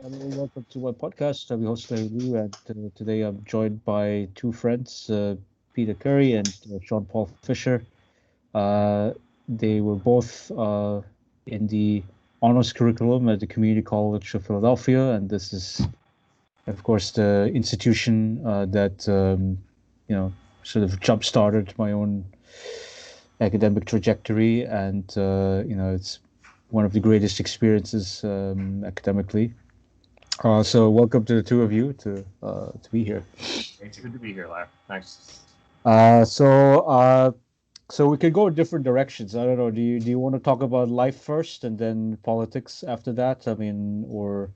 Hello, welcome to my podcast. I'm your host, Larry Liu, and today I'm joined by two friends, Peter Currie and Sean Paul Fisher. Uh, they were both in the honors curriculum at the Community College of Philadelphia, and this is, of course, the institution that you know sort of jump-started my own academic trajectory, and it's one of the greatest experiences academically. So welcome to the two of you to be here. It's good to be here, Larry. Thanks. Uh, so uh, so we could go in different directions. I don't know. Do you want to talk about life first and then politics after that? I mean, or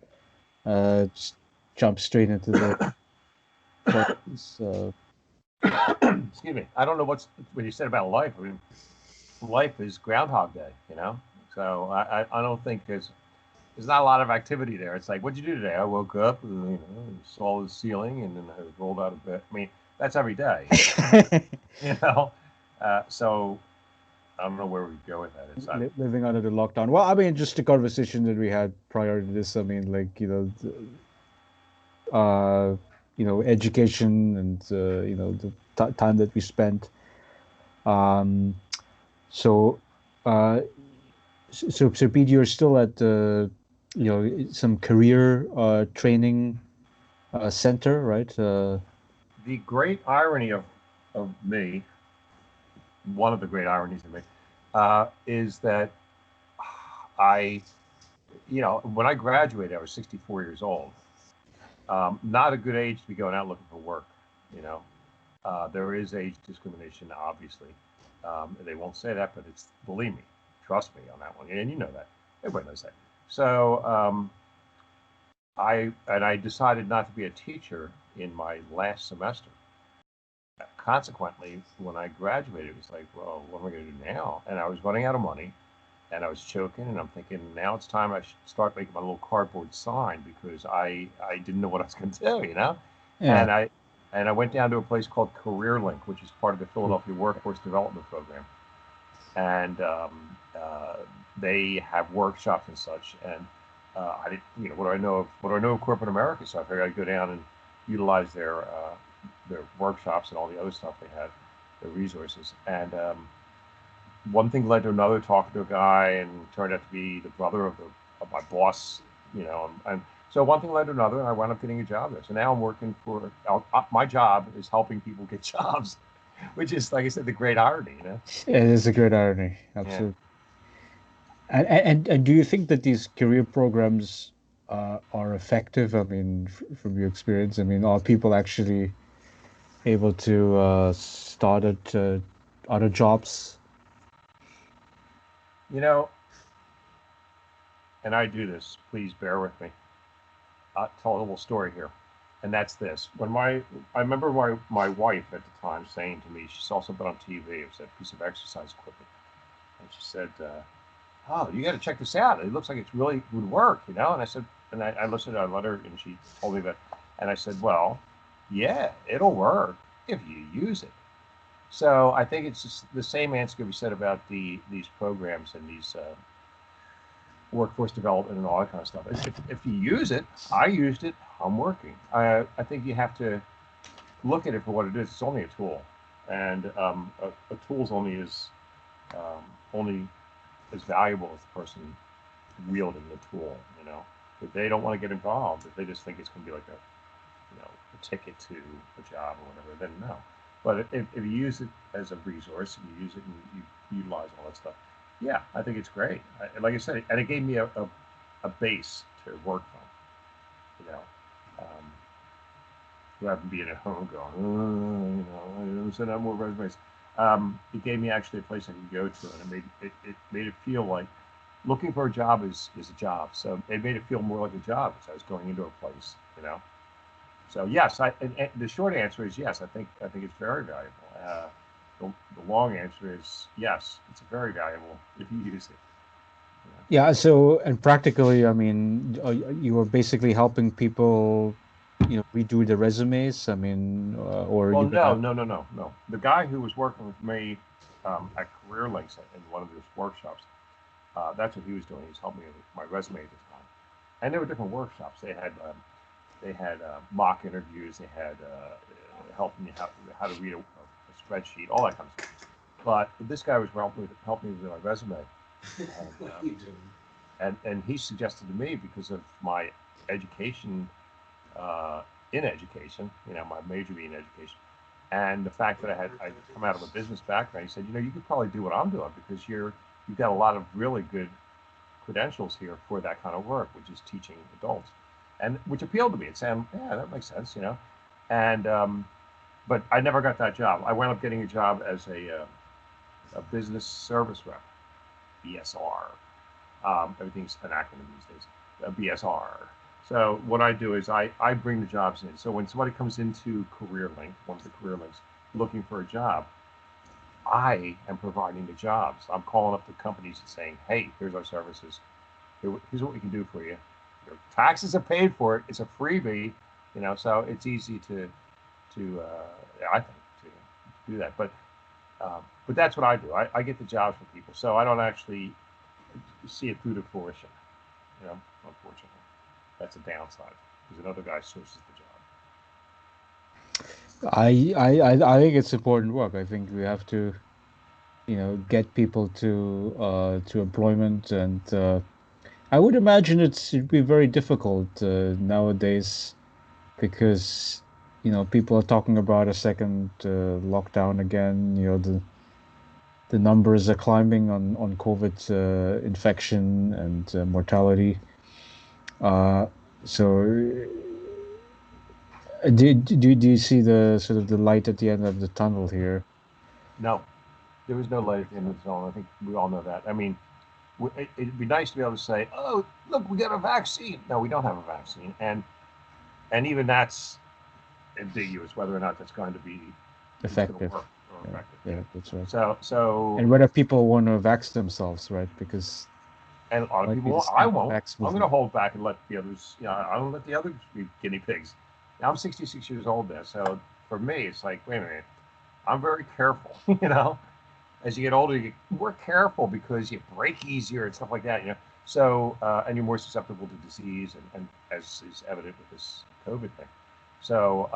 just jump straight into the politics? Excuse me. I don't know what you said about life. I mean, life is Groundhog Day, you know. So I don't think there's not a lot of activity there. It's like, what'd you do today? I woke up, saw the ceiling, and then I rolled out of bed. I mean, that's every day, you know. So I don't know where we go with that. It's not. Living under the lockdown. Well, I mean, just the conversation that we had prior to this. I mean, like uh, education and the time that we spent. Um, so, uh, so Pete, you're still at some career training center, right? The great irony of me, one of the great ironies of me, is that I, when I graduated, I was 64 years old. Not a good age to be going out looking for work. You know, there is age discrimination, obviously. They won't say that, but it's believe me, trust me on that one, and you know that. Everybody knows that. So I decided not to be a teacher in my last semester. Consequently, when I graduated, it was like, well, what am I going to do now? And I was running out of money, and I was choking, and I'm thinking now it's time I should start making my little cardboard sign because I didn't know what I was going to do, you know, Yeah. and I went down to a place called Career Link, which is part of the Philadelphia Workforce Development Program, and they have workshops and such, and I didn't, what do I know of corporate America? So I figured I'd go down and utilize their workshops and all the other stuff they had, their resources, and one thing led to another, talking to a guy, and turned out to be the brother of my boss, and so one thing led to another, and I wound up getting a job there. So now I'm working for my job is helping people get jobs, which is, like I said, the great irony, you know. It is a great irony, Yeah. absolutely. And do you think that these career programs are effective? I mean, from your experience, I mean, are people actually able to start at other jobs? You know, and I do this. Please bear with me. I'll tell a little story here, and that's this. I remember my wife at the time saying to me, she saw something on TV. It was a piece of exercise equipment, and she said, "Oh, you got to check this out. It looks like it's really would work, you know." And I said, and I listened. I let her, and she told me that, and I said, "Well, yeah, it'll work if you use it." So I think it's just the same answer could be said about these programs and these workforce development and all that kind of stuff. If you use it, I used it. I'm working. I think you have to look at it for what it is. It's only a tool, and a tool's um, only as valuable as the person wielding the tool. You know, if they don't want to get involved, if they just think it's going to be like a ticket to a job or whatever, then no. But if you use it as a resource and you use it and you utilize all that stuff, yeah, I think it's great. Like I said, and it gave me a base to work from, you know, um, rather than being at home going, I'm sending out more resumes. It gave me actually a place I could go to, and it made it feel like looking for a job is a job. So it made it feel more like a job as I was going into a place, you know. So yes, and the short answer is yes. I think it's very valuable. The long answer is yes. It's very valuable if you use it. Yeah, so and practically, I mean, you were basically helping people, redo their resumes. I mean, or Well, you're no, gonna. no, no, no, no. The guy who was working with me at Career Links in one of his workshops, that's what he was doing. He was helping me with my resume at the time. And there were different workshops. They had mock interviews. They had helping me how to read a spreadsheet, all that kind of stuff. But this guy was helping me with my resume, and and he suggested to me, because of my education, uh, in education, my major being education, and the fact that I come out of a business background. He said, you could probably do what I'm doing, because you've got a lot of really good credentials here for that kind of work, which is teaching adults, and which appealed to me. It sounded, yeah, that makes sense. And but I never got that job. I wound up getting a job as a business service rep, BSR. Everything's an acronym these days, BSR. So what I do is I bring the jobs in. So when somebody comes into CareerLink, one of the career links, looking for a job, I am providing the jobs. I'm calling up the companies and saying, hey, here's our services. Here's what we can do for you. Your taxes are paid for it. It's a freebie, so it's easy I think, to do that. But that's what I do. I get the jobs for people. So I don't actually see it through to fruition, unfortunately. That's a downside, because another guy sources the job. I think it's important work. I think we have to, get people to employment, and I would imagine it'd be very difficult nowadays because, people are talking about a second lockdown again. The numbers are climbing on COVID infection and mortality. Uh, so do you see the sort of the light at the end of the tunnel here? No, there is no light at the end of the tunnel. I think we all know that. I mean, it'd be nice to be able to say, "Oh, look, we got a vaccine." No, we don't have a vaccine, and even that's ambiguous whether or not that's going to be it's going to Effective. work or Yeah, effective. Yeah. yeah, that's right. So And whether people want to vax themselves, right? Because and a lot it of might people be the won't. I same won't. vax I'm going to movement. hold back and let the others. I don't let the others be guinea pigs. Now I'm 66 years old now, so for me, it's like, wait a minute, I'm very careful. As you get older, you get more careful because you break easier and stuff like that. So and you're more susceptible to disease, and as is evident with this COVID thing. So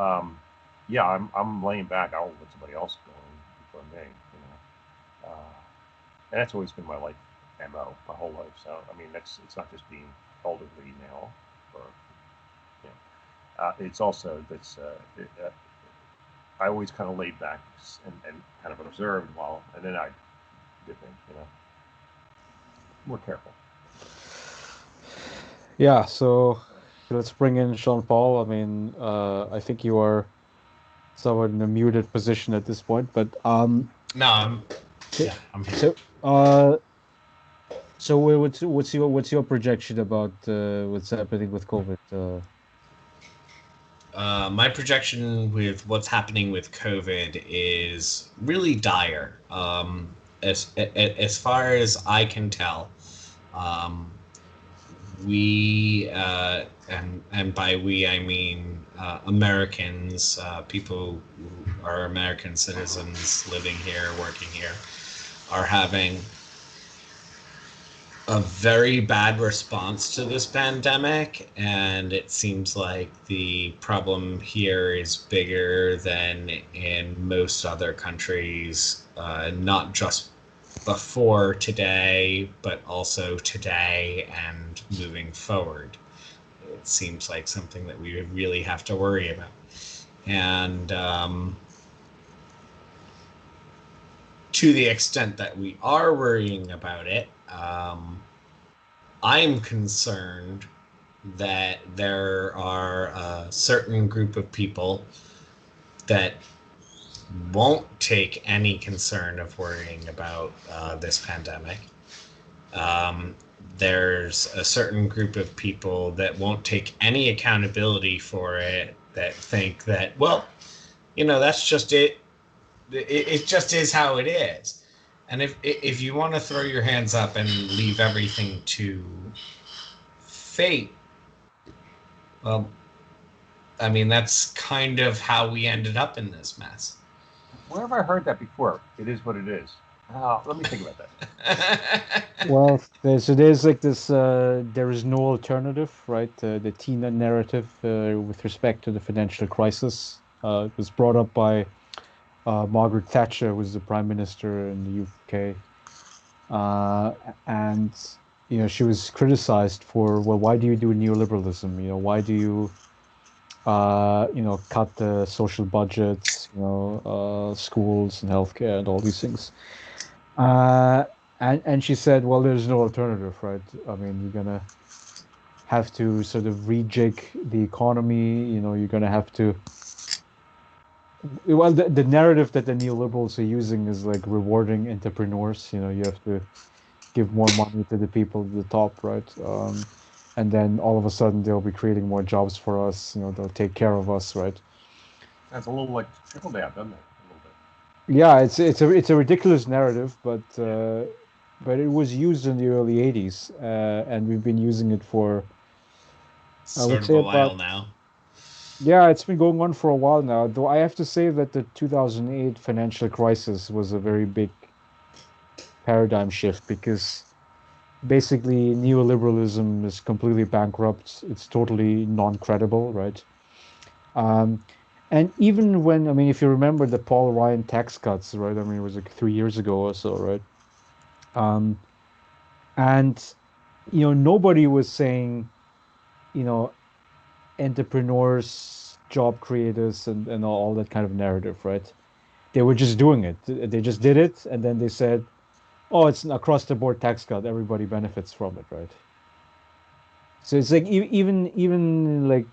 yeah, I'm laying back. I'll let somebody else go in before me. And that's always been my life mo my whole life. So I mean, it's not just being elderly now, or it's also that's I always kind of laid back and kind of observed and then I did things, more careful. Yeah, so let's bring in Sean Paul. I mean, I think you are somewhat in a muted position at this point, but No, so yeah, I'm here. so what's your projection about what's happening with COVID? My projection with what's happening with COVID is really dire. As far as I can tell, um, we and by we I mean Americans, people who are American citizens living here, working here, are having a very bad response to this pandemic, and it seems like the problem here is bigger than in most other countries, not just before today, but also today and moving forward. It seems like something that we really have to worry about. And to the extent that we are worrying about it, I'm concerned that there are a certain group of people that won't take any concern of worrying about this pandemic. Um, there's a certain group of people that won't take any accountability for it, that think that, well, that's just it. It just is how it is. And if you want to throw your hands up and leave everything to fate, well, I mean, that's kind of how we ended up in this mess. Where have I heard that before? It is what it is. Let me think about that. Well, there's like this there is no alternative, right? The Tina narrative with respect to the financial crisis it was brought up by Margaret Thatcher, who was the prime minister in the UK, uh, and she was criticized for, well, why do you do neoliberalism? Why do you cut the social budgets, schools and healthcare and all these things. Uh, and she said, well, there's no alternative, right? I mean, you're gonna have to sort of rejig the economy. You're gonna have to. Well, the narrative that the neoliberals are using is like rewarding entrepreneurs. You have to give more money to the people at the top, right? And then all of a sudden they'll be creating more jobs for us. They'll take care of us, right? That's a little like trickle down, doesn't it? A little bit. Yeah, it's a ridiculous narrative, but it was used in the early '80s, and we've been using it for, I would Sort of say, a about, while now. yeah, it's been going on for a while now. Though I have to say that the 2008 financial crisis was a very big paradigm shift because basically neoliberalism is completely bankrupt. It's totally non-credible, right? Um, and even when, I mean, if you remember the Paul Ryan tax cuts, right? I mean, it was like 3 years ago or so, right? Um, and nobody was saying, you know, entrepreneurs, job creators, and all that kind of narrative, right? They were just doing it. They just did it, and then they said, "Oh, it's an across the board tax cut. Everybody benefits from it," right? So it's like even like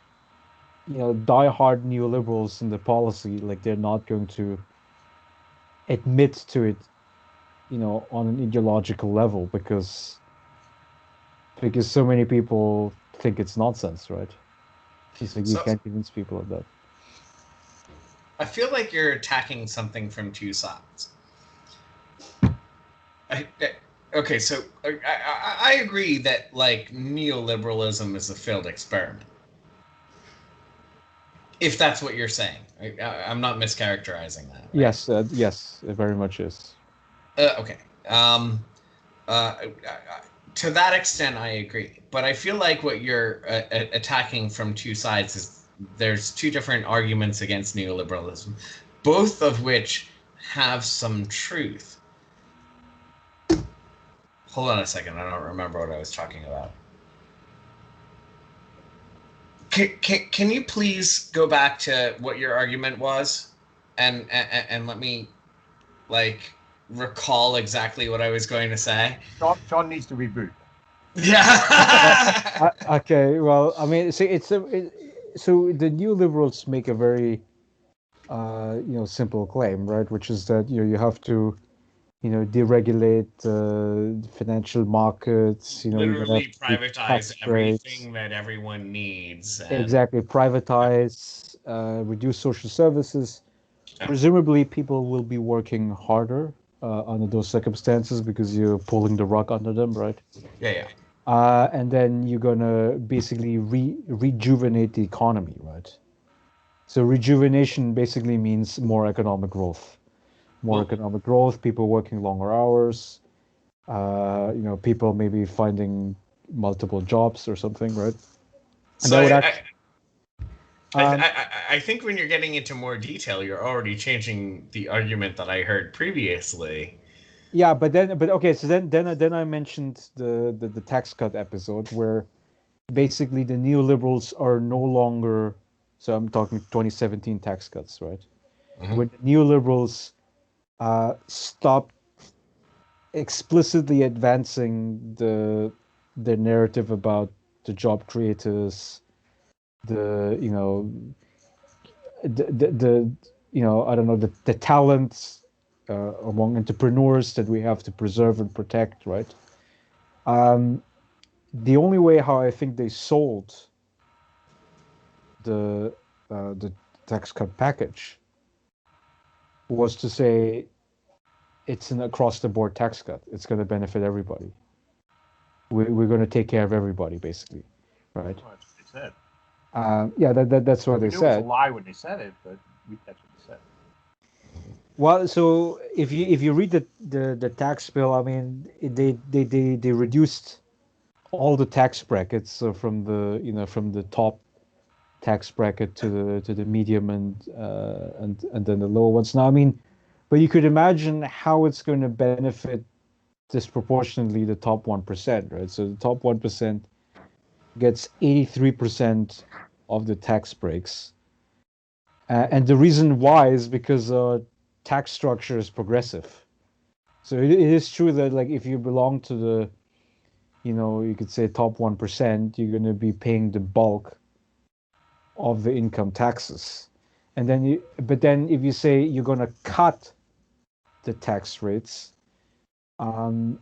diehard neoliberals in the policy, like they're not going to admit to it, on an ideological level because so many people think it's nonsense, right? It's like you So can't convince people of that. I feel like you're attacking something from two sides. Okay, so I agree that like neoliberalism is a failed experiment. If that's what you're saying, I'm not mischaracterizing that, right? Yes, it very much is. Okay. Uh, to that extent, I agree. But I feel like what you're attacking from two sides is there's two different arguments against neoliberalism, both of which have some truth. Hold on a second. I don't remember what I was talking about. Can you please go back to what your argument was and let me like recall exactly what I was going to say? John needs to reboot. Yeah. Okay, well, I mean, see, so the new liberals make a very, simple claim, right? Which is that you have to, deregulate financial markets. You're gonna have Literally to keep privatize tax rates. everything that everyone needs and Exactly, privatize, reduce social services. yeah, Presumably, people will be working harder under those circumstances because you're pulling the rug under them, right? yeah. And then you're gonna basically rejuvenate the economy, right? So rejuvenation basically means more economic growth. More Well, economic growth, people working longer hours, people maybe finding multiple jobs or something, right? And so that would actually, um, I think when you're getting into more detail, you're already changing the argument that I heard previously. yeah, but okay, so then I mentioned the tax cut episode where basically the neoliberals are no longer, so I'm talking 2017 tax cuts, right? Mm-hmm. When the neoliberals stop explicitly advancing the narrative about the job creators, the the I don't know, the talents among entrepreneurs that we have to preserve and protect, right? Um, the only way how I think they sold the tax cut package was to say it's an across the board tax cut. It's going to benefit everybody. We're going to take care of everybody, basically, right? Oh, that's what they said. Yeah, that's what We they knew it was a said. lie when they said it, but that's what they said. Well, so if you read the tax bill, I mean, they reduced all the tax brackets from the from the top tax bracket to the medium and then the lower ones. Now, I mean, but you could imagine how it's going to benefit disproportionately the top 1%, right? So the top 1% gets 83% of the tax breaks. And the reason why is because tax structure is progressive. So it is true that like if you belong to the, you could say top 1%, you're going to be paying the bulk of the income taxes. And then but then if you say you're going to cut the tax rates, um,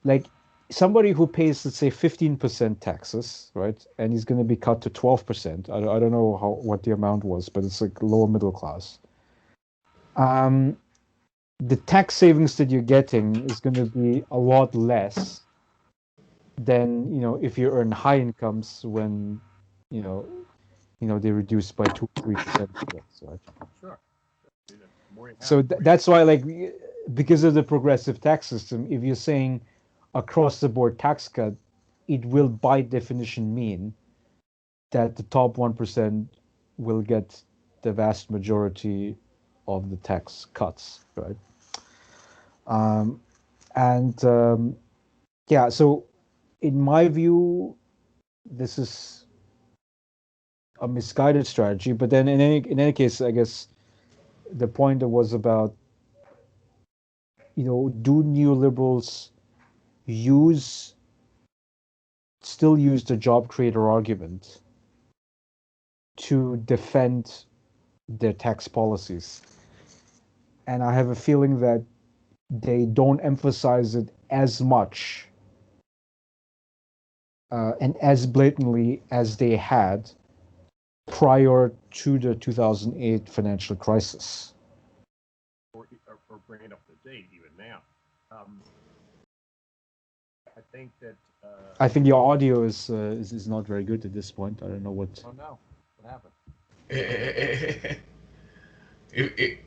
like somebody who pays, let's say, 15% taxes, right? And he's going to be cut to 12%. I don't know what the amount was, but it's like lower middle class. Um, the tax savings that you're getting is going to be a lot less than, if you earn high incomes when, you know, they reduce by 2-3%, right? Sure. The more you have, So that's why, like, because of the progressive tax system, if you're saying across the board tax cut, it will by definition mean that the top 1% will get the vast majority of the tax cuts, right? Um, and yeah, so in my view, this is a misguided strategy. But then in any case, I guess the point was about, do neoliberals use still use the job creator argument to defend their tax policies? And I have a feeling that they don't emphasize it as much and as blatantly as they had prior to the 2008 financial crisis. or bring it up to date even now. Um, I think that. I think your audio is not very good at this point. I don't know what. Oh no, what happened?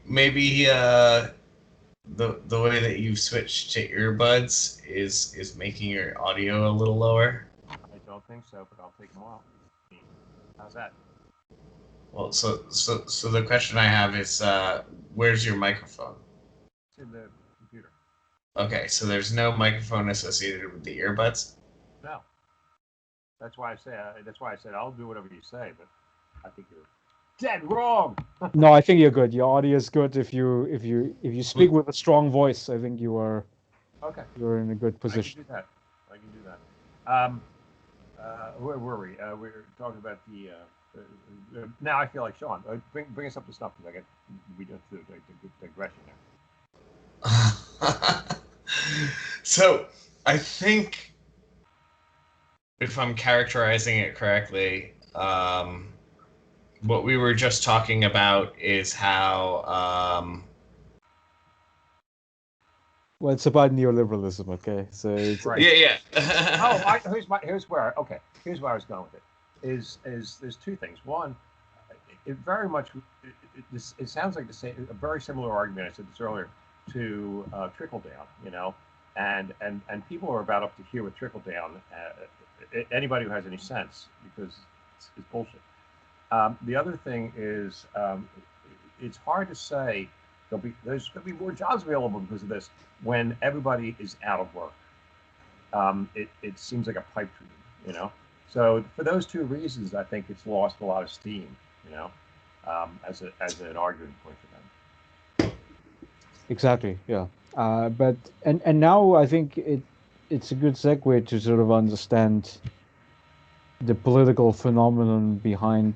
Maybe the way that you've switched to earbuds is making your audio a little lower. I don't think so, but I'll take them off. How's that? Well, so the question I have is, where's your microphone? It's in the computer. Okay, so there's no microphone associated with the earbuds. No, that's why I say. That's why I said I'll do whatever you say, but I think you're dead wrong. No, I think you're good. Your audio is good. If you speak with a strong voice, I think Okay, you're in a good I can position. do that. I can do that. Where were we? We were talking about the. Now I feel like Sean. Bring us up to snuff because we don't do the digression there. So I think if I'm characterizing it correctly, what we were just talking about is how Well, it's about neoliberalism, okay? So it's Right. yeah. Here's where here's where I was going with it. Is there's two things. One, it very much it sounds like the same a very similar argument. I said this earlier to trickle down. And people are about up to here with trickle down. Anybody who has any sense, because it's bullshit. The other thing is it's hard to say there's going to be more jobs available because of this when everybody is out of work. It seems like a pipe dream. So for those two reasons, I think it's lost a lot of steam, as an arguing point for them. exactly, yeah. But and now I think it's a good segue to sort of understand the political phenomenon behind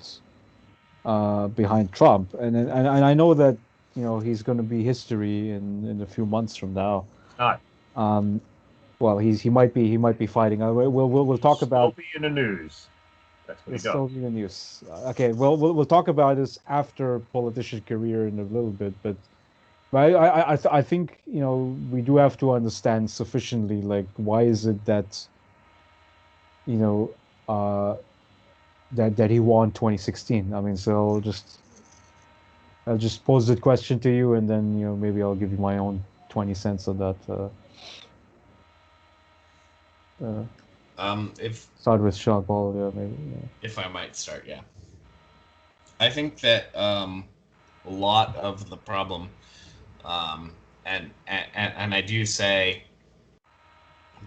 Trump, and I know that he's going to be history in a few months from now. Not. Um, well, he might be fighting. We'll talk Still about. be in the news. That's what He'll he does. still be in the news. Okay, well, we'll talk about this after politician career in a little bit, but I think we do have to understand sufficiently, like, why is it that you know that he won 2016. I mean, so just I'll just pose the question to you, and then maybe I'll give you my own 20 cents on that. Uh, If Start with Sean Paul, yeah, maybe. Yeah. if I might start, yeah, I think that a lot of the problem, um, and I do say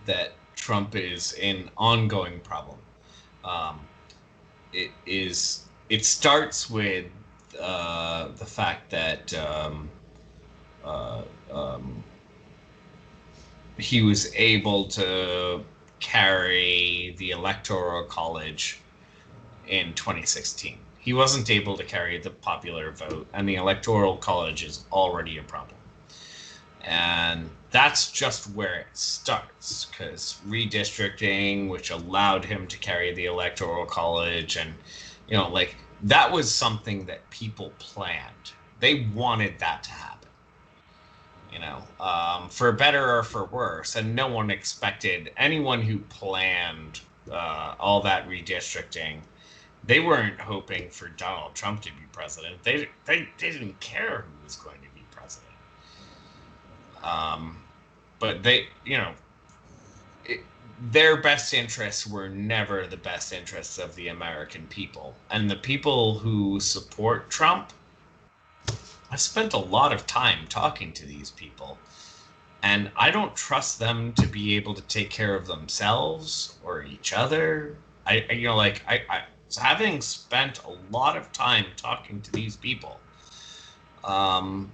that Trump is an ongoing problem. Um, it starts with the fact that uh, um, he was able to carry the electoral college in 2016. He wasn't able to carry the popular vote, and the electoral college is already a problem. And that's just where it starts, because redistricting, which allowed him to carry the electoral college, and like that was something that people planned. They wanted that to happen, for better or for worse. And no one expected anyone who planned all that redistricting. They weren't hoping for Donald Trump to be president. They didn't care who was going to be president. Um, but their best interests were never the best interests of the American people. And the people who support Trump, I've spent a lot of time talking to these people, and I don't trust them to be able to take care of themselves or each other. I having spent a lot of time talking to these people, um,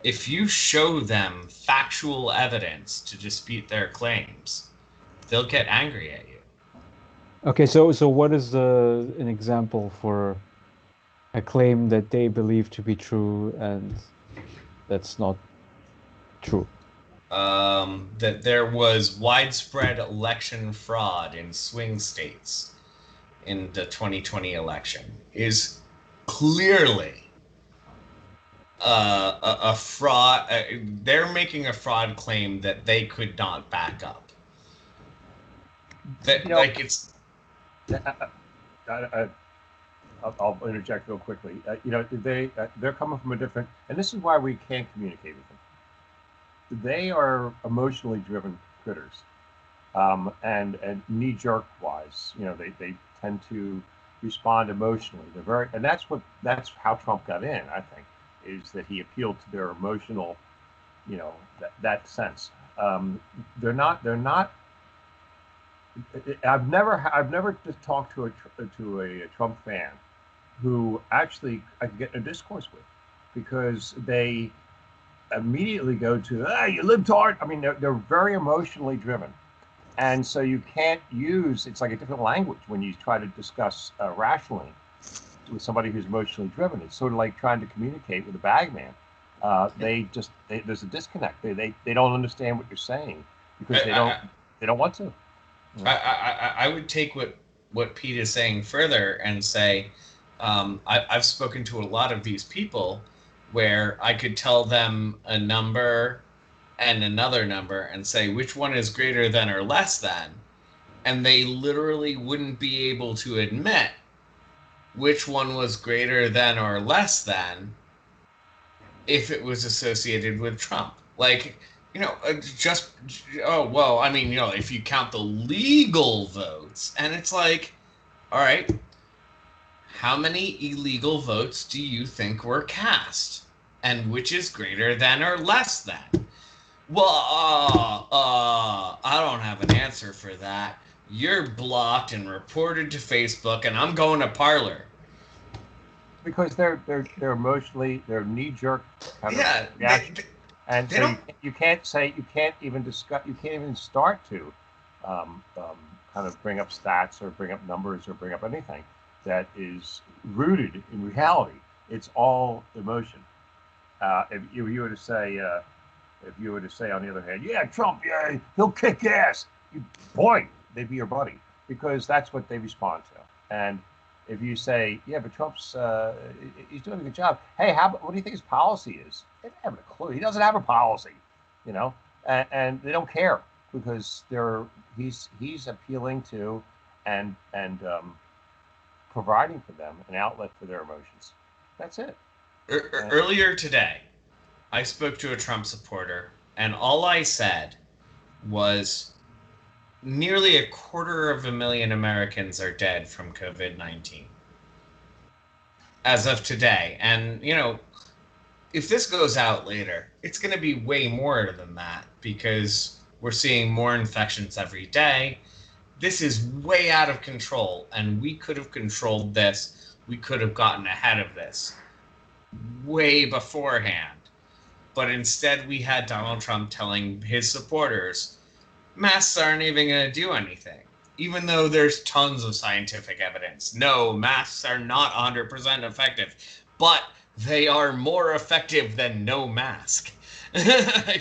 if you show them factual evidence to dispute their claims, they'll get angry at you. Okay, so what is an example for a claim that they believe to be true and that's not true? That there was widespread election fraud in swing states in the 2020 election is clearly a fraud. They're making a fraud claim that they could not back up. You That know, like it's I, I'll interject real quickly. They're coming from a different, and this is why we can't communicate with them. They are emotionally driven critters, and knee jerk wise, they tend to respond emotionally. They're very, and that's how Trump got in. I think is that he appealed to their emotional, that sense. Um, they're not. I've never just talked to a Trump fan who actually I could get in a discourse with, because they immediately go to, you libtard. I mean, they're very emotionally driven. And so you can't use, it's like a different language when you try to discuss rationally with somebody who's emotionally driven. It's sort of like trying to communicate with a bagman. There's a disconnect. They don't understand what you're saying because they don't I, they don't want to. You know? I would take what Pete is saying further and say, I've spoken to a lot of these people where I could tell them a number and another number and say which one is greater than or less than, and they literally wouldn't be able to admit which one was greater than or less than if it was associated with Trump. Like, just, oh, well, I mean, if you count the legal votes, and it's like, all right, how many illegal votes do you think were cast? And which is greater than or less than? Well, I don't have an answer for that. You're blocked and reported to Facebook, and I'm going to Parlor. Because they're emotionally, they're knee jerk kind of Yeah, reaction, and they so don't. you can't even discuss, you can't even start to kind of bring up stats or bring up numbers or bring up anything that is rooted in reality. It's all emotion. If you were to say on the other hand, yeah, Trump, yeah, he'll kick ass, boy, they'd be your buddy, because that's what they respond to. And if you say, yeah, but Trump's he's doing a good job. Hey, what do you think his policy is? They don't have a clue. He doesn't have a policy, you know, and they don't care because he's appealing to and providing for them an outlet for their emotions. That's it. Earlier today, I spoke to a Trump supporter, and all I said was nearly 250,000 Americans are dead from COVID-19 as of today. And, if this goes out later, it's going to be way more than that because we're seeing more infections every day. This is way out of control, and we could have controlled this. We could have gotten ahead of this way beforehand. But instead, we had Donald Trump telling his supporters masks aren't even going to do anything, even though there's tons of scientific evidence. No, masks are not 100% effective, but they are more effective than no mask.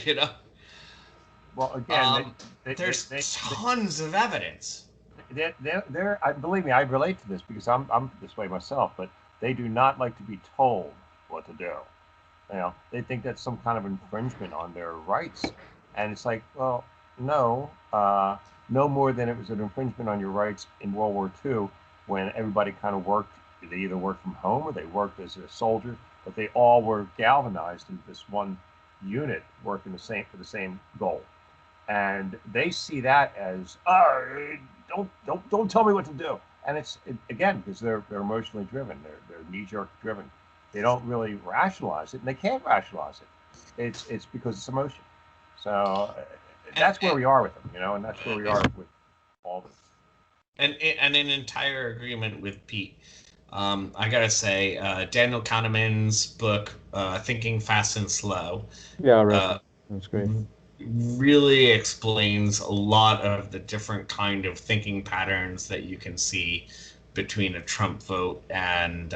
you know, Well, again, um, there's tons of evidence. believe me, I relate to this because I'm this way myself. But they do not like to be told what to do. They think that's some kind of infringement on their rights, and it's like, well, no, no more than it was an infringement on your rights in World War II when everybody kind of worked. They either worked from home or they worked as a soldier, but they all were galvanized into this one unit working for the same goal, and they see that as, oh, don't tell me what to do. And again, because they're emotionally driven, they're knee jerk driven. They don't really rationalize it, and they can't rationalize it. It's because it's emotion. So that's where we are with them, and that's where we are with all this. And in entire agreement with Pete. I gotta say, Daniel Kahneman's book, Thinking Fast and Slow, Yeah, I read that. That's great. really explains a lot of the different kind of thinking patterns that you can see between a Trump vote and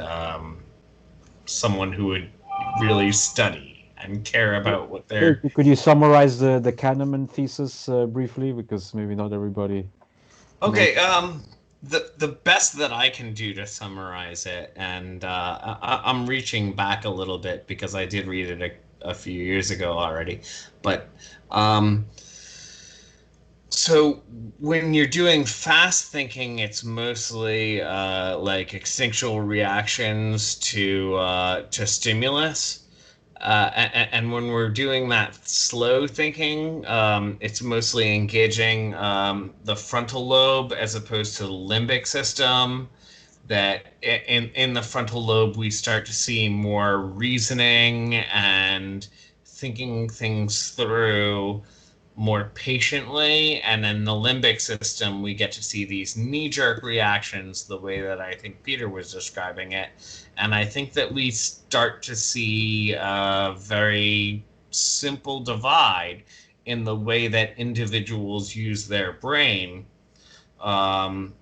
someone who would really study and care about what they're. Could you summarize the Kahneman thesis briefly, because maybe not everybody knows. Okay, the best that I can do to summarize it, and I'm reaching back a little bit because I did read it a few years ago already, but so when you're doing fast thinking, it's mostly like instinctual reactions to stimulus. And when we're doing that slow thinking, it's mostly engaging the frontal lobe as opposed to the limbic system. That in the frontal lobe, we start to see more reasoning and thinking things through more patiently. And in the limbic system, we get to see these knee-jerk reactions the way that I think Peter was describing it. And I think that we start to see a very simple divide in the way that individuals use their brain,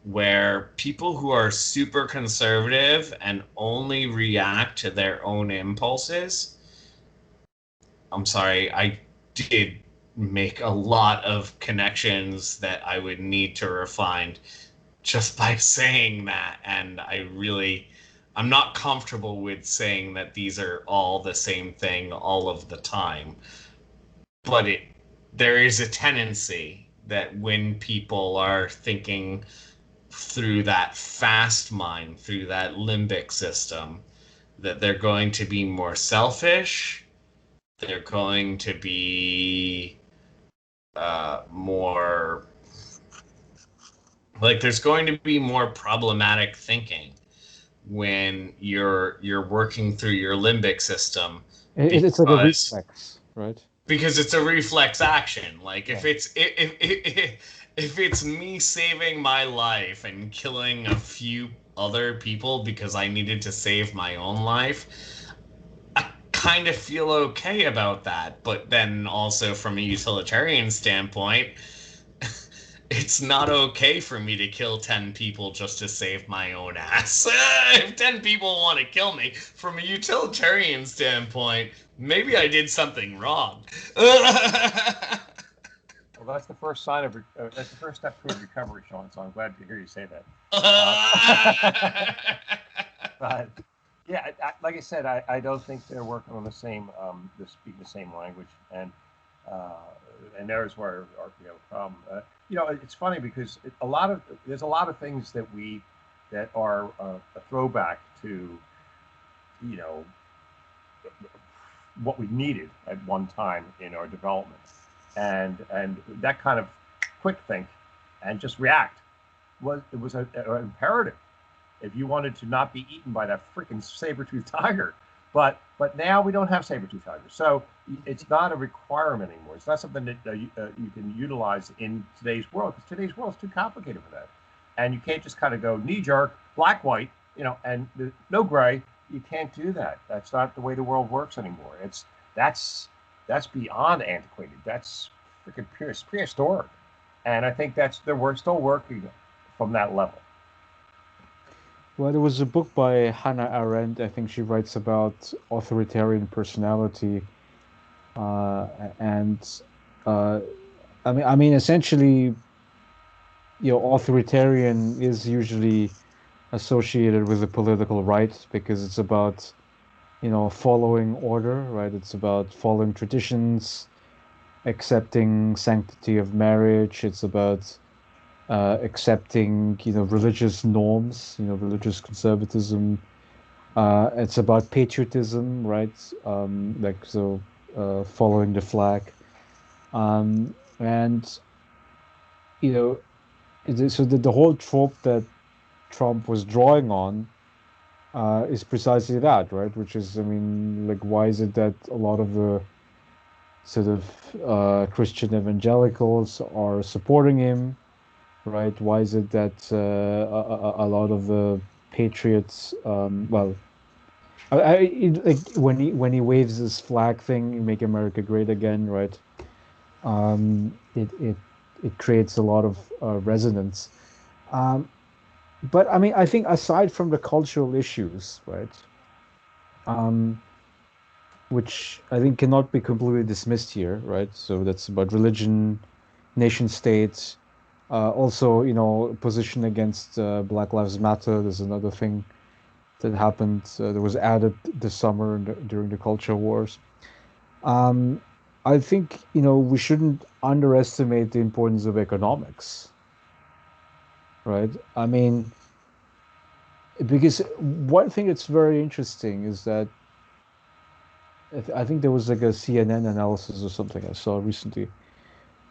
where people who are super conservative and only react to their own impulses. I'm sorry, I did make a lot of connections that I would need to refine just by saying that. And I'm not comfortable with saying that these are all the same thing all of the time. But there is a tendency that when people are thinking through that fast mind, through that limbic system, that they're going to be more selfish. They're going to be more like there's going to be more problematic thinking when you're working through your limbic system, It's like a reflex, right? because it's a reflex action. Like if it's me saving my life and killing a few other people because I needed to save my own life, I kind of feel okay about that. But then also from a utilitarian standpoint, it's not okay for me to kill 10 people just to save my own ass. If 10 people want to kill me, from a utilitarian standpoint, maybe I did something wrong. Well, that's the first that's the first step toward recovery, Sean. So I'm glad to hear you say that. But yeah, like I said, I don't think they're working on the same, they speak the same language, and there's where we have a problem. It's funny because there's a lot of things that are a throwback to, you know, what we needed at one time in our development, and that kind of quick think and just react was an imperative if you wanted to not be eaten by that freaking saber-toothed tiger. But now we don't have saber-toothed tigers, so it's not a requirement anymore. It's not something that you can utilize in today's world, because today's world is too complicated for that, and you can't just kind of go knee jerk, black white, and no gray. You can't do that. That's not the way the world works anymore. That's that's beyond antiquated. That's freaking prehistoric, and I think that's we're still working from that level. Well, there was a book by Hannah Arendt. I think she writes about authoritarian personality, and uh, I mean, essentially, authoritarian is usually associated with the political right because it's about, following order, right? It's about following traditions, accepting sanctity of marriage. It's about accepting, religious norms, religious conservatism. It's about patriotism, right? Like so, following the flag. And so the whole trope that Trump was drawing on is precisely that, right? Which is, I mean, like, why is it that a lot of the sort of Christian evangelicals are supporting him, right? Why is it that a lot of the patriots, well, like when he waves this flag thing, "Make America Great Again," right? It creates a lot of resonance. Um, but I mean, I think aside from the cultural issues, right, um, which I think cannot be completely dismissed here, right? So that's about religion, nation states, also, position against Black Lives Matter. There's another thing that happened that was added this summer during the culture wars. Um, I think, we shouldn't underestimate the importance of economics, right? I mean, because one thing that's very interesting is that I think there was like a CNN analysis or something I saw recently,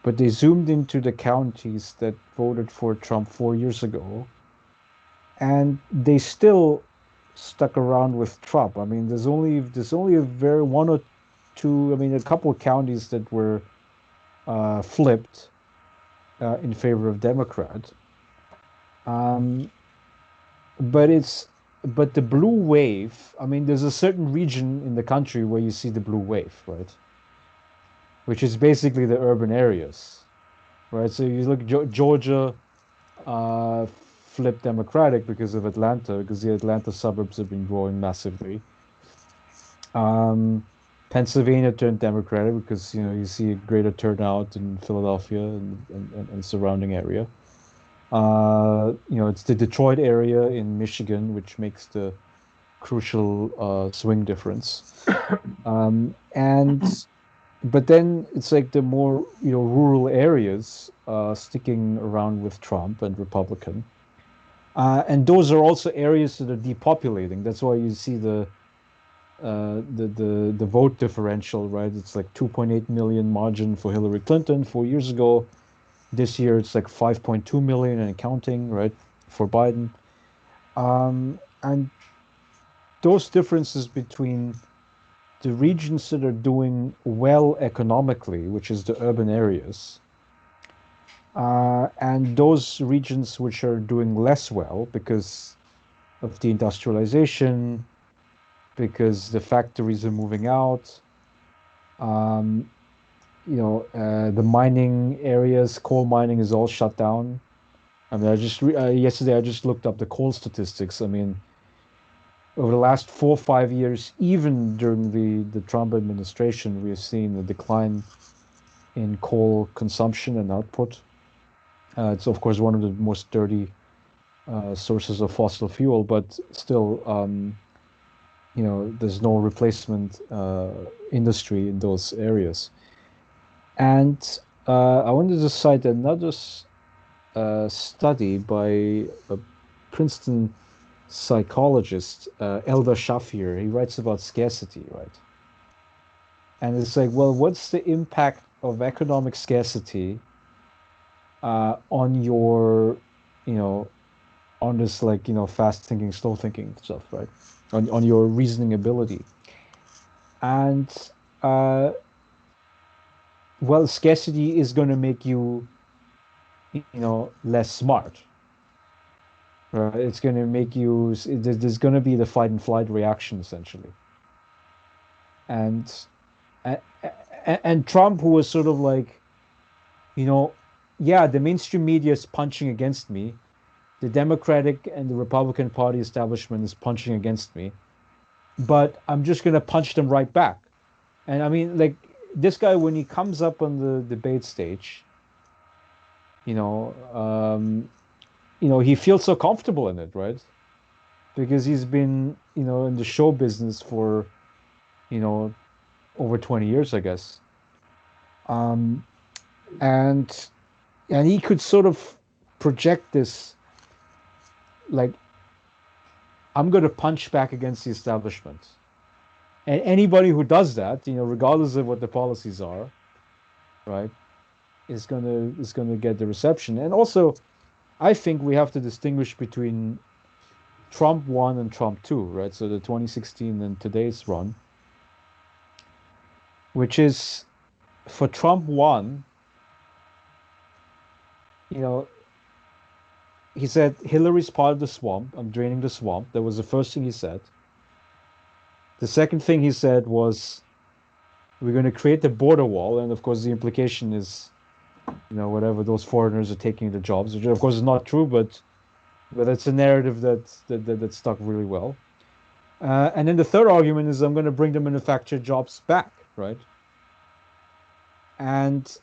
but they zoomed into the counties that voted for Trump 4 years ago, and they still stuck around with Trump. I mean, there's only a very one or two. I mean, a couple of counties that were flipped in favor of Democrat. Um, but the blue wave. I mean, there's a certain region in the country where you see the blue wave, right? Which is basically the urban areas, right? So you look Georgia flipped Democratic because of Atlanta, because the Atlanta suburbs have been growing massively. Um, Pennsylvania turned Democratic because you see a greater turnout in Philadelphia and surrounding area. It's the Detroit area in Michigan, which makes the crucial swing difference. And but then it's like the more rural areas sticking around with Trump and Republican, and those are also areas that are depopulating. That's why you see the vote differential, right? It's like 2.8 million margin for Hillary Clinton 4 years ago. This year it's like 5.2 million and counting, right, for Biden. And those differences between the regions that are doing well economically, which is the urban areas, and those regions which are doing less well because of the industrialization, because the factories are moving out, um, the mining areas, coal mining is all shut down. I mean, yesterday I just looked up the coal statistics. I mean, over the last 4 or 5 years, even during the Trump administration, we have seen a decline in coal consumption and output. It's of course one of the most dirty sources of fossil fuel, but still, there's no replacement industry in those areas. And I wanted to cite another study by a Princeton psychologist, Eldar Shafir. He writes about scarcity, right? And it's like, well, what's the impact of economic scarcity on your, you know, on this like, fast thinking, slow thinking stuff, right? On your reasoning ability. And uh, well, scarcity is going to make you, less smart, right? It's going to make you, there's going to be the fight and flight reaction essentially. And and, and Trump, who was sort of like, you know, yeah, the mainstream media is punching against me. The Democratic and the Republican Party establishment is punching against me, but I'm just going to punch them right back. And I mean, like this guy, when he comes up on the debate stage, you know, um, he feels so comfortable in it, right? Because he's been, in the show business for, you know, over 20 years, I guess. Um, and he could sort of project this, like, I'm going to punch back against the establishment. And anybody who does that, regardless of what the policies are, right, is gonna get the reception. And also, I think we have to distinguish between Trump 1 and Trump 2, right? So the 2016 and today's run, which is for Trump 1, you know, he said Hillary's part of the swamp. I'm draining the swamp. That was the first thing he said. The second thing he said was we're going to create the border wall, and of course the implication is, whatever, those foreigners are taking the jobs, which of course is not true, but it's a narrative that stuck really well. And then the third argument is I'm going to bring the manufactured jobs back, right? And,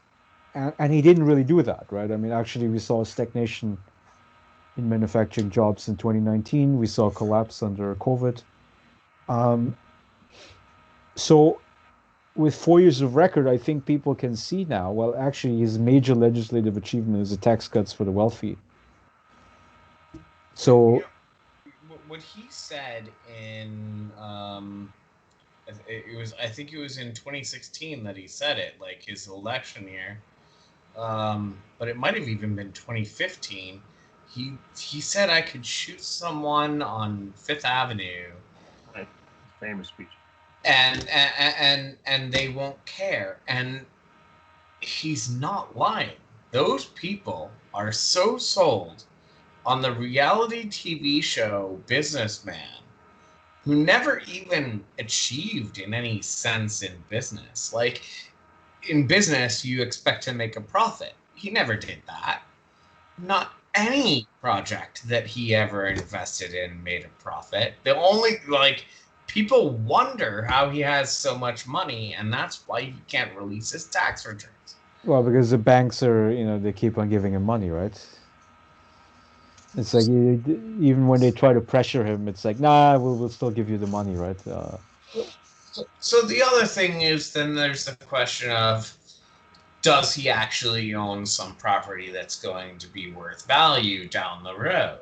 and he didn't really do that, right? I mean, actually, we saw a stagnation in manufacturing jobs in 2019. We saw a collapse under COVID. Um, so with 4 years of record, I think people can see now, well, actually, his major legislative achievement is the tax cuts for the wealthy. So, what he said in it was, I think it was in 2016 that he said it, like his election year. But it might have even been 2015. He said I could shoot someone on Fifth Avenue, Right. Famous speech. and they won't care. And he's not lying. Those people are so sold on the reality TV show Businessman, who never even achieved in any sense in business. Like, in business, you expect to make a profit. He never did that. Not any project that he ever invested in made a profit. The only, like, people wonder how he has so much money, and that's why he can't release his tax returns. well, because the banks are, they keep on giving him money, right? It's like even when they try to pressure him, it's like, nah, we'll still give you the money, right? So the other thing is, then there's the question of, does he actually own some property that's going to be worth value down the road?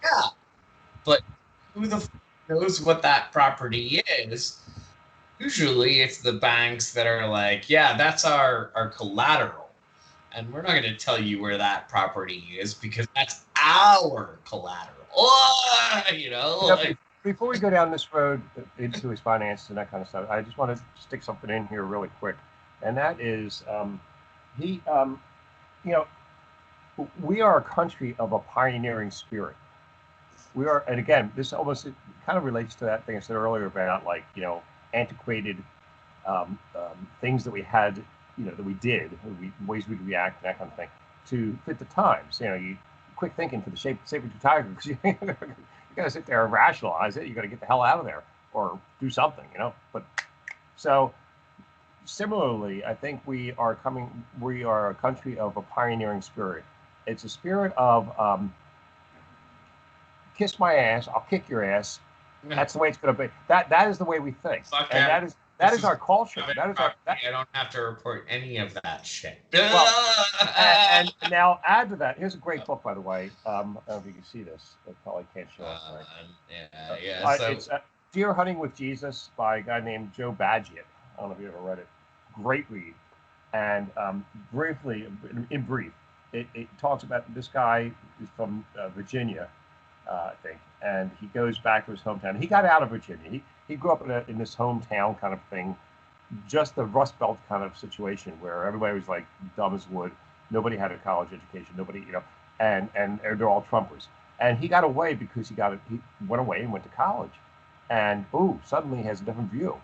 Yeah, but who the knows what that property is? Usually it's the banks that are like, yeah, that's our collateral. And we're not going to tell you where that property is because that's our collateral. Oh, like, Before we go down this road into his finances and that kind of stuff, I just want to stick something in here really quick, and that is, he, we are a country of a pioneering spirit. We are, and again, this almost kind of relates to that thing I said earlier about, like, antiquated things that we had, that we did, ways we'd react, that kind of thing, to fit the times. You quick thinking for the saber tiger, because you got to sit there and rationalize it. You got to get the hell out of there or do something, But so similarly, I think we are a country of a pioneering spirit. It's a spirit of kiss my ass, I'll kick your ass. That's the way it's going to be. That is the way we think, and that is our culture. That is our. I don't have to report any of that shit. Well, and now add to that. Here's a great book, by the way. I don't know if you can see this. I probably can't show it. Right? So it's Deer Hunting with Jesus by a guy named Joe Badgett. I don't know if you ever read it. Great read. And briefly, in brief, it talks about this guy is from Virginia, I think, and he goes back to his hometown. He got out of Virginia. He grew up in this hometown kind of thing, just the Rust Belt kind of situation where everybody was like dumb as wood. Nobody had a college education. Nobody, and they're all Trumpers. And he got away because he went away and went to college, and suddenly he has a different view.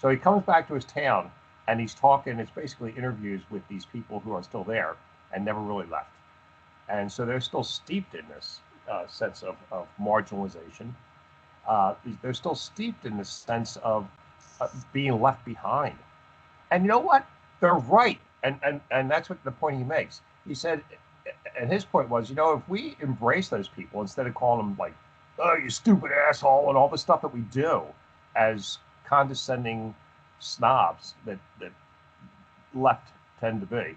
So he comes back to his town and he's talking. It's basically interviews with these people who are still there and never really left, and so they're still steeped in this sense of marginalization. They're still steeped in this sense of being left behind. And you know what? They're right. And that's what the point he makes. He said, and his point was, if we embrace those people instead of calling them like, oh, you stupid asshole, and all the stuff that we do as condescending snobs that left tend to be.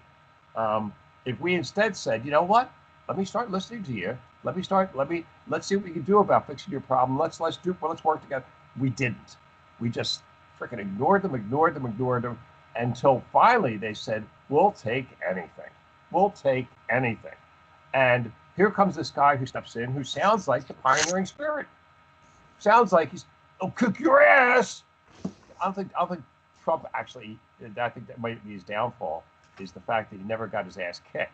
If we instead said, you know what? Let me start listening to you. Let's see what we can do about fixing your problem. Let's work together. We didn't. We just freaking ignored them until finally they said, we'll take anything. We'll take anything. And here comes this guy who steps in, who sounds like the pioneering spirit. Sounds like he'll kick your ass. I don't think Trump actually, I think that might be his downfall, is the fact that he never got his ass kicked.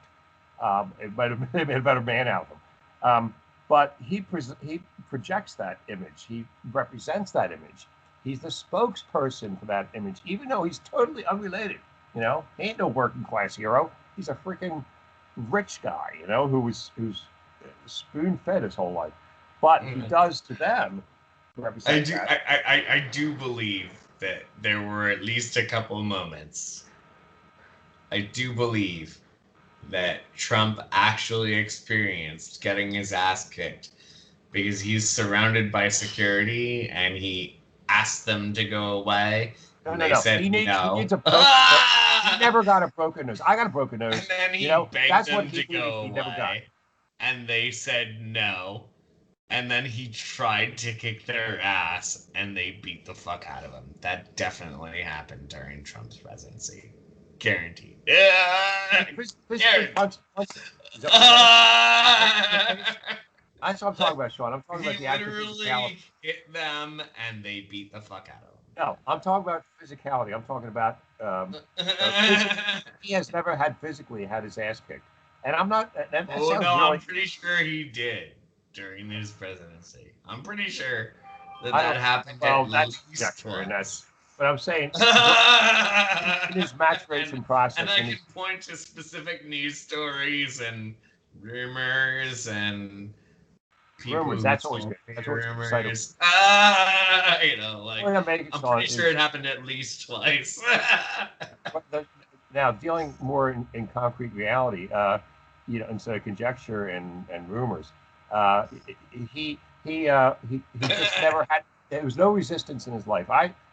It might have made a better man out of him. But he projects that image. He represents that image. He's the spokesperson for that image, even though he's totally unrelated. He ain't no working class hero. He's a freaking rich guy, who's spoon fed his whole life. But he does to them represent that. I do believe that there were at least a couple of moments. I do believe that Trump actually experienced getting his ass kicked because he's surrounded by security and he asked them to go away. They said he needs a broken He never got a broken nose. I got a broken nose. And then he begged them to go away. And they said no. And then he tried to kick their ass and they beat the fuck out of him. That definitely happened during Trump's presidency. Guaranteed. That's what I'm talking about, Sean. I'm talking about the actual physicality. He literally hit them and they beat the fuck out of him. No, I'm talking about physicality. I'm talking about he has never physically had his ass kicked. And I'm not. I'm pretty sure he did during his presidency. I'm pretty sure that happened at least twice. But I'm saying in his maturation process. And I can point to specific news stories and rumors and rumors. That's always good. That's rumors. I'm pretty sure it happened at least twice. Now, dealing more in concrete reality, instead of conjecture and rumors, he just never had. There was no resistance in his life.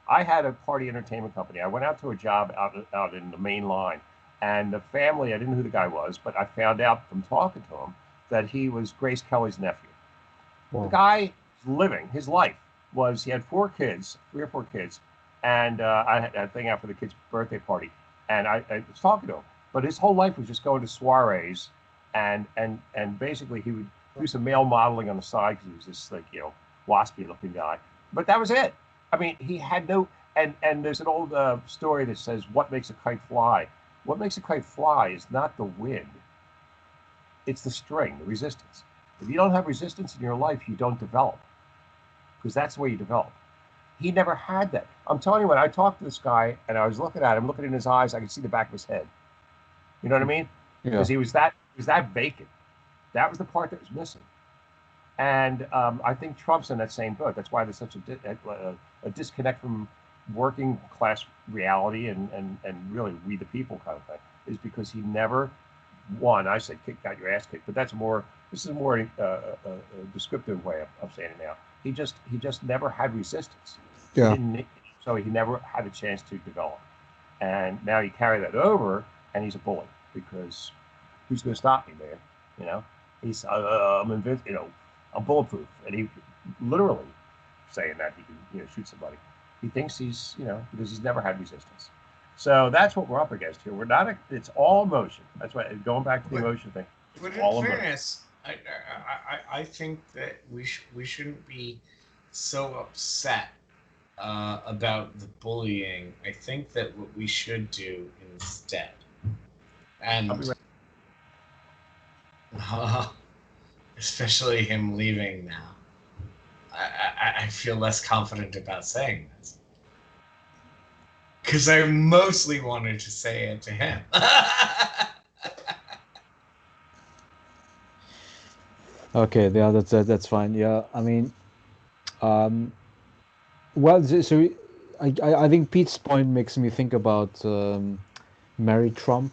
I had a party entertainment company. I went out to a job out in the main line, and the family, I didn't know who the guy was, but I found out from talking to him that he was Grace Kelly's nephew. Wow. The guy living, his life was, he had 3 or 4 kids, and I had a thing out for the kid's birthday party, and I was talking to him, but his whole life was just going to soirees, and basically he would do some male modeling on the side because he was this waspy looking guy, but that was it. I mean, he had no, and there's an old story that says, what makes a kite fly? What makes a kite fly is not the wind. It's the string, the resistance. If you don't have resistance in your life, you don't develop, because that's the way you develop. He never had that. I'm telling you, when I talked to this guy and I was looking at him, looking in his eyes, I could see the back of his head. You know what I mean? Because he was that vacant. That was the part that was missing. And I think Trump's in that same boat. That's why there's such a disconnect from working class reality and really we the people kind of thing, is because he never, I said got your ass kicked, but this is more a descriptive way of saying it now. He just never had resistance. Yeah. So he never had a chance to develop. And now you carry that over and he's a bully, because who's going to stop me, man? He's, I'm bulletproof. And he literally saying that he can, shoot somebody. He thinks he's, because he's never had resistance. So that's what we're up against here. We're not. It's all emotion. That's why going back to the emotion thing. But in All emotion. fairness, I think that we shouldn't be so upset about the bullying. I think that what we should do instead, and especially him leaving now, I feel less confident about saying this. Because I mostly wanted to say it to him. Okay, yeah, that's fine. Yeah, I mean, well, so I think Pete's point makes me think about Mary Trump.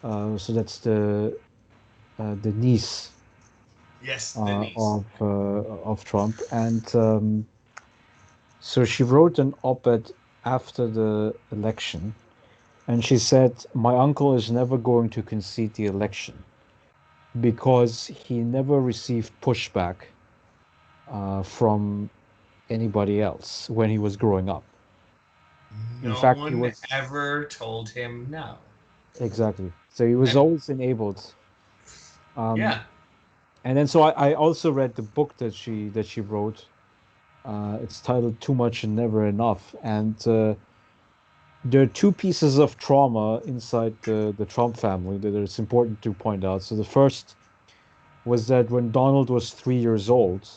So that's the niece Yes, Denise. of Trump, and so she wrote an op-ed after the election, and she said, "My uncle is never going to concede the election because he never received pushback from anybody else when he was growing up. In No fact, he one was ever told him no. exactly. So he was And always enabled." yeah. And then so I also read the book that she wrote. It's titled "Too Much and Never Enough," and there are two pieces of trauma inside the Trump family that it's important to point out. So the first was that when Donald was 3 years old,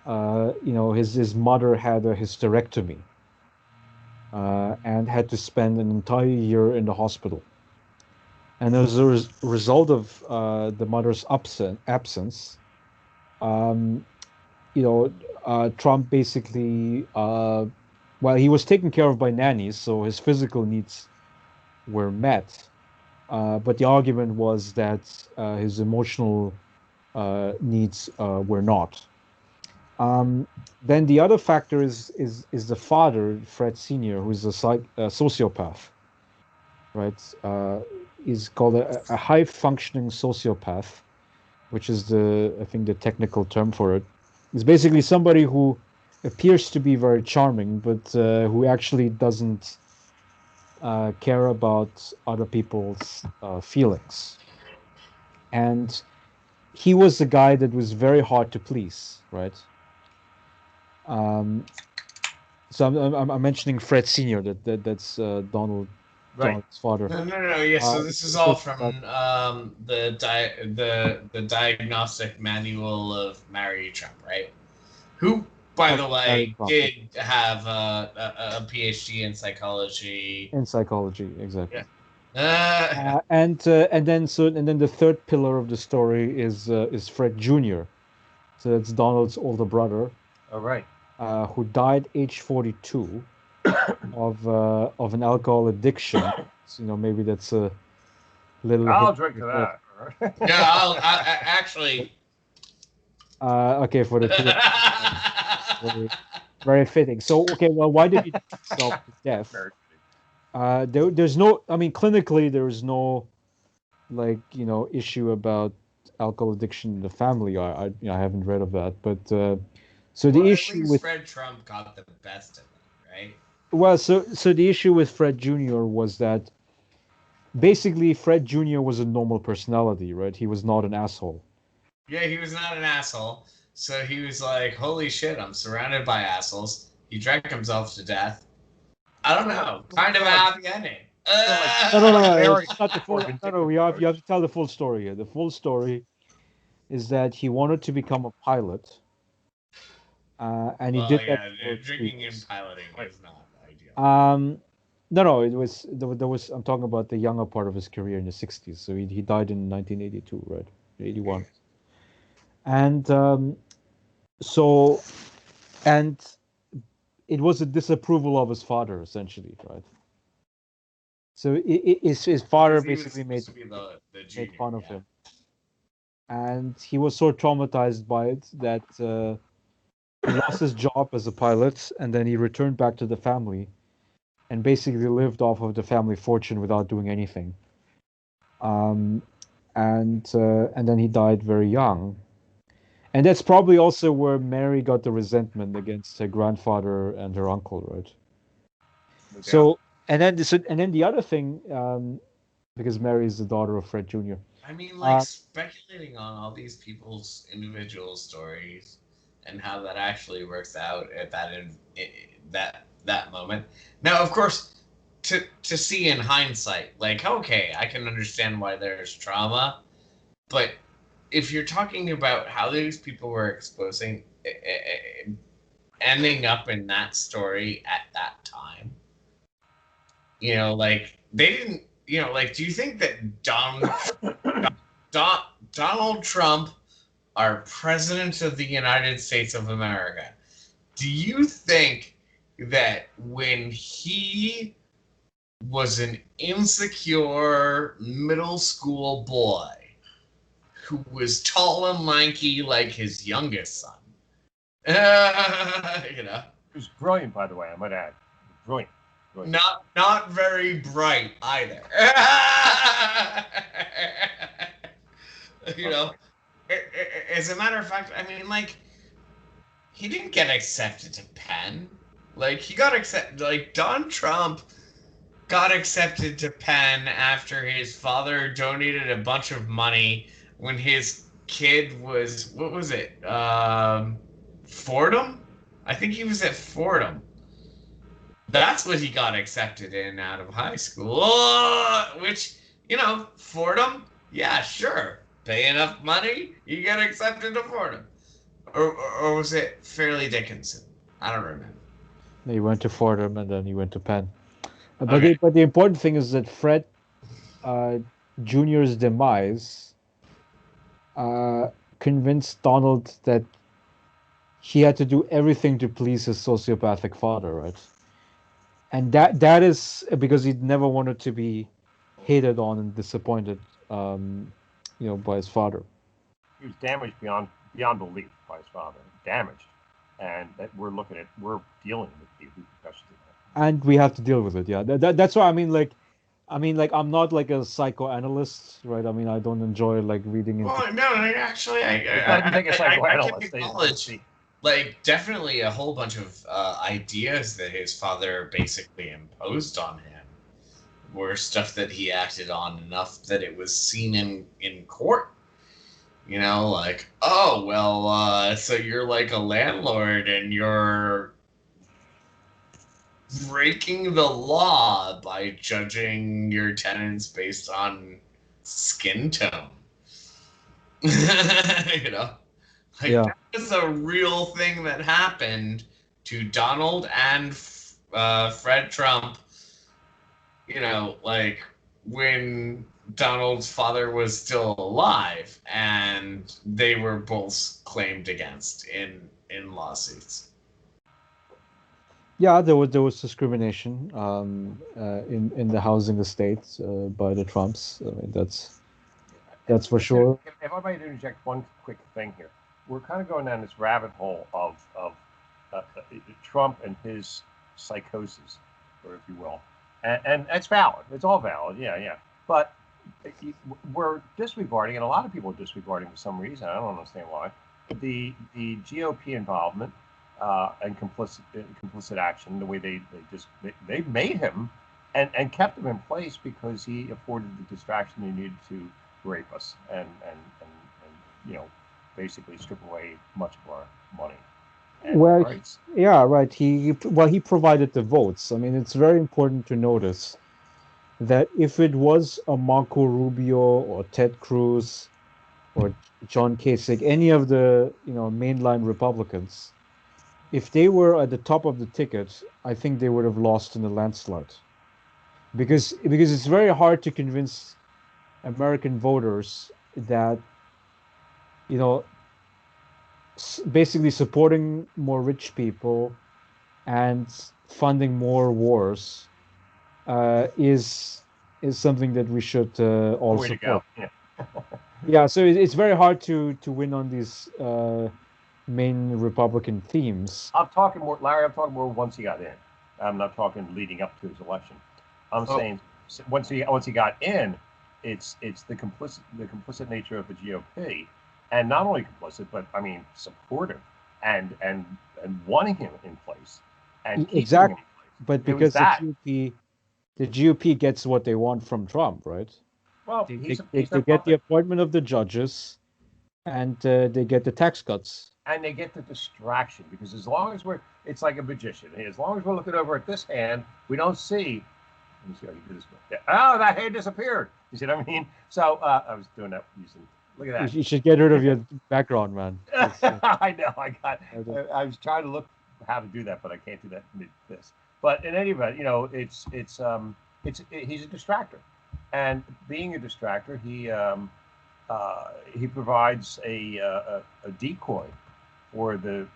his mother had a hysterectomy and had to spend an entire year in the hospital. And as a result of the mother's absence, um, Trump basically, well, he was taken care of by nannies, so his physical needs were met. But the argument was that his emotional needs were not. Then the other factor is the father, Fred Senior, who is a sociopath, right? He's called a high functioning sociopath, which is I think the technical term for it. It's basically somebody who appears to be very charming, but who actually doesn't care about other people's feelings. And he was the guy that was very hard to please, right? Um, so I'm mentioning Fred Senior. That's Right. Donald's father. No. Yeah. So this is all Sociopath. from the Diagnostic Manual of Mary Trump, right? Who, by Of the Mary way, Trump did have a PhD in psychology. in psychology, Yeah. exactly. Yeah. And then the third pillar of the story is Fred Jr. So that's Donald's older brother, All right. who died age 42 of an alcohol addiction. So, maybe that's a little hint I'll drink to that. that. All right. Yeah. Actually. Okay, for the two, very, very fitting. So, okay, well, why did he drink himself to death? Very There's no, I mean, clinically, there's no like issue about alcohol addiction in the family. I haven't read of that, but so Well, the at issue least with Fred Trump got the best of it, right? well, so the issue with Fred Jr. was that basically Fred Jr. was a normal personality, right? He was not an asshole. Yeah, he was not an asshole. So he was like, holy shit, I'm surrounded by assholes. He drank himself to death. I don't know. Kind of a happy ending. No, Very it's not the full. or No, vindictive you have emotion. to tell the full story here. The full story is that he wanted to become a pilot, and he Well, did that yeah, for three drinking and years. piloting Right. is not ideal. No, it was there was. I'm talking about the younger part of his career in the '60s. So he died in 1982, right? 81, and so and it was a disapproval of his father, essentially, right? So his father Because he was basically supposed to be the made junior, fun of yeah. him, and he was so traumatized by it that he lost his job as a pilot, and then he returned back to the family and basically lived off of the family fortune without doing anything. Um, and then he died very young. And that's probably also where Mary got the resentment against her grandfather and her uncle, right? No doubt. So, and then the other thing, because Mary is the daughter of Fred Jr. I mean, like Uh, speculating on all these people's individual stories and how that actually works out at that moment. Now, of course, to see in hindsight, like, okay, I can understand why there's trauma, but if you're talking about how these people were exposing, ending up in that story at that time, like they didn't, like, do you think that Donald Trump, our president of the United States of America, do you think that when he was an insecure middle school boy who was tall and lanky like his youngest son, you know, He was brilliant, by the way, I might add. Brilliant. Brilliant. not very bright either. you know, as a matter of fact, I mean, like, he didn't get accepted to Penn. Like, he got accepted. Like, Don Trump got accepted to Penn after his father donated a bunch of money when his kid was, what was it? Fordham? I think he was at Fordham. That's what he got accepted in out of high school. Which, Fordham, yeah, sure. Pay enough money, you get accepted to Fordham. Or was it Fairleigh Dickinson? I don't remember. he went to Fordham and then he went to Penn. Okay. But the important thing is that Fred Jr.'s demise convinced Donald that he had to do everything to please his sociopathic father, right? And that is because he never wanted to be hated on and disappointed, by his father. He was damaged beyond belief by his father. Damaged. And that we're dealing with the repercussions of that. And we have to deal with it. Yeah, that's why I mean, I'm not like a psychoanalyst, right? I mean, I don't enjoy like reading into. Well, no, actually, It doesn't take a I can psychoanalyst. acknowledge, like, definitely a whole bunch of ideas that his father basically imposed on him were stuff that he acted on enough that it was seen in court. Like, oh, well, so you're like a landlord and you're breaking the law by judging your tenants based on skin tone. Like, Yeah, that is a real thing that happened to Donald and Fred Trump, like when Donald's father was still alive, and they were both claimed against in lawsuits. yeah, there was discrimination in the housing estates by the Trumps. I mean, that's for sure. If I might interject one quick thing here, we're kind of going down this rabbit hole of Trump and his psychosis, or if you will, and it's valid. It's all valid. Yeah. But we're disregarding, and a lot of people are disregarding for some reason. I don't understand why. The GOP involvement and complicit action, the way they made him and kept him in place because he afforded the distraction he needed to rape us and basically strip away much of our money and Well, rights. yeah, right. He provided the votes. I mean, it's very important to notice that if it was a Marco Rubio or Ted Cruz or John Kasich, any of the mainline Republicans, if they were at the top of the ticket, I think they would have lost in a landslide. Because it's very hard to convince American voters that you know basically supporting more rich people and funding more wars is something that we should all Way to go. support. Yeah. Yeah, so it's very hard to win on these main Republican themes. I'm talking more, Larry. I'm talking more once he got in. I'm not talking leading up to his election. I'm saying once he got in, it's the complicit nature of the GOP and not only complicit, but I mean supportive, and wanting him in place, and keeping him in Exactly. place. But It was because the that. GOP, the GOP gets what they want from Trump, right? Well, They they, he's they, he's their they get the puppet, appointment of the judges, and they get the tax cuts. and they get the distraction because as long as we're, it's like a magician. As long as we're looking over at this hand, we don't see. Let me see how you do this. Oh, that hand disappeared. You see what I mean? So I was doing that using. Look at You should get rid of your background, man. that. I know. I don't- I was trying to look how to do that, but I can't do that mid this. But in any event, he's a distractor, and being a distractor, he provides a decoy for the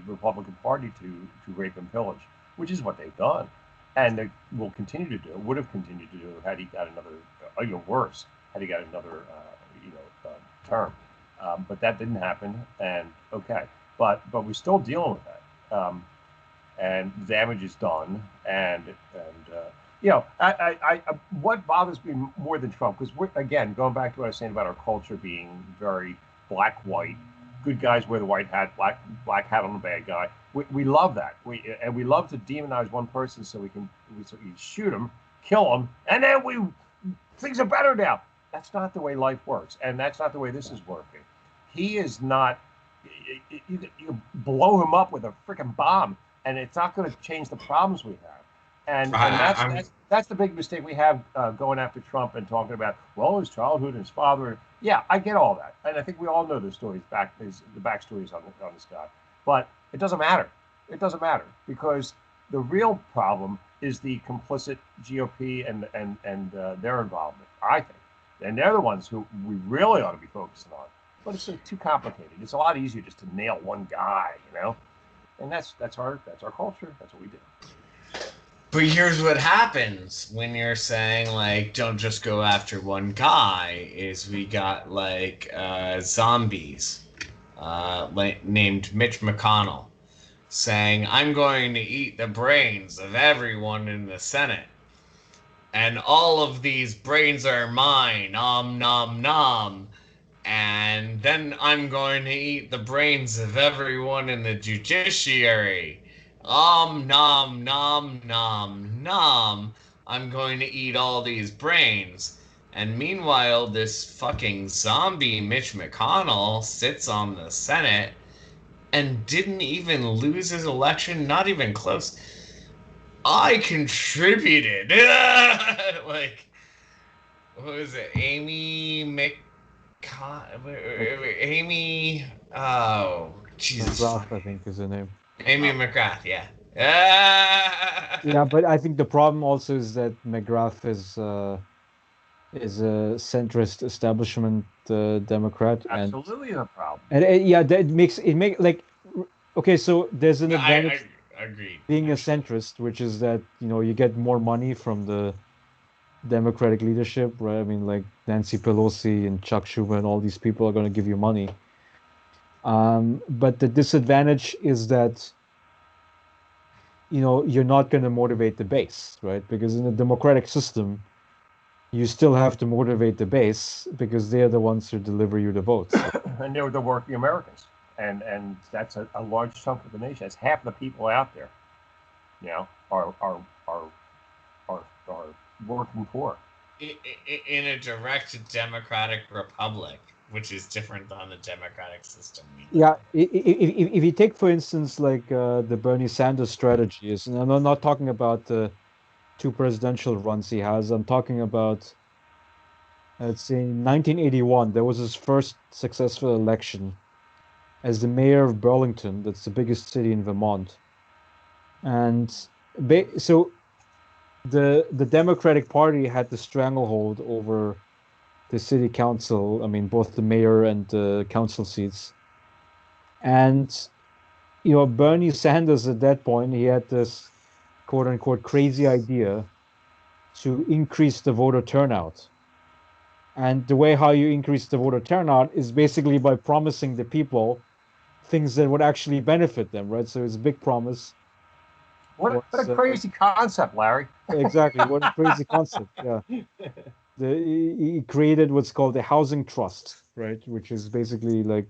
Republican Party to rape and pillage, which is what they've done, and they will continue to do. Would have continued to do had he got another, even worse, had he got another, term. But that didn't happen, and okay, but we're still dealing with that, and the damage is done, what bothers me more than Trump, because we're again going back to what I was saying about our culture being very black white, good guys wear the white hat, black hat on the bad guy. We love that. We love to demonize one person so we can shoot him, kill him, and then things are better now. That's not the way life works, and that's not the way this is working. He is not. You blow him up with a freaking bomb, and it's not going to change the problems we have. And that's I'm that's the big mistake we have going after Trump and talking about his childhood and his father. Yeah, I get all that, and I think we all know the stories the backstories on this guy. But it doesn't matter. It doesn't matter because the real problem is the complicit GOP and their involvement. I think, and they're the ones who we really ought to be focusing on. But it's too complicated. It's a lot easier just to nail one guy, and that's our culture. That's what we do. But here's what happens when you're saying like don't just go after one guy is we got like zombies named Mitch McConnell saying I'm going to eat the brains of everyone in the Senate and all of these brains are mine nom nom and then I'm going to eat the brains of everyone in the judiciary. Nom nom. I'm going to eat all these brains. And meanwhile, this fucking zombie Mitch McConnell sits on the Senate and didn't even lose his election, not even close. I contributed. Like, what was it? Amy. Oh, Jesus. McGrath, I think, is the name. Amy McGrath, yeah. Yeah, but I think the problem also is that McGrath is a centrist establishment Democrat, Absolutely a problem. and yeah, that makes it make like okay. So there's an advantage I agreed. being a Actually. centrist, which is that you get more money from the Democratic leadership, right? I mean, like Nancy Pelosi and Chuck Schumer and all these people are going to give you money. But the disadvantage is that you're not going to motivate the base, right? Because in a democratic system, you still have to motivate the base because they're the ones who deliver you the votes. And they're the working Americans, and that's a large chunk of the nation. That's half the people out there, are working poor. In a direct democratic republic, which is different than the democratic system. Yeah, if you take, for instance, like the Bernie Sanders strategy is, and I'm not talking about the two presidential runs he has. I'm talking about, let's say, in 1981, there was his first successful election as the mayor of Burlington. That's the biggest city in Vermont. And so the Democratic Party had the stranglehold over the city council. I mean, both the mayor and the council seats. And Bernie Sanders at that point, he had this quote unquote crazy idea to increase the voter turnout. And the way how you increase the voter turnout is basically by promising the people things that would actually benefit them, right? So his big promise What a was crazy concept, Larry. exactly what a crazy concept. Yeah, he created what's called a housing trust, right? Which is basically like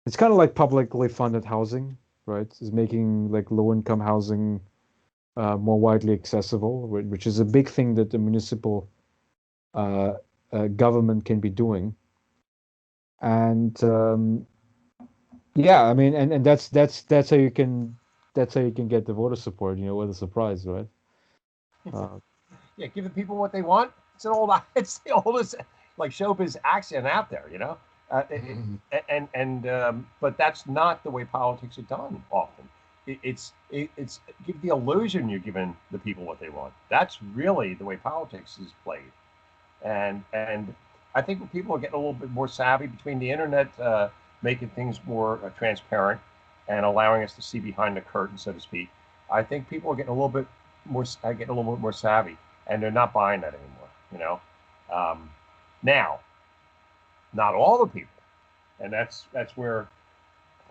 it's kind of like publicly funded housing, right? It's making like low income housing more widely accessible, which is a big thing that the municipal uh, government can be doing. And yeah, I mean, and that's how you can get the voter support. What a surprise, right? Uh, Yeah, give the people what they want. It's an old, it's the oldest like showbiz accent out there, but that's not the way politics are done often. It's give the illusion you're giving the people what they want. That's really the way politics is played, and I think when people are getting a little bit more savvy between the internet, making things more transparent and allowing us to see behind the curtain, so to speak. I think people are getting a little bit getting a little bit more savvy, and they're not buying that anymore. Now, not all the people, and that's where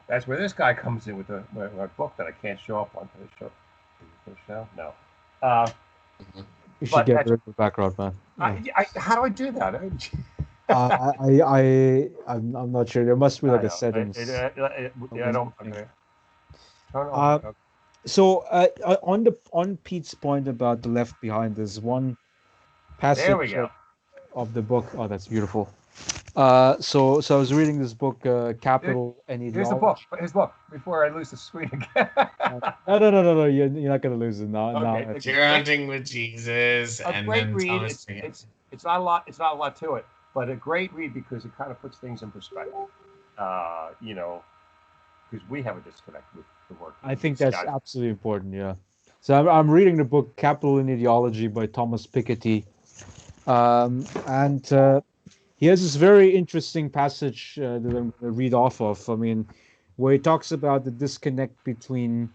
this guy comes in with a book that I can't show up on. Can I show? No. Uh, you should but get that's rid of the background, man. how do I do that? I'm not sure. There must be like I a know. settings. I don't. Thing. Okay. Turn on. Uh, Okay. so on Pete's point about the left behind, there's one There we passage go. of the book. Oh, that's beautiful. So I was reading this book, Here- Capital and Here's the book. Ideology. His book. Before I lose the screen again. No. You're not gonna lose it now. Okay. Now, It's You're hunting with Jesus, a and great then read. Thomas Paine. It's not a lot. It's not a lot to it, but a great read because it kind of puts things in perspective. Uh, you know, because we have a disconnect with the work I that think these that's guys. absolutely important. Yeah. So I'm reading the book Capital and Ideology by Thomas Piketty, and he has this very interesting passage that I'm going to read off of. I mean, where he talks about the disconnect between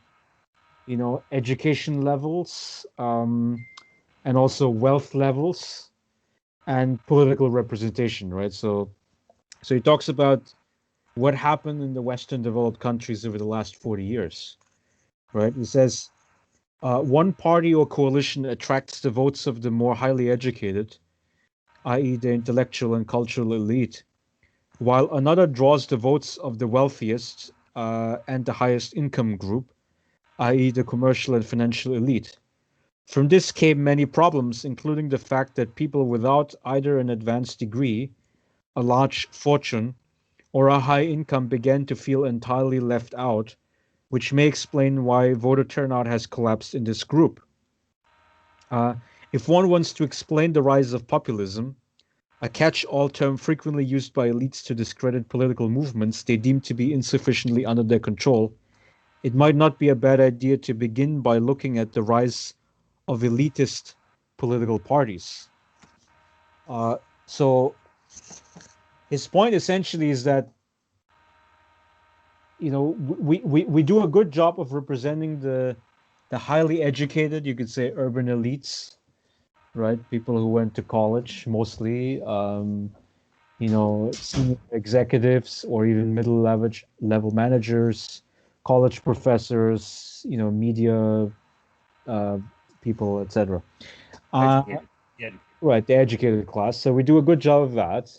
education levels, and also wealth levels and political representation, right? So he talks about what happened in the Western developed countries over the last 40 years, right? He says one party or coalition attracts the votes of the more highly educated, i.e., the intellectual and cultural elite, while another draws the votes of the wealthiest and the highest income group, i.e., the commercial and financial elite. From this came many problems, including the fact that people without either an advanced degree, a large fortune, or a high income began to feel entirely left out, which may explain why voter turnout has collapsed in this group. Uh, if one wants to explain the rise of populism, a catch all term frequently used by elites to discredit political movements they deem to be insufficiently under their control, it might not be a bad idea to begin by looking at the rise of elitist political parties. So his point essentially is that we do a good job of representing the highly educated, you could say urban elites, right? People who went to college mostly, senior executives or even middle level managers, college professors, media uh, people, etc. Uh, Educated. Yeah. right, the educated class. So we do a good job of that.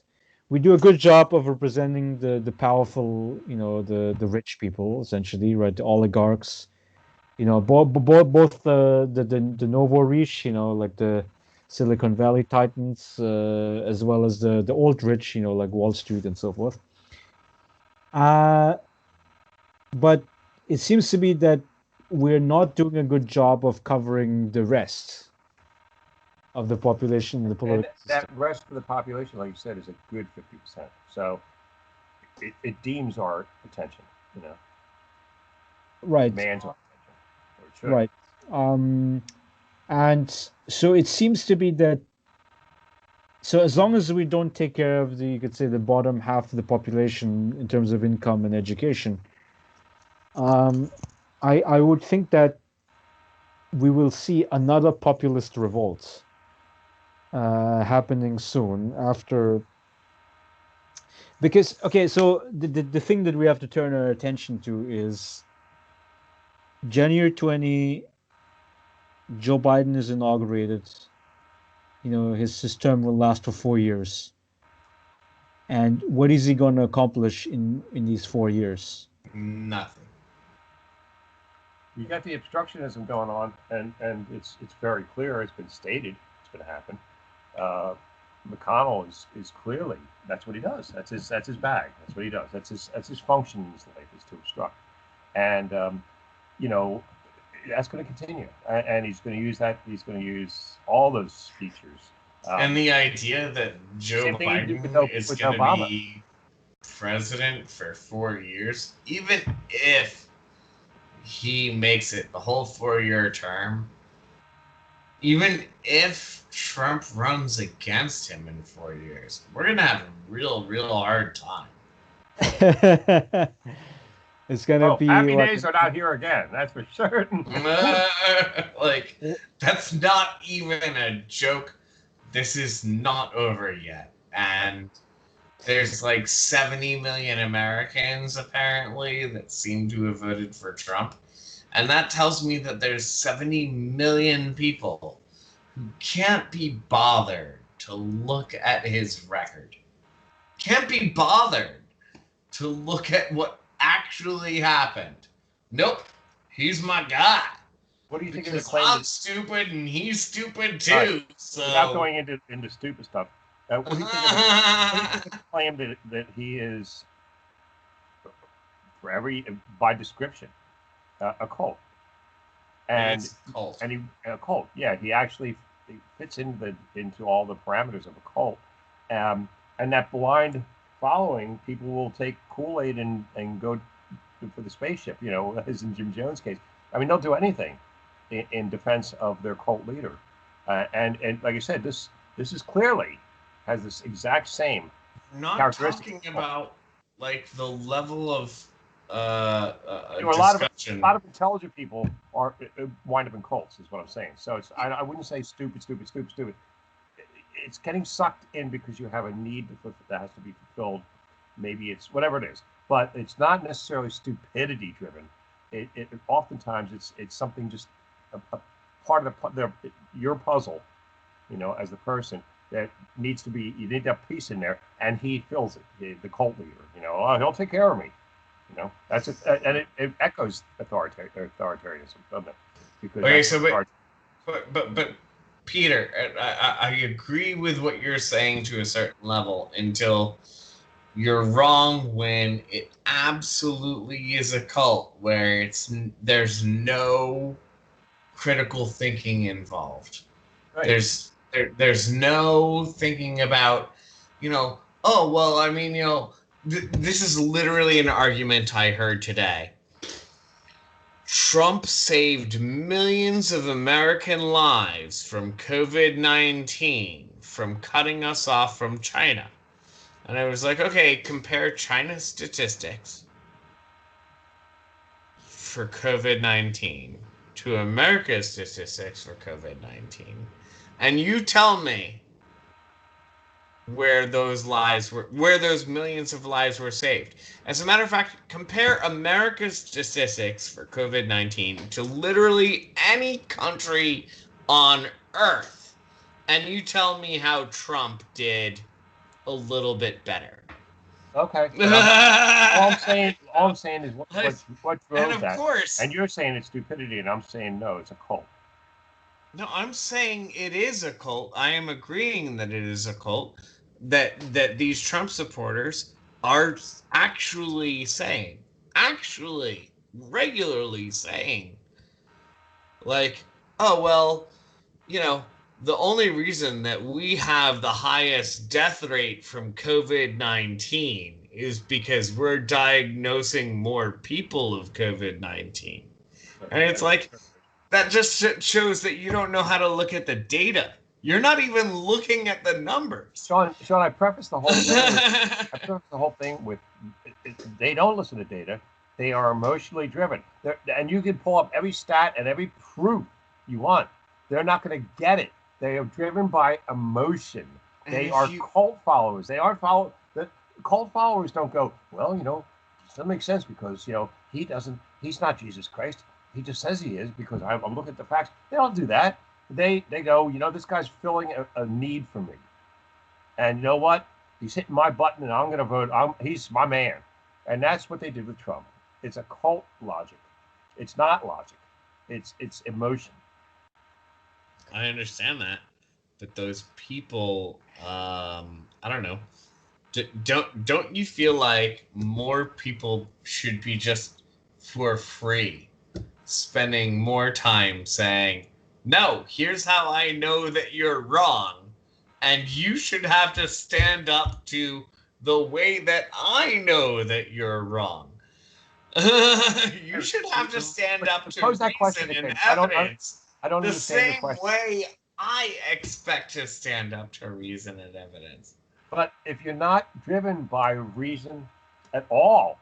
We do a good job of representing the powerful, the rich people, essentially, right? The oligarchs, both the nouveau riche, like the Silicon Valley titans, as well as the old rich, like Wall Street and so forth. Uh, but it seems to be that we're not doing a good job of covering the rest of the population in the And political that system. rest of the population, like you said, is a good 50%. So it deems our attention, Right, demands our attention, or it should. right. Um, and so it seems to be that so as long as we don't take care of you could say the bottom half of the population in terms of income and education, um, I would think that we will see another populist revolt happening soon after because okay, so the thing that we have to turn our attention to is January 20, Joe Biden is inaugurated. His term will last for 4 years. And what is he going to accomplish in these 4 years? Nothing. You got the obstructionism going on, and it's very clear. It's been stated. It's going to happen. McConnell is clearly, that's what he does. That's his bag. That's what he does. That's his function in his life, is to obstruct. And you know, that's going to continue. And he's going to use that. He's going to use all those features. And the idea that Joe Biden is going to be president for 4 years, even if he makes it the whole 4-year term, even if Trump runs against him in 4 years, we're going to have a real hard time. It's going to be... Happy days are not here again, that's for certain. Like, that's not even a joke. This is not over yet. And there's like 70 million Americans, apparently, that seem to have voted for Trump. And that tells me that there's 70 million people who can't be bothered to look at his record. Can't be bothered to look at what actually happened. Nope, he's my guy. What do you think of the Because claim? I'm stupid and he's stupid too. Right. So Without going into stupid stuff, what do you think of the claim that he is, by description, a cult? And it's a cult. And a cult. Yeah, he actually fits into all the parameters of a cult. And that blind following, people will take Kool-Aid and go for the spaceship, you know, as in Jim Jones' case. I mean, they'll do anything in defense of their cult leader. And like I said, this is clearly has this exact same characteristic. Not talking about like the level of a lot of intelligent people are wind up in cults, is what I'm saying. So I wouldn't say stupid. It's getting sucked in because you have a need that has to be fulfilled. Maybe it's whatever it is, but it's not necessarily stupidity driven. It oftentimes it's something, just a part of your puzzle, you know, as the person that needs to be. You need that piece in there, and he fills it. The cult leader, you know, oh, he'll take care of me. You know, that's it, and it echoes authoritarianism, doesn't it? Because okay, so but Peter, I agree with what you're saying to a certain level until you're wrong when it absolutely is a cult where there's no critical thinking involved. Right. There's no thinking about, you know, oh well, I mean, you know, this is literally an argument I heard today. Trump saved millions of American lives from COVID-19, from cutting us off from China. And I was like, okay, compare China's statistics for COVID-19 to America's statistics for COVID-19. And you tell me where those millions of lives were saved. As a matter of fact, compare America's statistics for COVID-19 to literally any country on Earth, and you tell me how Trump did a little bit better. Okay. all I'm saying is what drove and that. Course, and you're saying it's stupidity, and I'm saying no, it's a cult. No, I'm saying it is a cult. I am agreeing that it is a cult. That these Trump supporters are actually regularly saying, like, oh, well, you know, the only reason that we have the highest death rate from COVID-19 is because we're diagnosing more people of COVID-19. And it's like, that just shows that you don't know how to look at the data. You're not even looking at the numbers. Sean, I prefaced the whole thing with they don't listen to data. They are emotionally driven. And you can pull up every stat and every proof you want. They're not going to get it. They are driven by emotion. They are cult followers. They aren't the cult followers don't go, well, you know, it doesn't make sense because, you know, he's not Jesus Christ. He just says he is because I'm looking at the facts. They don't do that. They go, you know, this guy's filling a need for me. And you know what? He's hitting my button, and I'm going to vote. He's my man, and that's what they did with Trump. It's a cult logic. It's not logic. It's emotion. I understand that, but those people, I don't know. Don't you feel like more people should be just for free spending more time saying, no, here's how I know that you're wrong, and you should have to stand up to the way that I know that you're wrong. You should have to stand up to pose that question reason and again. evidence I don't the understand your same question. way I expect to stand up to reason and evidence. But if you're not driven by reason at all,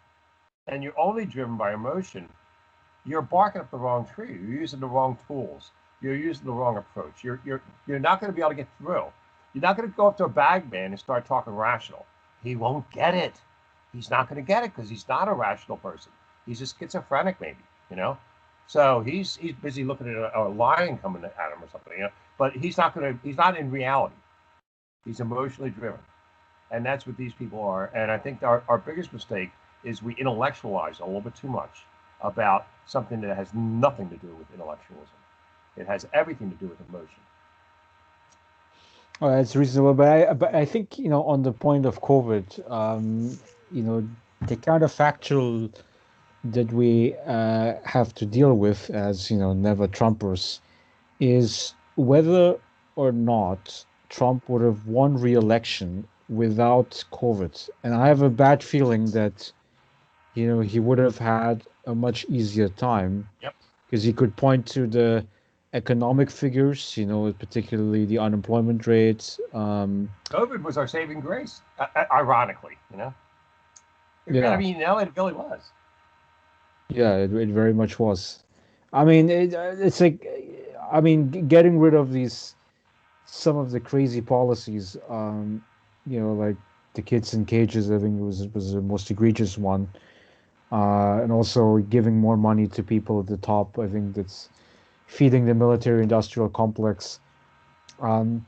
and you're only driven by emotion, you're barking up the wrong tree. You're using the wrong tools. You're using the wrong approach. You're not going to be able to get through. You're not going to go up to a bag man and start talking rational. He won't get it. He's not going to get it because he's not a rational person. He's a schizophrenic, maybe, you know. So he's busy looking at a lion coming at him or something, you know. But he's not in reality. He's emotionally driven, and that's what these people are. And I think our biggest mistake is we intellectualize a little bit too much about something that has nothing to do with intellectualism. It has everything to do with emotion. Oh, that's reasonable, but I think, on the point of COVID, the counterfactual that we have to deal with as never Trumpers is whether or not Trump would have won re-election without COVID. And I have a bad feeling that he would have had a much easier time. Yep. Because he could point to the economic figures, particularly the unemployment rates. COVID was our saving grace, ironically, Yeah. I mean, it really was. Yeah, it very much was. I mean, it's like, getting rid of some of the crazy policies, like the kids in cages, I think was the most egregious one. And also giving more money to people at the top, I think that's feeding the military-industrial complex. Now,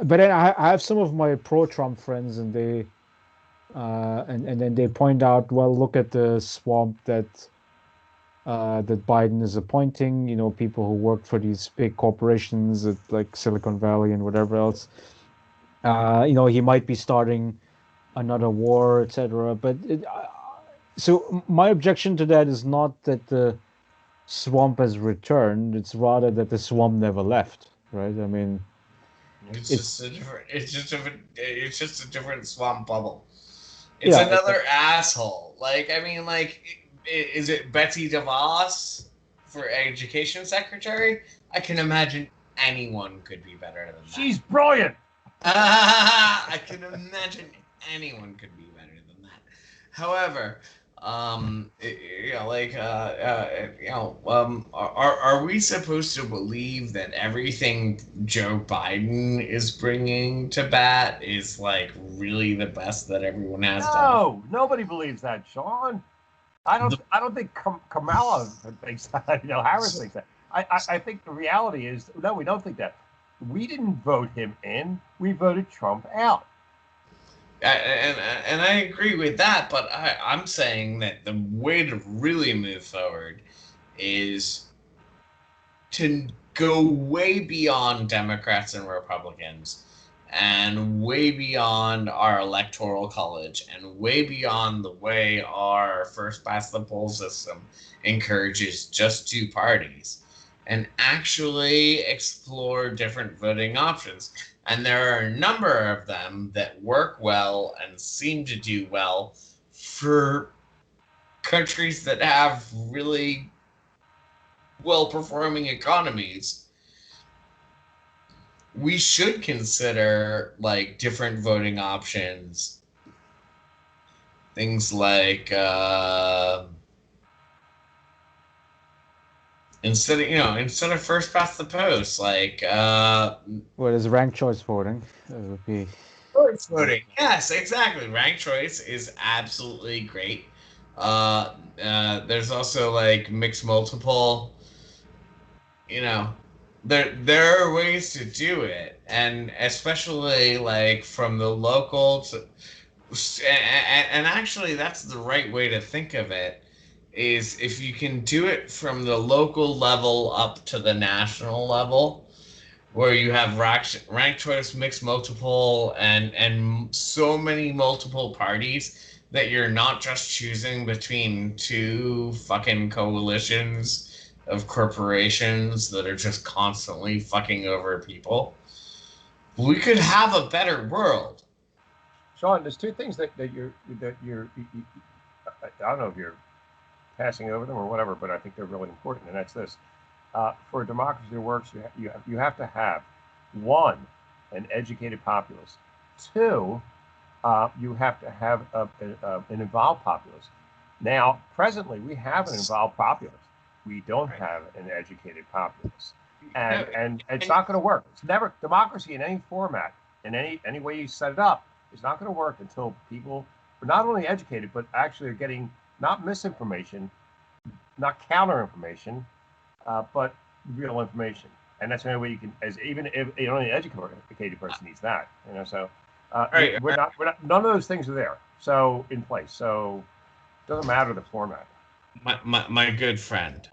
but then I have some of my pro-Trump friends, and they and then they point out, well, look at the swamp that Biden is appointing. People who work for these big corporations at like Silicon Valley and whatever else. He might be starting another war, etc. But so my objection to that is not that the swamp has returned; it's rather that the swamp never left. Right? I mean, It's it's just a different. It's just a different swamp bubble. It's yeah, another asshole. Like, I mean, like, is it Betsy DeVos for education secretary? I can imagine anyone could be better than that. She's brilliant. I can imagine anyone could be better than that. However, are we supposed to believe that everything Joe Biden is bringing to bat is like really the best that everyone has done? No, nobody believes that, Sean. I don't think Kamala thinks that. Harris thinks that. I think the reality is, no, we don't think that. We didn't vote him in. We voted Trump out. And I agree with that, but I'm saying that the way to really move forward is to go way beyond Democrats and Republicans and way beyond our electoral college and way beyond the way our first past the poll system encourages just two parties and actually explore different voting options. And there are a number of them that work well and seem to do well for countries that have really well-performing economies. We should consider like different voting options. Things like instead of first past the post, like what is ranked choice voting? That would be choice voting. Yes, exactly. Ranked choice is absolutely great. There's also like mixed multiple. there are ways to do it, and especially like from the local to, and actually that's the right way to think of it, is if you can do it from the local level up to the national level, where you have ranked choice, mixed multiple, and so many multiple parties that you're not just choosing between two fucking coalitions of corporations that are just constantly fucking over people. We could have a better world. Sean, there's two things that I don't know if you're passing over them or whatever, but I think they're really important, and that's this: for a democracy to work, you have to have one, an educated populace. Two, you have to have an involved populace. Now, presently, we have an involved populace. We don't Right. have an educated populace, No, and it's and not going to work. It's never democracy in any format, in any way you set it up. It's not going to work until people are not only educated but actually are getting not misinformation, not counter information, but real information. And that's the only way you can, as even if only an educated person needs that, So right, we're not, none of those things are there. So in place. So it doesn't matter the format. my good friend.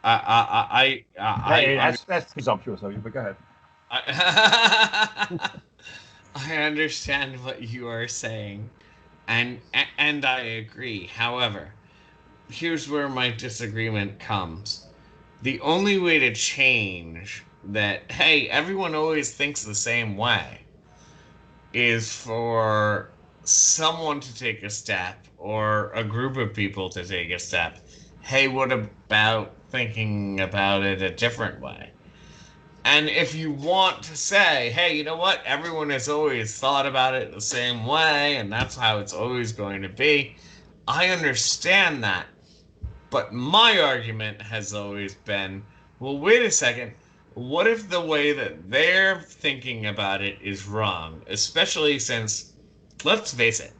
I I Hey, I that's presumptuous of you, but go ahead. I, I understand what you are saying, and I agree. However, here's where my disagreement comes. The only way to change that, hey, everyone always thinks the same way, is for someone to take a step or a group of people to take a step. Hey, what about thinking about it a different way? And if you want to say, hey, you know what? Everyone has always thought about it the same way, and that's how it's always going to be. I understand that. But my argument has always been, well, wait a second. What if the way that they're thinking about it is wrong? Especially since, let's face it,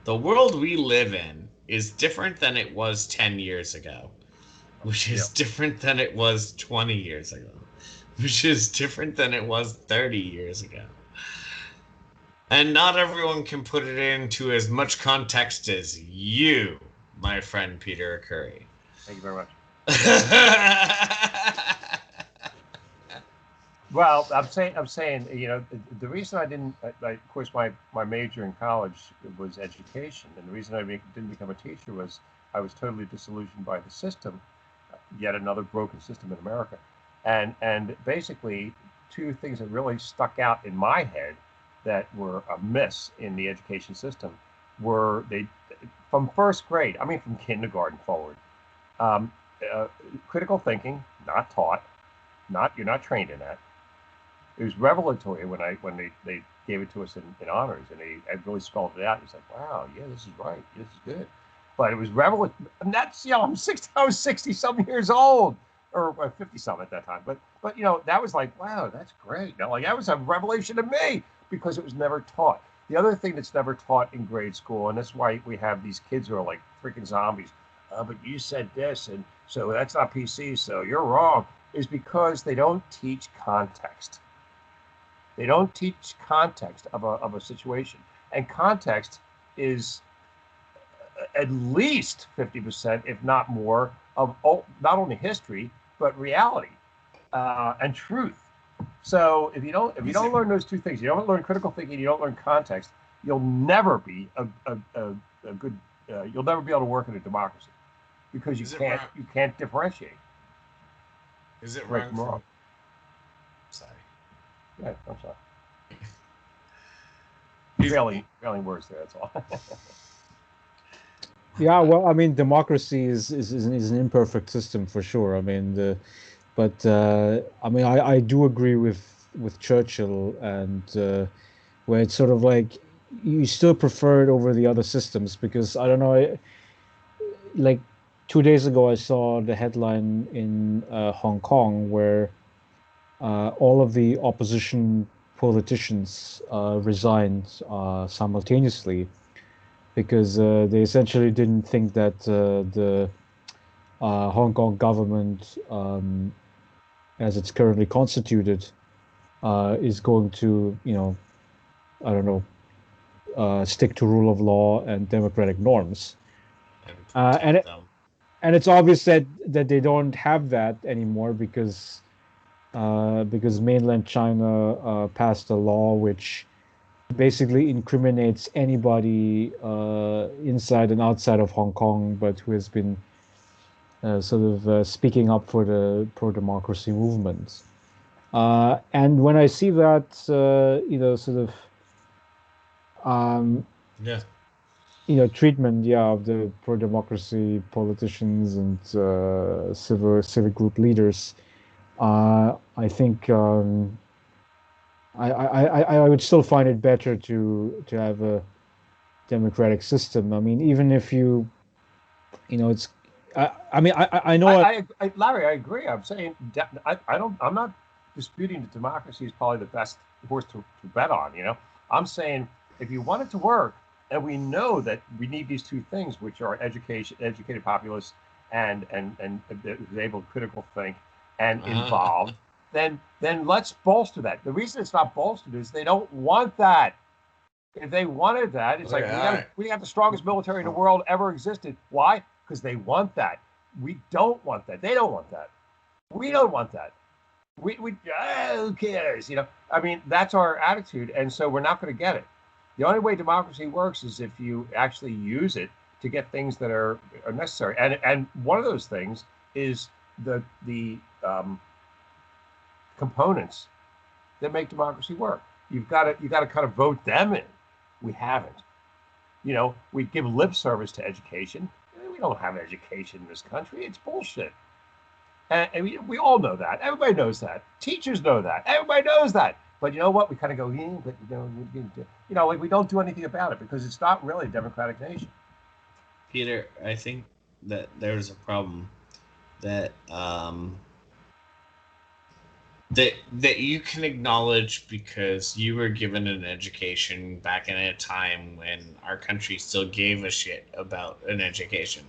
the world we live in is different than it was 10 years ago, which Yeah. is different than it was 20 years ago, which is different than it was 30 years ago. And not everyone can put it into as much context as you, my friend Peter Currie. Thank you very much. Well, I'm saying, the reason I didn't, of course, my major in college was education, and the reason I didn't become a teacher was I was totally disillusioned by the system, yet another broken system in America, and basically two things that really stuck out in my head that were a miss in the education system were they from first grade, I mean from kindergarten forward, um, uh, critical thinking not taught, not you're not trained in that. It was revelatory when they gave it to us in honors, and they I really spelled it out. It's like, wow, yeah, this is right, this is good. But it was revelatory. And that's I'm 60, I was 60 some years old, or 50 some at that time. But that was like, wow, that's great. Now, like that was a revelation to me because it was never taught. The other thing that's never taught in grade school, and that's why we have these kids who are like freaking zombies. But you said this, and so that's not PC. So you're wrong. Is because they don't teach context. They don't teach context of a situation. And context is at least 50%, if not more, of not only history, but reality and truth. So if you don't learn those two things, you don't learn critical thinking, you don't learn context, you'll never be a good you'll never be able to work in a democracy because you Is it can't wrong? you can't differentiate Is it right wrong from for me? wrong. Sorry. Yeah, I'm sorry. Is, Failing words there. That's all. Yeah, well, I mean, democracy is an imperfect system for sure. I mean, but I mean, I do agree with Churchill and where it's sort of like you still prefer it over the other systems because I don't know, like 2 days ago I saw the headline in Hong Kong where all of the opposition politicians resigned simultaneously because they essentially didn't think that the Hong Kong government as it's currently constituted, is going to, I don't know, stick to rule of law and democratic norms. and Uh, and protect it, them. and it's obvious that they don't have that anymore because mainland China passed a law which basically incriminates anybody inside and outside of Hong Kong, but who has been sort of speaking up for the pro-democracy movement. And when I see that, sort of, um, Yeah. treatment, yeah, of the pro-democracy politicians and civic group leaders, I think I would still find it better to have a democratic system. I mean, even if it's, I mean, I know what. Larry, I agree. I'm saying I don't. I'm not disputing that democracy is probably the best horse to bet on. I'm saying if you want it to work, and we know that we need these two things, which are educated populace, and who's able to critical think and involved, then let's bolster that. The reason it's not bolstered is they don't want that. If they wanted that, it's like we got the strongest military in the world ever existed. Why? Because they want that. We don't want that. They don't want that. We don't want that. Who cares? I mean, that's our attitude, and so we're not going to get it. The only way democracy works is if you actually use it to get things that are necessary, and one of those things is the components that make democracy work. You got to kind of vote them in. We haven't. We give lip service to education. We don't have education in this country. It's bullshit. And we all know that. Everybody knows that. Teachers know that. Everybody knows that. But you know what? We kind of go, but like we don't do anything about it because it's not really a democratic nation. Peter, I think that there's a problem that that you can acknowledge because you were given an education back in a time when our country still gave a shit about an education.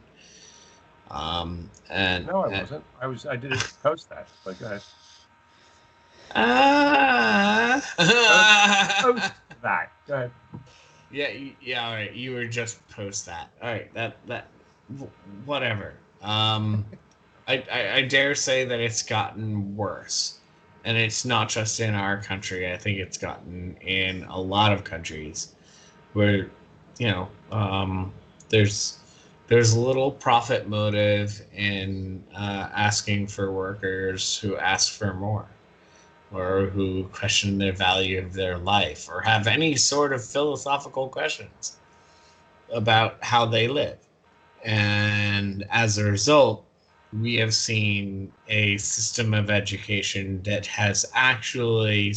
And no, I wasn't. I didn't post that. But go ahead. Post that. Go ahead. Yeah. All right, you were just post that. All right, that whatever. I dare say that it's gotten worse. And it's not just in our country. I think it's gotten in a lot of countries where, there's a little profit motive in asking for workers who ask for more or who question the value of their life or have any sort of philosophical questions about how they live. And as a result, we have seen a system of education that has actually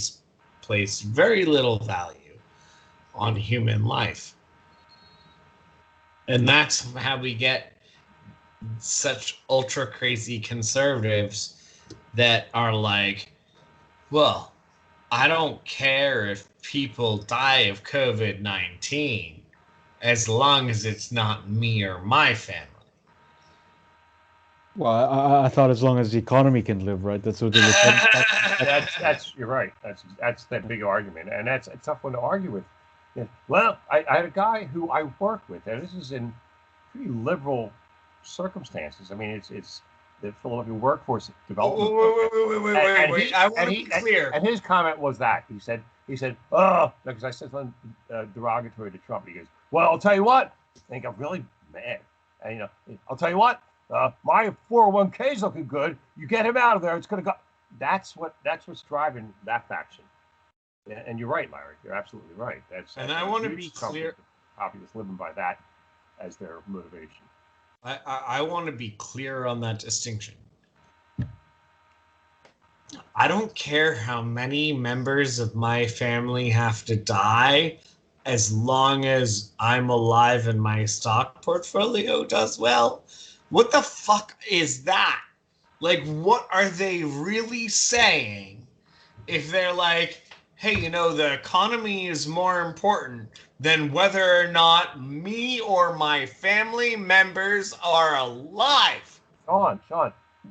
placed very little value on human life. And that's how we get such ultra crazy conservatives that are like, well, I don't care if people die of COVID-19 as long as it's not me or my family. Well, I thought as long as the economy can live, right? That's what they're. That's you're right. That's that big argument, and that's a tough one to argue with. Yeah. Well, I had a guy who I worked with, and this is in pretty liberal circumstances. I mean, it's the Philadelphia Workforce Development. Wait. I want to be clear. And his comment was that he said, oh, because I said something derogatory to Trump. He goes, well, I'll tell you what. I think I'm really mad. And I'll tell you what. My 401k is looking good. You get him out of there, it's going to go. That's what's driving that faction. And you're right, Larry. You're absolutely right. And I want to be clear. Populists living by that as their motivation. I want to be clear on that distinction. I don't care how many members of my family have to die as long as I'm alive and my stock portfolio does well. What the fuck is that? Like, what are they really saying if they're like, hey, the economy is more important than whether or not me or my family members are alive? Sean,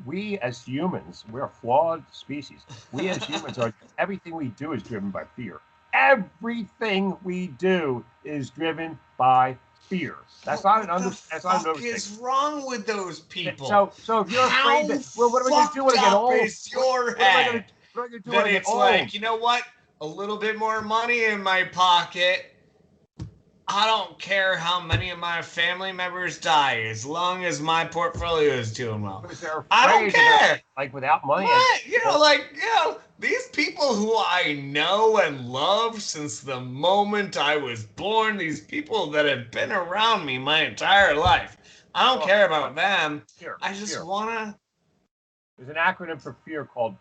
we as humans, we're a flawed species. We as humans are everything we do is driven by fear. Everything we do is driven by fear. That's not What the that's not an fuck overstatement. is wrong with those people? So if you're afraid How that, well, what am I going to do fucked when I get up old? is your What am I going to head what am I going to do when that I get it's old? like, you know what? A little bit more money in my pocket. I don't care how many of my family members die as long as my portfolio is doing well. Because they're I don't afraid they're going to, care. like, without money, What? These people who I know and love since the moment I was born, these people that have been around me my entire life. I don't well, care about them. fear, I just fear. want to. There's an acronym for fear called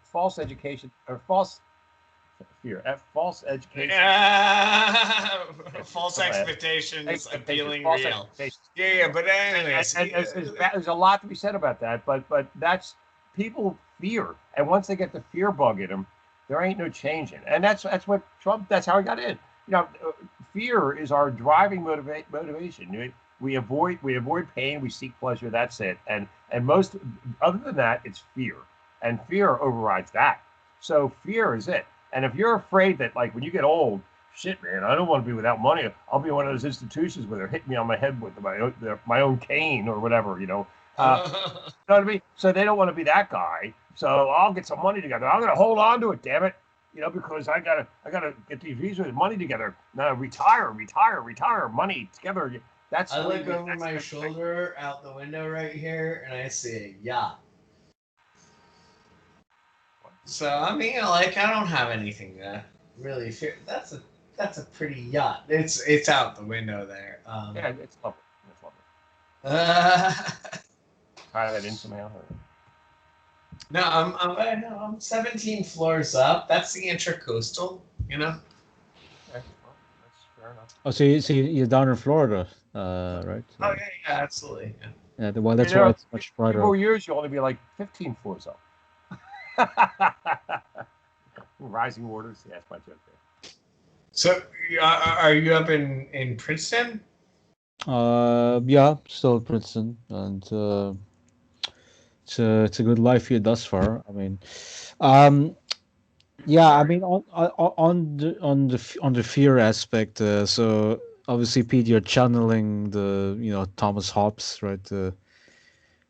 false education or false fear. False education. False expectations Expectations. appealing False real. expectations. Yeah, but anyways. And there's a lot to be said about that. But that's people fear, and once they get the fear bug in them, there ain't no changing. And that's what Trump. That's how he got in. Fear is our driving motivation. We avoid pain. We seek pleasure. That's it. And most other than that, it's fear, and fear overrides that. So fear is it. And if you're afraid that, like, when you get old, shit, man, I don't want to be without money. I'll be one of those institutions where they're hitting me on my head with my own cane or whatever. You know what I mean? So they don't want to be that guy. So I'll get some money together. I'm gonna hold on to it, damn it. Because I gotta get these visas money together. Now retire, money together. That's I the way. look over That's my the shoulder out the window right here and I see a yacht. So I mean, like, I don't have anything to really fear. That's a pretty yacht. It's out the window there. Yeah, it's lovely. It's lovely. Uh, Tie that in somehow. no, I'm 17 floors up. That's the intercoastal. Okay, well, that's fair enough. Oh, you're down in Florida, right? Oh yeah, absolutely. Yeah. Yeah, well, that's why it's A much few brighter. more years, you'll only be like 15 floors up. Rising waters. Yeah, that's my joke there. So, are you up in Princeton? Yeah, still at Princeton, and it's a good life here thus far. I mean, um, yeah, I mean on the fear aspect. So obviously, Pete, you're channeling the Thomas Hobbes, right?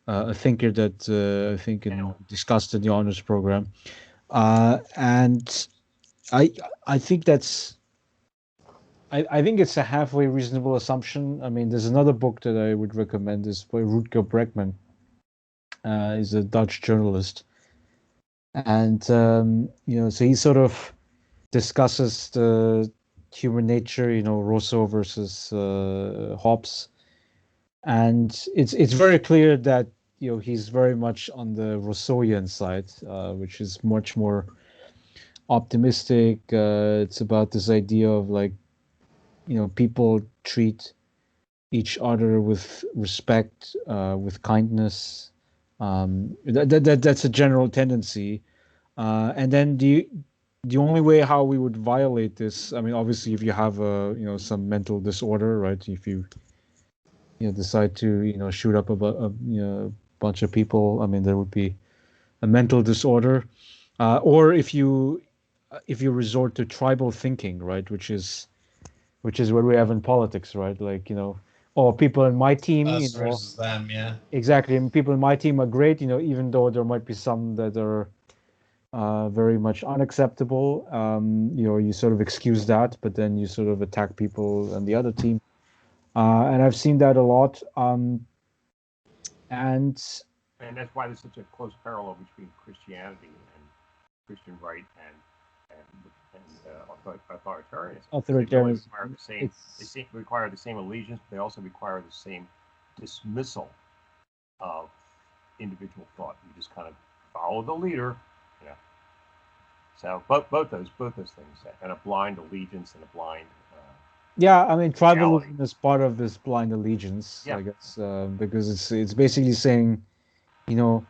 A thinker that I think discussed in the honors program, and I I think that's I think it's a halfway reasonable assumption. I mean, there's another book that I would recommend is by Rutger Bregman. He's a Dutch journalist, and so he sort of discusses the human nature, Rousseau versus Hobbes, and it's very clear that he's very much on the Rousseauian side, which is much more optimistic. It's about this idea of, like, people treat each other with respect, with kindness. That's a general tendency. And then the only way how we would violate this, I mean, obviously, if you have some mental disorder, right? If you decide to shoot up a bunch of people, I mean, there would be a mental disorder. Or if you resort to tribal thinking, right, which is what we have in politics, right? Like, oh, people in my team, Us versus them, yeah. exactly, and people in my team are great, even though there might be some that are very much unacceptable. You sort of excuse that, but then you sort of attack people on the other team. And I've seen that a lot. And And that's why there's such a close parallel between Christianity and Christian right and authoritarianism. They really authoritarianism, require the same. it's They require the same allegiance, but they also require the same dismissal of individual thought. You just kind of follow the leader, you know. So both those things, and a blind allegiance and a blind yeah, I mean, reality. tribalism is part of this blind allegiance, Yeah, I guess, because it's basically saying, you know,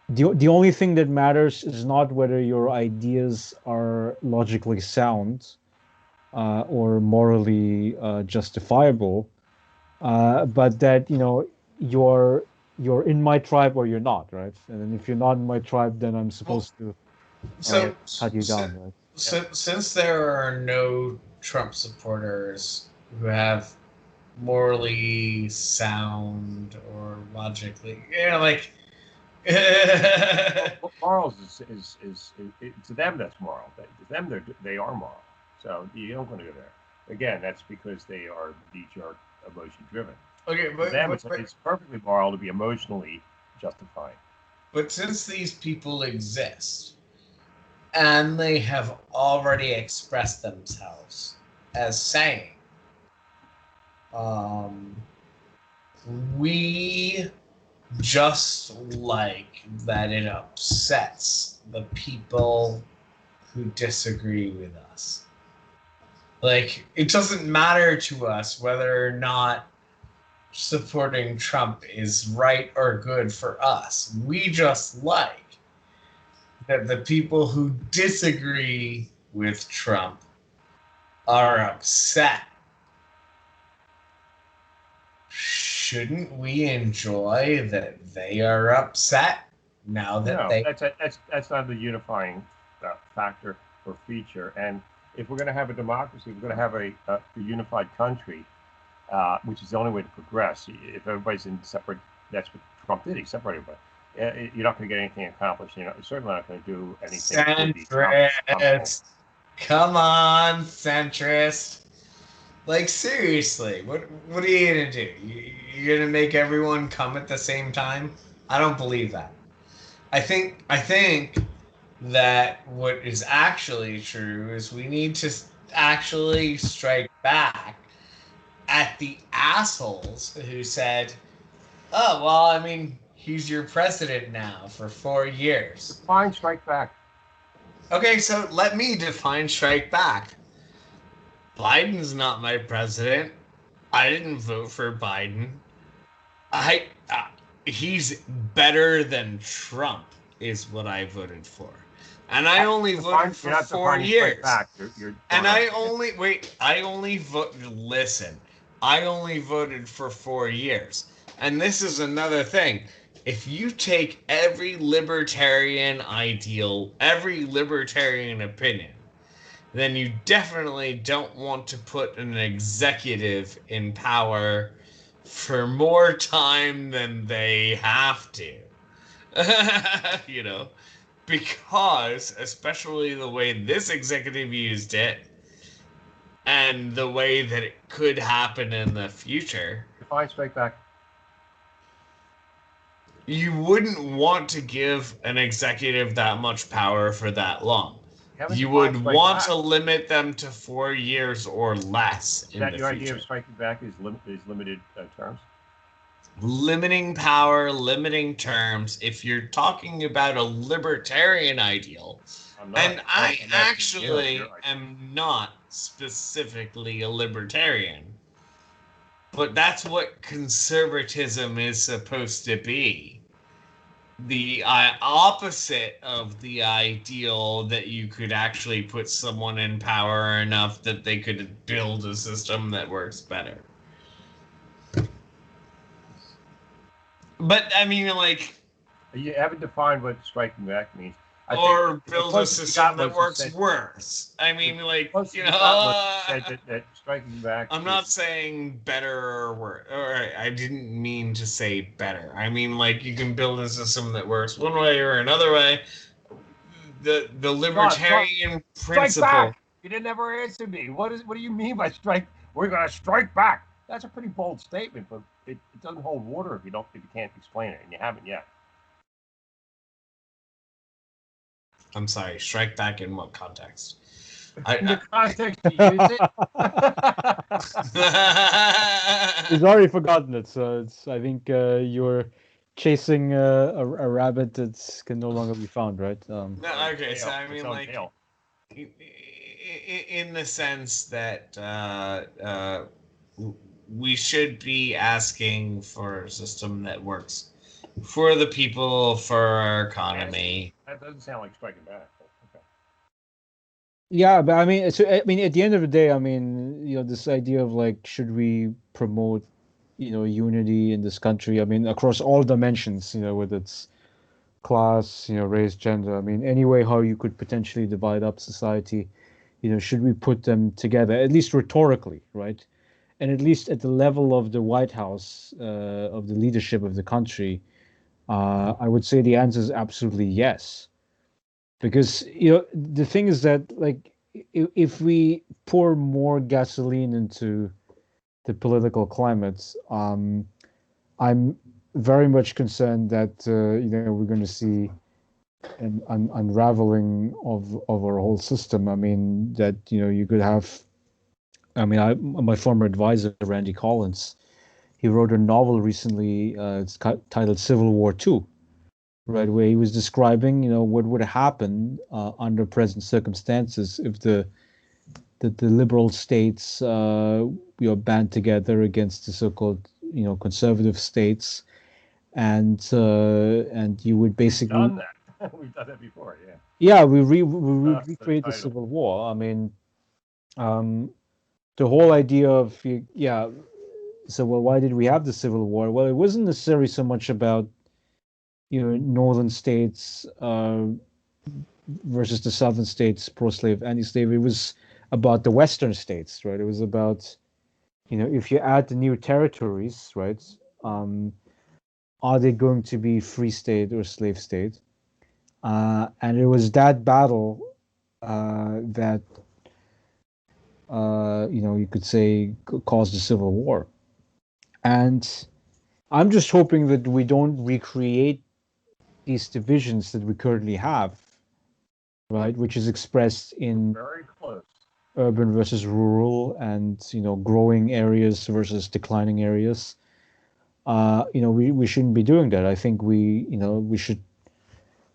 the only thing that matters is not whether your ideas are logically sound, or morally justifiable, but that your you're in my tribe or you're not, right? And then if you're not in my tribe, then I'm supposed to So, cut you down, right? since there are no Trump supporters who have morally sound or logically, like Morals to them that's moral. To them they are moral. So you don't want to go there. Again, that's because they are knee-jerk, emotion-driven. okay, For them, it's perfectly moral to be emotionally justified. but since these people exist and they have already expressed themselves as saying, we just like that it upsets the people who disagree with us. Like, it doesn't matter to us whether or not supporting Trump is right or good for us. We just like that the people who disagree with Trump are upset. Shouldn't we enjoy that they are upset now that No, they... that's not the unifying factor or feature. And if we're going to have a democracy, if we're going to have a unified country, which is the only way to progress. If everybody's in separate, that's what Trump did. He separated everybody. You're not going to get anything accomplished. You're certainly not going to do anything for the Centrist. Come on, centrist. Like, seriously, what are you gonna do? You're gonna make everyone come at the same time? I don't believe that. I think that what is actually true is we need to actually strike back at the assholes who said, "Oh, well, I mean, he's your president now for 4 years." Define strike back. Okay, so let me define strike back. Biden's not my president. I didn't vote for Biden. He's better than Trump is what I voted for. And I only voted for 4 years. And I only listen. I only voted for 4 years. And this is another thing. If you take every libertarian ideal, every libertarian opinion, then you definitely don't want to put an executive in power for more time than they have to. You know, because especially the way this executive used it and the way that it could happen in the future. Define strike back. You wouldn't want to give an executive that much power for that long. You would want to limit them to 4 years or less in the future. Is that your idea of striking back is limited terms? Limiting power, limiting terms. If you're talking about a libertarian ideal, and I actually am not specifically a libertarian, but that's what conservatism is supposed to be. The opposite of the ideal that you could actually put someone in power enough that they could build a system that works better. But I mean, like, you haven't defined what striking back means. Or build a system that works worse. I mean, like, you know, that striking back. I'm not saying better or worse. Or I didn't mean to say better. I mean, like, you can build a system that works one way or another way. The libertarian principle. Strike back. You didn't ever answer me. What do you mean by strike? We're going to strike back. That's a pretty bold statement, but it doesn't hold water if you can't explain it, and you haven't yet. I'm sorry, strike back in what context? In the context you use it. He's already forgotten it, so I think you're chasing a rabbit that can no longer be found, right? No, okay, so I mean, like, in the sense that we should be asking for a system that works for the people, for our economy. That doesn't sound like striking back. Okay. Yeah, but I mean, at the end of the day, I mean, this idea of like, should we promote unity in this country. I mean, across all dimensions, whether it's class, race, gender. I mean, any way how you could potentially divide up society, should we put them together, at least rhetorically, right? And at least at the level of the White House, of the leadership of the country, I would say the answer is absolutely yes. Because, the thing is that, like, if we pour more gasoline into the political climate, I'm very much concerned that, we're going to see an unraveling of our whole system. I mean, that, you could have, I mean, my former advisor, Randy Collins, he wrote a novel recently, it's titled Civil War II, right, where he was describing, what would happen under present circumstances if the liberal states, band together against the so-called, conservative states, and you would We've basically, done that. We've done that before. Yeah. yeah, we would The recreate the title. Civil War. I mean, um, the whole idea of, yeah. So, well, why did we have the Civil War? Well, it wasn't necessarily so much about, northern states versus the southern states, pro-slave, anti-slave. It was about the western states, right? It was about, if you add the new territories, right? Um, are they going to be free state or slave state? And it was that battle that, you could say caused the Civil War. And I'm just hoping that we don't recreate these divisions that we currently have, right? Which is expressed in Very close. urban versus rural, and, growing areas versus declining areas. We shouldn't be doing that. I think we should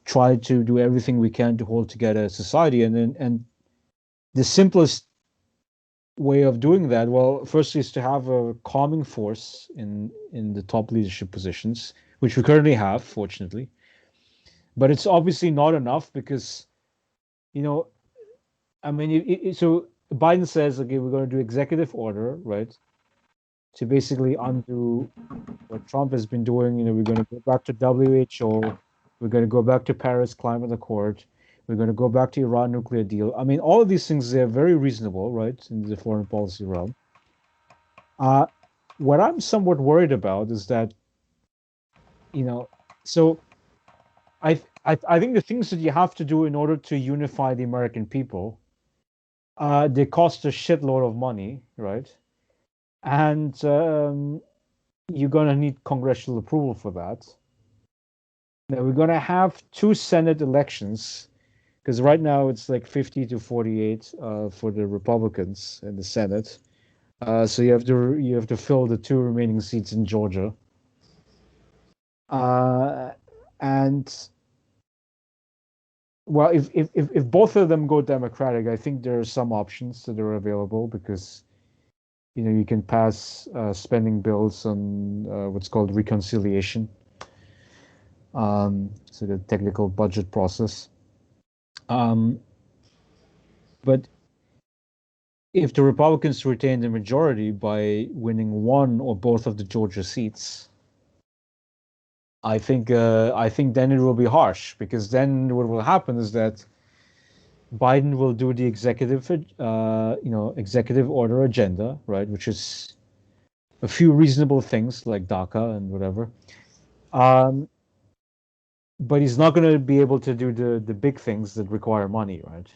try to do everything we can to hold together a society. And the simplest way of doing that, well, firstly, is to have a calming force in the top leadership positions, which we currently have, fortunately. But it's obviously not enough because, you know, I mean, so Biden says, okay, we're going to do executive order, right, to basically undo what Trump has been doing. We're going to go back to WHO. We're going to go back to Paris Climate Accord. We're going to go back to Iran nuclear deal. I mean, all of these things, they're very reasonable, right, in the foreign policy realm. Uh, what I'm somewhat worried about is that, so I think the things that you have to do in order to unify the American people, they cost a shitload of money, right? And you're going to need congressional approval for that. Now we're going to have two Senate elections because right now it's like 50 to 48 for the Republicans in the Senate. So you have to fill the two remaining seats in Georgia. And well, if both of them go Democratic, I think there are some options that are available because you can pass spending bills on what's called reconciliation, so the technical budget process. Um, but if the Republicans retain the majority by winning one or both of the Georgia seats, I think then it will be harsh because then what will happen is that Biden will do the executive order agenda, right, which is a few reasonable things like DACA and whatever. Um, but he's not going to be able to do the big things that require money, right?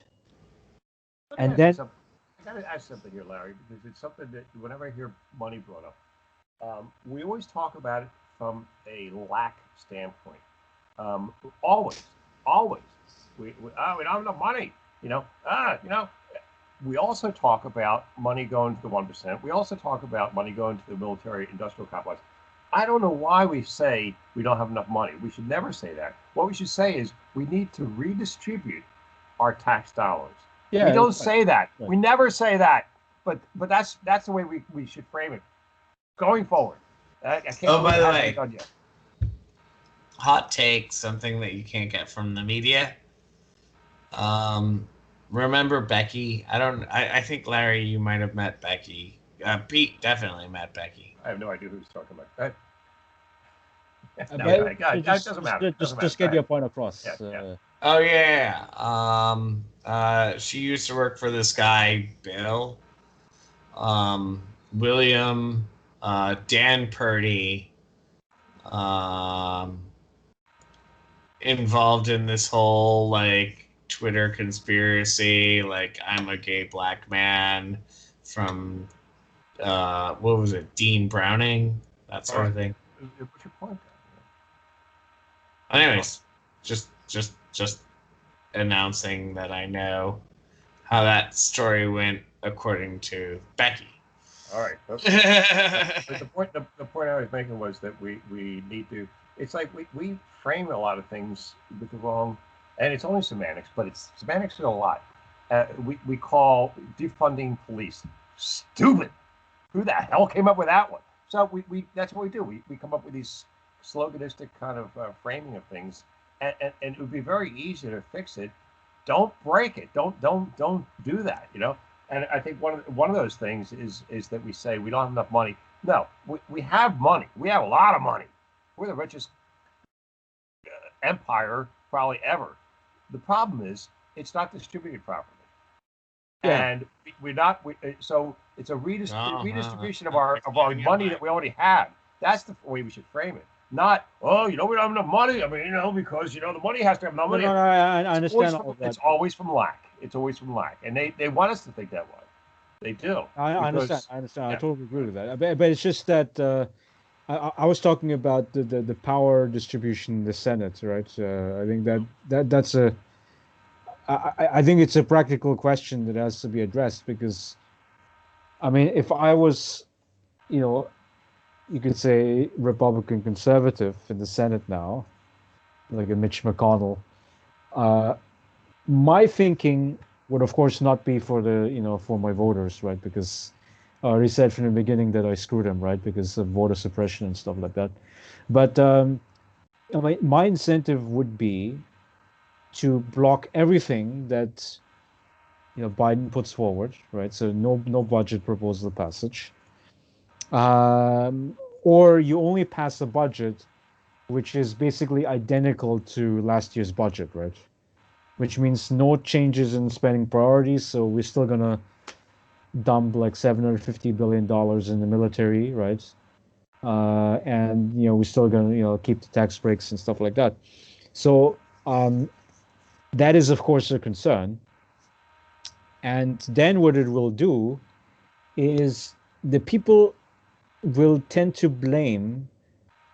Let me And ask you then, something. I got to ask something here, Larry, because it's something that whenever I hear money brought up, we always talk about it from a lack standpoint. Um, always, always. We don't have enough money. You know, we also talk about money going to the 1%. We also talk about money going to the military industrial complex. I don't know why we say we don't have enough money. We should never say that. What we should say is we need to redistribute our tax dollars. We yeah, don't right, say that. right. We never say that. But that's the way we should frame it going forward. I can't Oh, believe by it the hasn't been way, done yet. hot take, something that you can't get from the media. Um, remember Becky? I don't. I think Larry, you might have met Becky. Pete definitely met Becky. I have no idea who he's talking about. Go ahead. No, go But ahead. Go ahead. It doesn't matter. It doesn't matter. just Go get ahead. your point Yeah, across. yeah. Oh yeah. She used to work for this guy, Bill. William, Dan Purdy, um, involved in this whole like Twitter conspiracy. Like, I'm a gay black man from what was it, Dean Browning, that All sort right. of thing. What's your point? Keep going. Anyways, just announcing that I know how that story went according to Becky. All right. But the point I was making was that we need to. It's like we frame a lot of things with the wrong, and it's only semantics, but it's semantics are a lot. We call defunding police stupid. Who the hell came up with that one? So we that's what we do. We come up with these sloganistic kind of framing of things, and it would be very easy to fix it. Don't break it. Don't do that. You know. And I think one of those things is that we say we don't have enough money. No, we have money. We have a lot of money. We're the richest empire probably ever. The problem is it's not distributed properly, Yeah, and we're not. So it's a redistribution of our money that we already have. That's the way we should frame it. Not, oh, we don't have enough money. I mean, because the money has to have enough no, money. no, no, I understand all of It's that. always from lack. It's always from lack, and they want us to think that way. They do I understand. because I understand. I yeah, totally agree with that. But it's just that I was talking about the power distribution in the Senate, right? I think that's a I think it's a practical question that has to be addressed because I mean, if I was, you know, you could say Republican conservative in the Senate now, like a Mitch McConnell, uh, my thinking would of course not be for the for my voters, right? Because I already said from the beginning that I screwed them, right? Because of voter suppression and stuff like that. But my incentive would be to block everything that Biden puts forward, right? So no budget proposal passage, or you only pass a budget which is basically identical to last year's budget, right? Which means no changes in spending priorities. So we're still gonna dump like $750 billion in the military, right? And we're still gonna keep the tax breaks and stuff like that. So that is of course a concern. And then what it will do is the people will tend to blame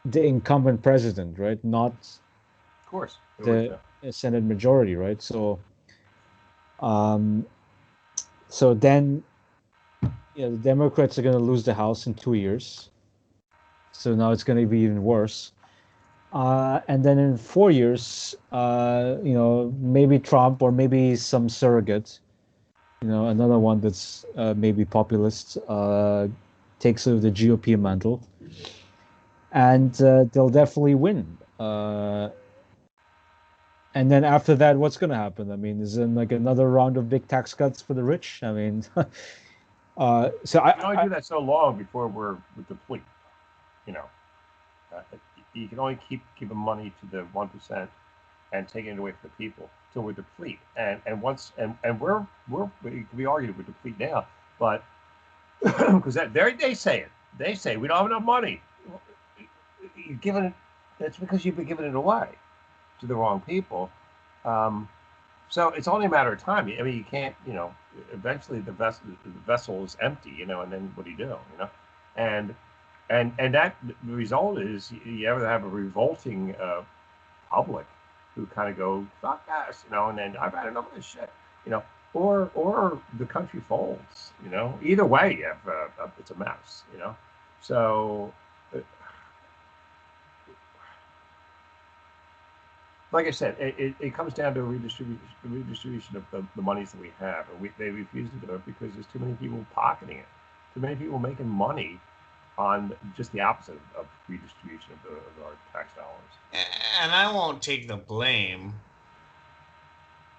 the incumbent president, right? Not of course, they always the do. Senate majority, right? Um, so then the Democrats are going to lose the House in 2 years. So now it's going to be even worse. And then in 4 years, maybe Trump or maybe some surrogate, another one that's maybe populist, takes over the GOP mantle, and they'll definitely win. And then after that, what's going to happen? I mean, is it like another round of big tax cuts for the rich? I mean, so You can only do that so long before we deplete. You know, uh, you can only keep giving money to the 1% and taking it away from the people till we deplete. And once and we can be argued we deplete now, but because they say it, they say we don't have enough money. You're giving it. That's because you've been giving it away to the wrong people. Um, so it's only a matter of time. I mean, you can't. Eventually the vessel is empty. And then what do? And and that the result is you ever have a revolting public who kind of go fuck us, and then I've had enough of this shit, you know, or the country folds. Either way, you have it's a mess. So uh, like I said, it comes down to a redistribution of the monies that we have, and they refuse to do it because there's too many people pocketing it, too many people making money on just the opposite of redistribution of our tax dollars. And I won't take the blame,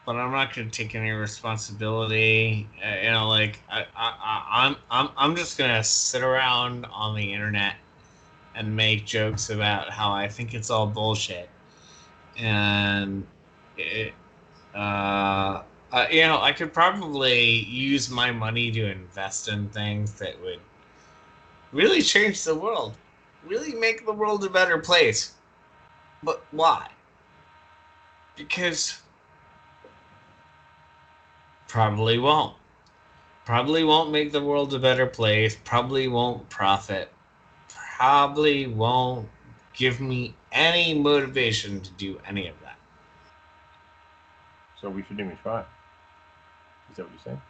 but I'm not going to take any responsibility. Like I'm just going to sit around on the internet and make jokes about how I think it's all bullshit, and it, I could probably use my money to invest in things that would really change the world, really make the world a better place. But why? Because probably won't. Probably won't make the world a better place. Probably won't profit. Probably won't give me any motivation to do any of that. So we shouldn't even try. Is that what you're saying?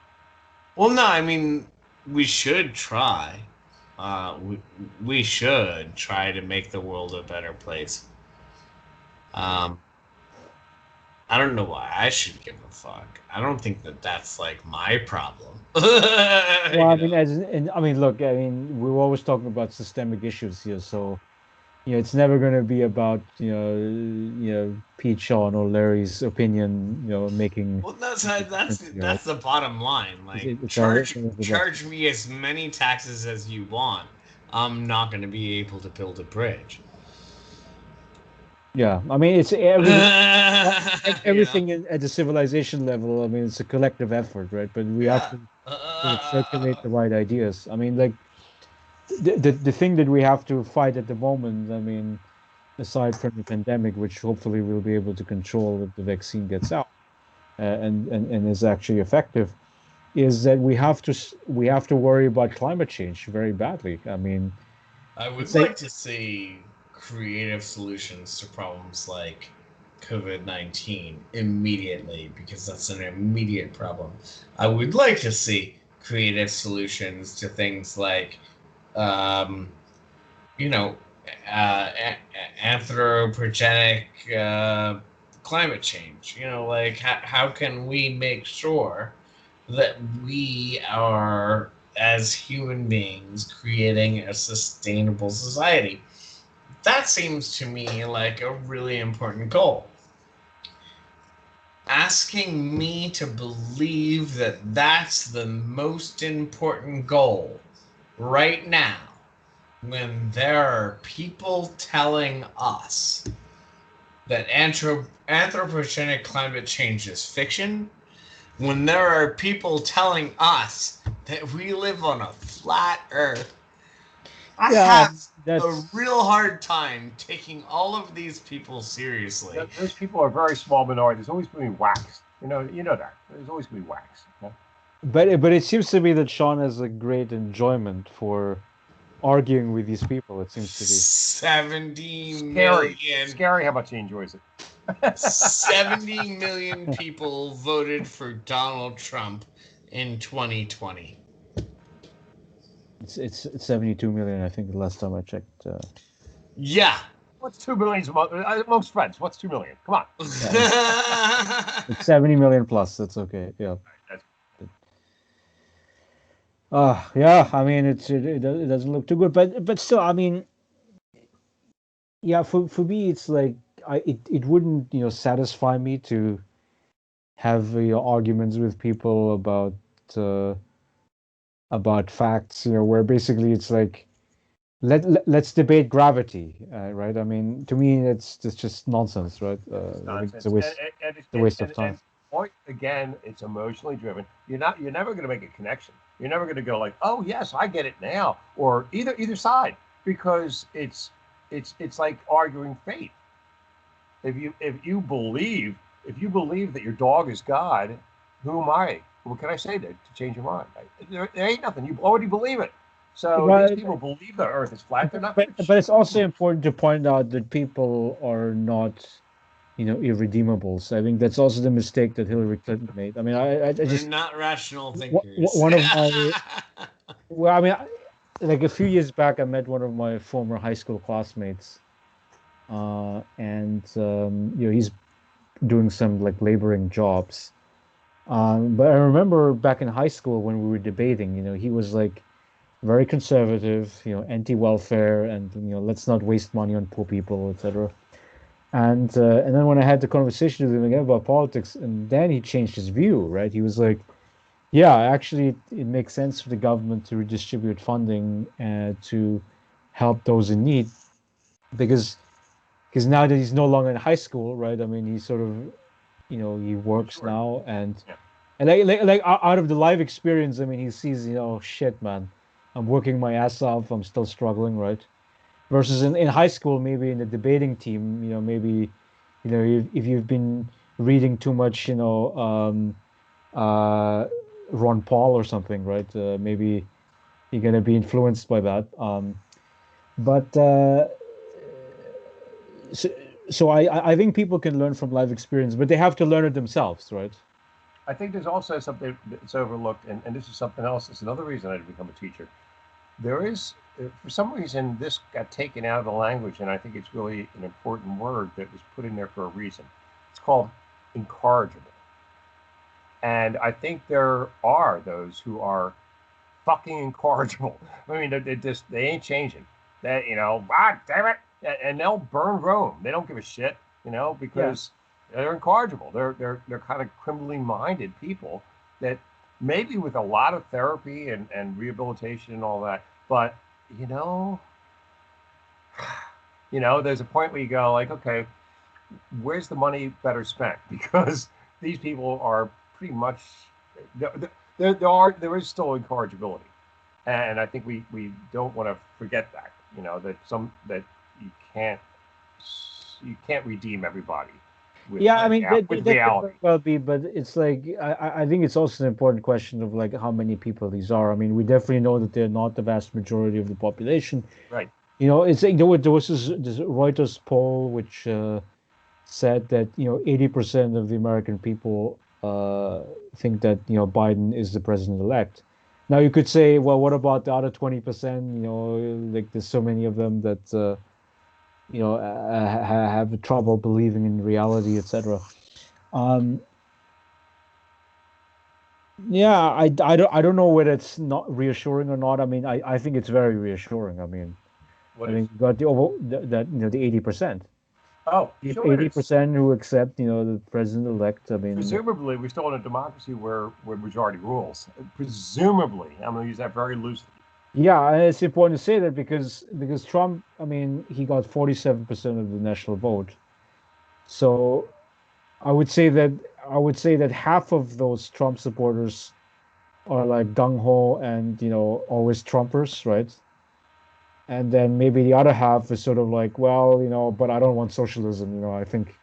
Well, no, I mean, we should try. We should try to make the world a better place. Um, I don't know why I should give a fuck. I don't think that that's like my problem. Well, I mean, look, I mean, we're always talking about systemic issues here, so it's never going to be about Pete, Sean, or Larry's opinion, making. Well, that's the bottom line. Like, It's always about. charge me as many taxes as you want. I'm not going to be able to build a bridge. Yeah, I mean, it's everything You know? at the civilization level. I mean, it's a collective effort, right? But we have Yeah. to sort of circulate the right ideas. I mean, like the thing that we have to fight at the moment. I mean, aside from the pandemic, which hopefully we'll be able to control if the vaccine gets out and is actually effective, is that we have to worry about climate change very badly. I mean, I would it's like like to see creative solutions to problems like COVID 19 immediately because that's an immediate problem. I would like to see creative solutions to things like, um, you know, anthropogenic climate change. Like how can we make sure that we are, as human beings, creating a sustainable society? That seems to me like a really important goal. Asking me to believe that that's the most important goal right now, when there are people telling us that anthropogenic climate change is fiction, when there are people telling us that we live on a flat earth, I yeah, have a that's real hard time taking all of these people seriously. Those people are a very small minority. There's always going to be waxed. You know that. There's always going to be waxed. Okay? but it seems to me that Sean has a great enjoyment for arguing with these people. It seems to be. 70 Scary. million Scary how much he enjoys it. 70 million people voted for Donald Trump in 2020. It's 72 million, I think, the last time I checked. Yeah. What's 2 million amongst friends? What's 2 million? Come on. It's 70 million plus. That's okay. Yeah. That's, Yeah. I mean, it doesn't look too good, but still, I mean, yeah. For me, it's like it wouldn't satisfy me to have arguments with people uh, about facts. Where basically it's like let's debate gravity, right? I mean, to me, it's just nonsense, right? it's I think it's nonsense. a waste. It's a waste of time. And point again, it's emotionally driven. You're never going to make a connection. You're never going to go like, oh yes, I get it now, or either side, because it's like arguing fate. If you believe that your dog is God, who am I? What can I say to change your mind? There ain't nothing. You already believe it. So these Well, people believe the Earth is flat. They're not but going to but it's also change. important to point out that people are not, irredeemables. I think that's also the mistake that Hillary Clinton made. I mean, I They're just not rational thinkers. one of my well, I mean, like a few years back, I met one of my former high school classmates, and he's doing some like laboring jobs. But I remember back in high school when we were debating, he was like very conservative, anti-welfare, and let's not waste money on poor people, etc. And then when I had the conversation with him again about politics, and then he changed his view, right? He was like, "Yeah, actually, it makes sense for the government to redistribute funding to help those in need because now that he's no longer in high school, right? I mean, he's sort of he works Sure. now, Yeah. and like out of the life experience, I mean, he sees shit, man, I'm working my ass off, I'm still struggling, right? Versus in high school, maybe in the debating team, maybe if you've been reading too much, uh, Ron Paul or something, right? Maybe you're gonna be influenced by that. But so, so I think people can learn from life experience, but they have to learn it themselves, right? I think there's also something that's overlooked, and this is something else. It's another reason I had to become a teacher. There is, for some reason, this got taken out of the language, and I think it's really an important word that was put in there for a reason. It's called incorrigible. And I think there are those who are fucking incorrigible. I mean, they ain't changing. That God damn it, and they'll burn Rome. They don't give a shit, Yeah. because they're incorrigible. They're kind of criminally minded people that maybe with a lot of therapy and rehabilitation and all that, but you know, there's a point where you go like, okay, where's the money better spent? Because these people are pretty much there is still incorrigibility, and I think we don't want to forget that that you can't you can't redeem everybody with Yeah, I mean with that could very reality. well be, but it's like I think it's also an important question of like how many people these are. I mean, we definitely know that they're not the vast majority of the population. Right. It's like there was this Reuters poll which said that 80% of the American people think that Biden is the president-elect. Now you could say, well, what about the other 20%? Like there's so many of them that have trouble believing in reality, etc. Um, yeah, I don't know whether it's not reassuring or not. I mean, I think it's very reassuring. I mean, What I is? think you got that the 80%. Oh, If sure it is. 80% who accept, the president-elect, I mean, Presumably, we're still in a democracy where majority rules. Presumably, I'm going to use that very loosely. yeah, and it's important to say that because Trump, I mean, he got 47% of the national vote. So I would say that I would say that half of those Trump supporters are like gung ho and always Trumpers, right? And then maybe the other half is sort of like, well, but I don't want socialism. I think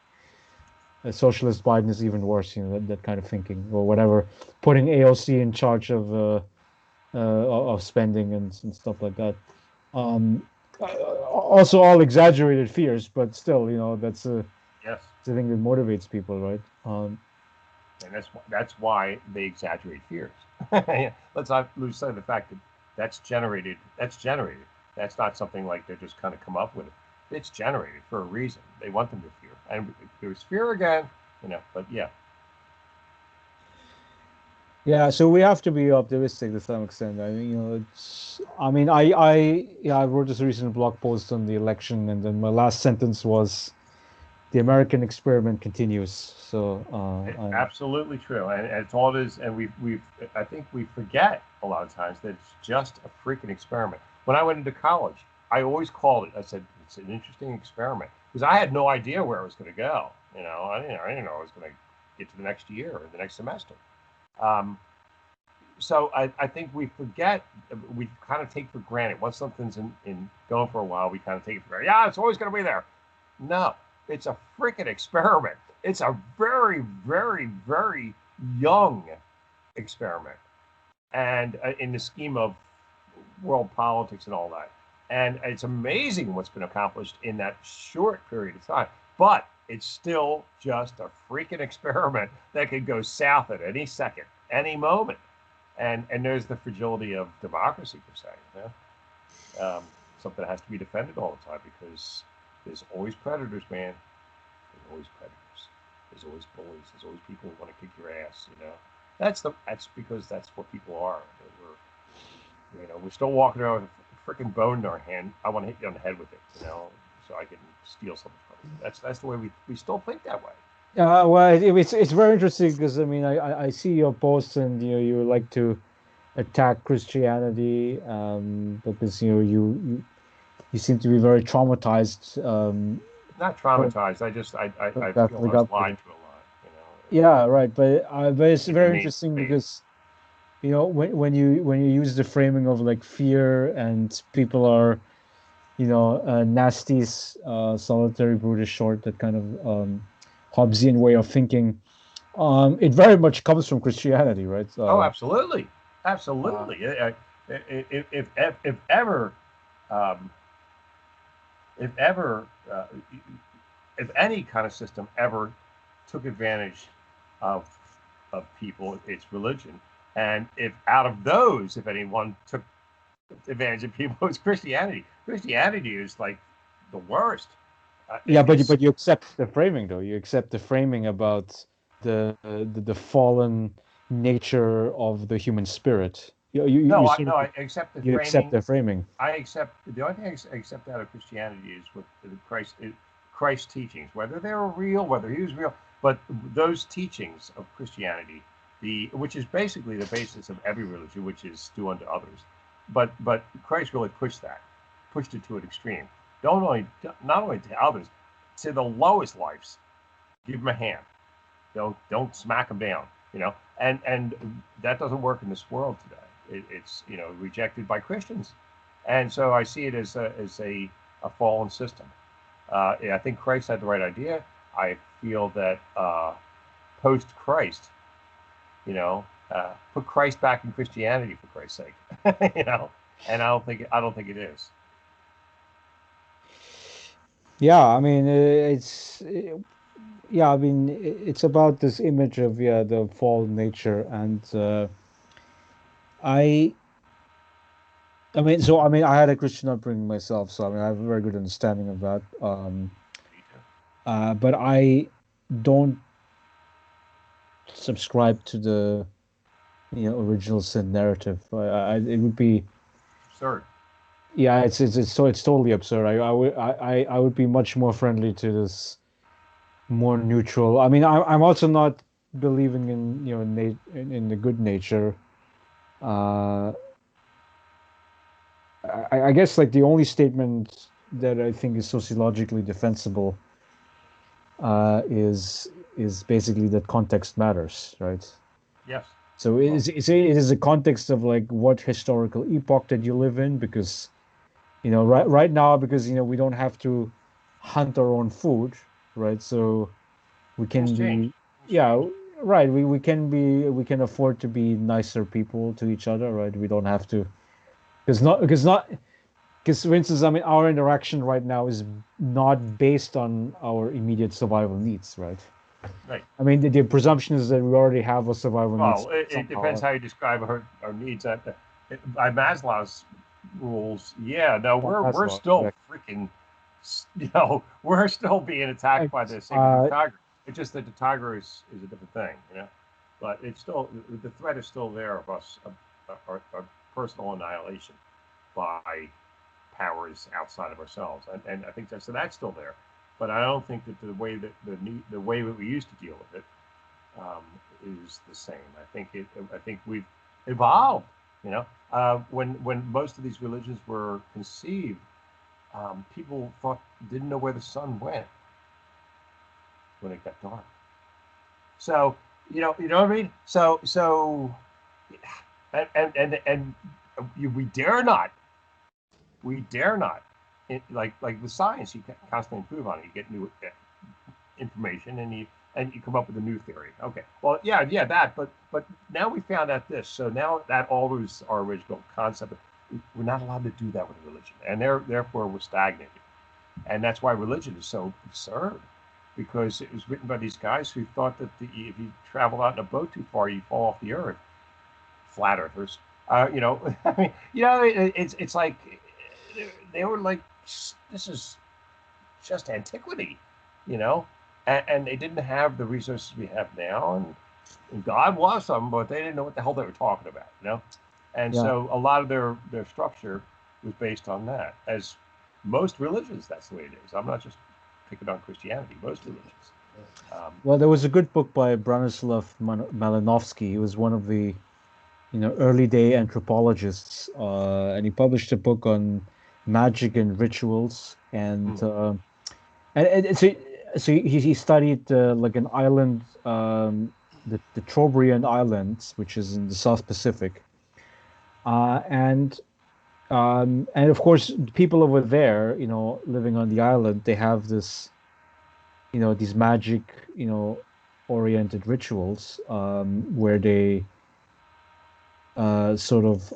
a socialist Biden is even worse. That kind of thinking or whatever, putting AOC in charge of spending and stuff like that. Um, Also, all exaggerated fears, but still, Yes, it's the thing that motivates people, right? and that's why they exaggerate fears. Let's not lose sight of the fact that that's generated. That's generated. That's not something like they just kind of come up with it. It's generated for a reason. They want them to fear, and there's fear again. But yeah, Yeah, so we have to be optimistic to some extent. I mean, I mean, yeah, I wrote this recent blog post on the election, and then my last sentence was, "The American experiment continues." So, absolutely true, and it's all it is. And we've I think we forget a lot of times that it's just a freaking experiment. When I went into college, I always called it. I said it's an interesting experiment because I had no idea where it was going to go. I didn't know I was going to get to the next year or the next semester. Um, so I think we forget, we kind of take for granted once something's in going for a while, we kind of take it for granted. Yeah, it's always going to be there. No, it's a freaking experiment. It's a very, very, very young experiment, and in the scheme of world politics and all that. And it's amazing what's been accomplished in that short period of time. But it's still just a freaking experiment that could go south at any second, any moment. And there's the fragility of democracy per se. Something that has to be defended all the time because there's always predators, man. There's always predators. There's always bullies. There's always people who want to kick your ass. That's because that's what people are. We're still walking around with a freaking bone in our hand. I want to hit you on the head with it. so I can steal something from you. That's the way we still think that way. Well, it's very interesting because I mean I see your posts and you like to attack Christianity, because you seem to be very traumatized, Not from traumatized. I the feel I Catholic was lied upbringing. to a lot. You know, Yeah, right. But it's in the very name of interesting faith. because when you use the framing of like fear and people are nasties, solitary, brutish, short, that kind of Hobbesian way of thinking. It very much comes from Christianity, right? Oh, absolutely, Uh, absolutely. If ever, um, if ever, if any kind of system ever took advantage of people, it's religion. And if out of those, if anyone took advantage of people, it's Christianity. Christianity is like the worst. yeah, It's but you accept the framing, though. You accept the framing about the fallen nature of the human spirit. You no, sort of I accept the you accept framing. the framing. I accept the only thing I accept out of Christianity is what Christ's teachings, whether they were real, whether he was real, but those teachings of Christianity, the which is basically the basis of every religion, which is do unto others. But Christ really pushed it to an extreme. Don't only not only to others, to the lowest lives, give them a hand. Don't smack them down. And that doesn't work in this world today. It's rejected by Christians, and so I see it as a fallen system. I think Christ had the right idea. I feel that post Christ, put Christ back in Christianity for Christ's sake, and I don't think it is. Yeah, I mean, yeah, I mean, it's about this image of the fallen nature, and I I mean, I had a Christian upbringing myself, so I mean, I have a very good understanding of that. Me too. But I don't subscribe to the original sin narrative. It would be, Absurd. yeah, it's totally absurd. I would be much more friendly to this more neutral. I mean, I'm also not believing in in the good nature. Uh, I guess like the only statement that I think is sociologically defensible, is basically that context matters, right? Yes. So Well, it is a context of like what historical epoch that you live in, because right now, because we don't have to hunt our own food, right? So we things can change. be, Things yeah, change. right. We can afford to be nicer people to each other, right? We don't have to, because for instance, I mean, our interaction right now is not based on our immediate survival needs, right? Right. I mean, the presumption is that we already have a survival needs Well, it depends somehow. how you describe our needs. By Maslow's rules, yeah, no, That's we're law, still correct. freaking, we're still being attacked by Correct. the saber-tooth tiger. It's just that the tiger is a different thing. But it's still the threat is still there of us, of personal annihilation by powers outside of ourselves, and I think that's still there. But I don't think that the way that we used to deal with it um, is the same. I think we've evolved. When most of these religions were conceived, people didn't know where the sun went when it got dark. So you know what I mean. And we dare not, like the science. You constantly improve on it. You get new information and you come up with a new theory. Okay, well, yeah, that, but now we found out this, so now that alters our original concept. We're not allowed to do that with religion, and therefore we're stagnated, and that's why religion is so absurd, because it was written by these guys who thought that if you travel out in a boat too far, you fall off the earth. Flat earthers, I mean, it's like they were like, this is just antiquity, you know, and they didn't have the resources we have now, and God was them, but they didn't know what the hell they were talking about. And Yeah. so a lot of their structure was based on that, as most religions, that's the way it is. I'm not just picking on Christianity. Most religions. Well, there was a good book by Branislav Malinowski. He was one of the, early day anthropologists, and he published a book on magic and rituals, and so he studied like an island, the Trobriand Islands, which is in the South Pacific, and of course, the people over there, living on the island, they have this, these magic, oriented rituals, where they sort of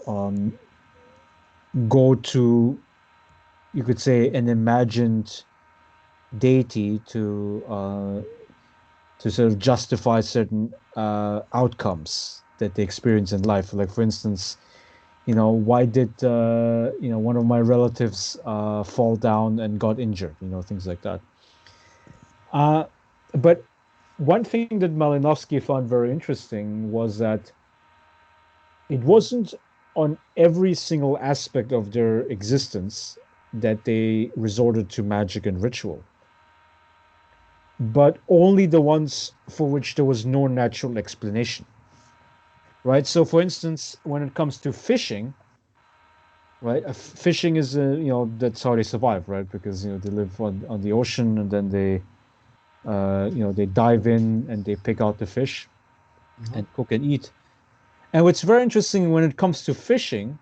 go to, you could say, an imagined deity to sort of justify certain outcomes that they experience in life. Like, for instance, why did one of my relatives fall down and got injured? Things like that. But one thing that Malinowski found very interesting was that it wasn't on every single aspect of their existence that they resorted to magic and ritual, but only the ones for which there was no natural explanation. Right? So, for instance, when it comes to fishing, right? Fishing is, that's how they survive, right? Because, they live on the ocean, and then they dive in and they pick out the fish Mhm. and cook and eat. And what's very interesting when it comes to fishing,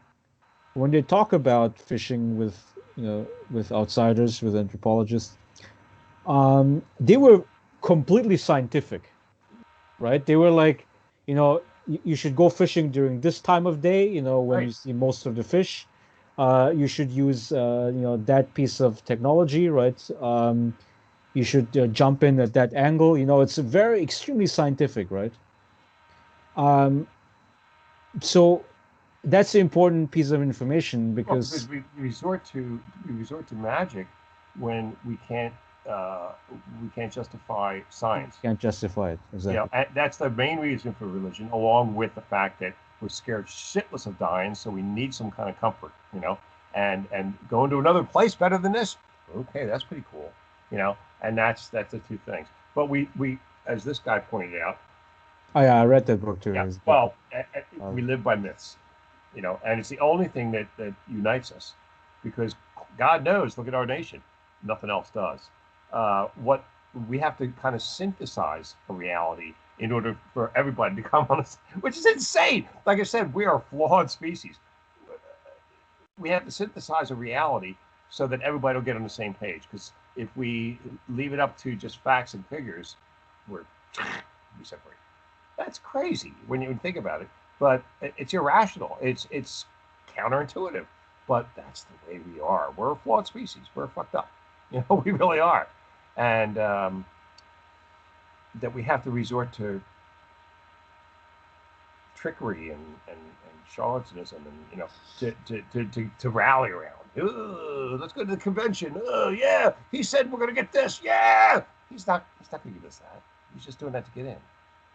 when they talk about fishing with outsiders, with anthropologists, they were completely scientific, right? They were like, you should go fishing during this time of day, when Right. you see most of the fish. You should use, that piece of technology, right? You should jump in at that angle. It's a very extremely scientific, right? Um, so that's an important piece of information Well, because because we resort to magic when uh, we can't justify science. can't justify it exactly. And that's the main reason for religion, along with the fact that we're scared shitless of dying, so we need some kind of comfort. And going to another place better than this. Okay, that's pretty cool. And that's the two things. But we as this guy pointed out, Oh yeah, I read that book too. yeah. It's got Well, we um, live by myths, and it's the only thing that unites us, because God knows, look at our nation, nothing else does. What we have to kind of synthesize a reality in order for everybody to come on us, which is insane. Like I said, we are a flawed species. We have to synthesize a reality so that everybody will get on the same page. Because if we leave it up to just facts and figures, we're we separate. That's crazy when you think about it. But it's irrational. It's counterintuitive. But that's the way we are. We're a flawed species. We're fucked up. We really are, and that we have to resort to trickery and charlatanism, and to rally around. Let's go to the convention. Oh yeah, he said we're going to get this. Yeah, he's not going to give us that. He's just doing that to get in.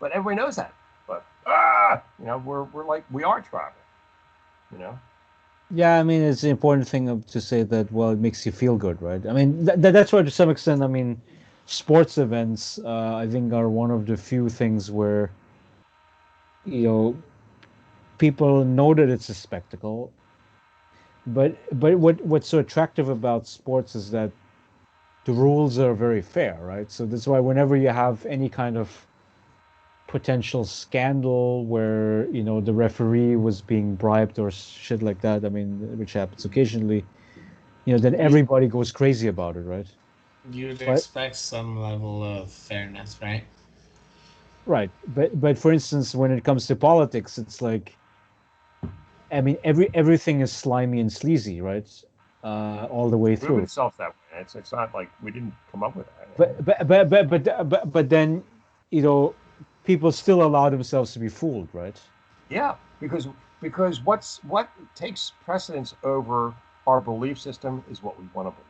But everybody knows that. But we're like, we are tribal. You know. yeah, I mean, it's an important thing to say that, well, it makes you feel good, right? I mean, that's why, to some extent, I mean, sports events, I think, are one of the few things where, you know, people know that it's a spectacle, but what's so attractive about sports is that the rules are very fair, right? So that's why whenever you have any kind of potential scandal where, the referee was being bribed or shit like that, I mean, which happens occasionally, then You, everybody goes crazy about it, right? you'd But expect some level of fairness, right? right, but for instance, when it comes to politics, it's like, I mean, everything is slimy and sleazy, right? All the way Prove through. itself that way. It's not like we didn't come up with that. But then, you know, people still allow themselves to be fooled, right? Yeah, because what takes precedence over our belief system is what we want to believe.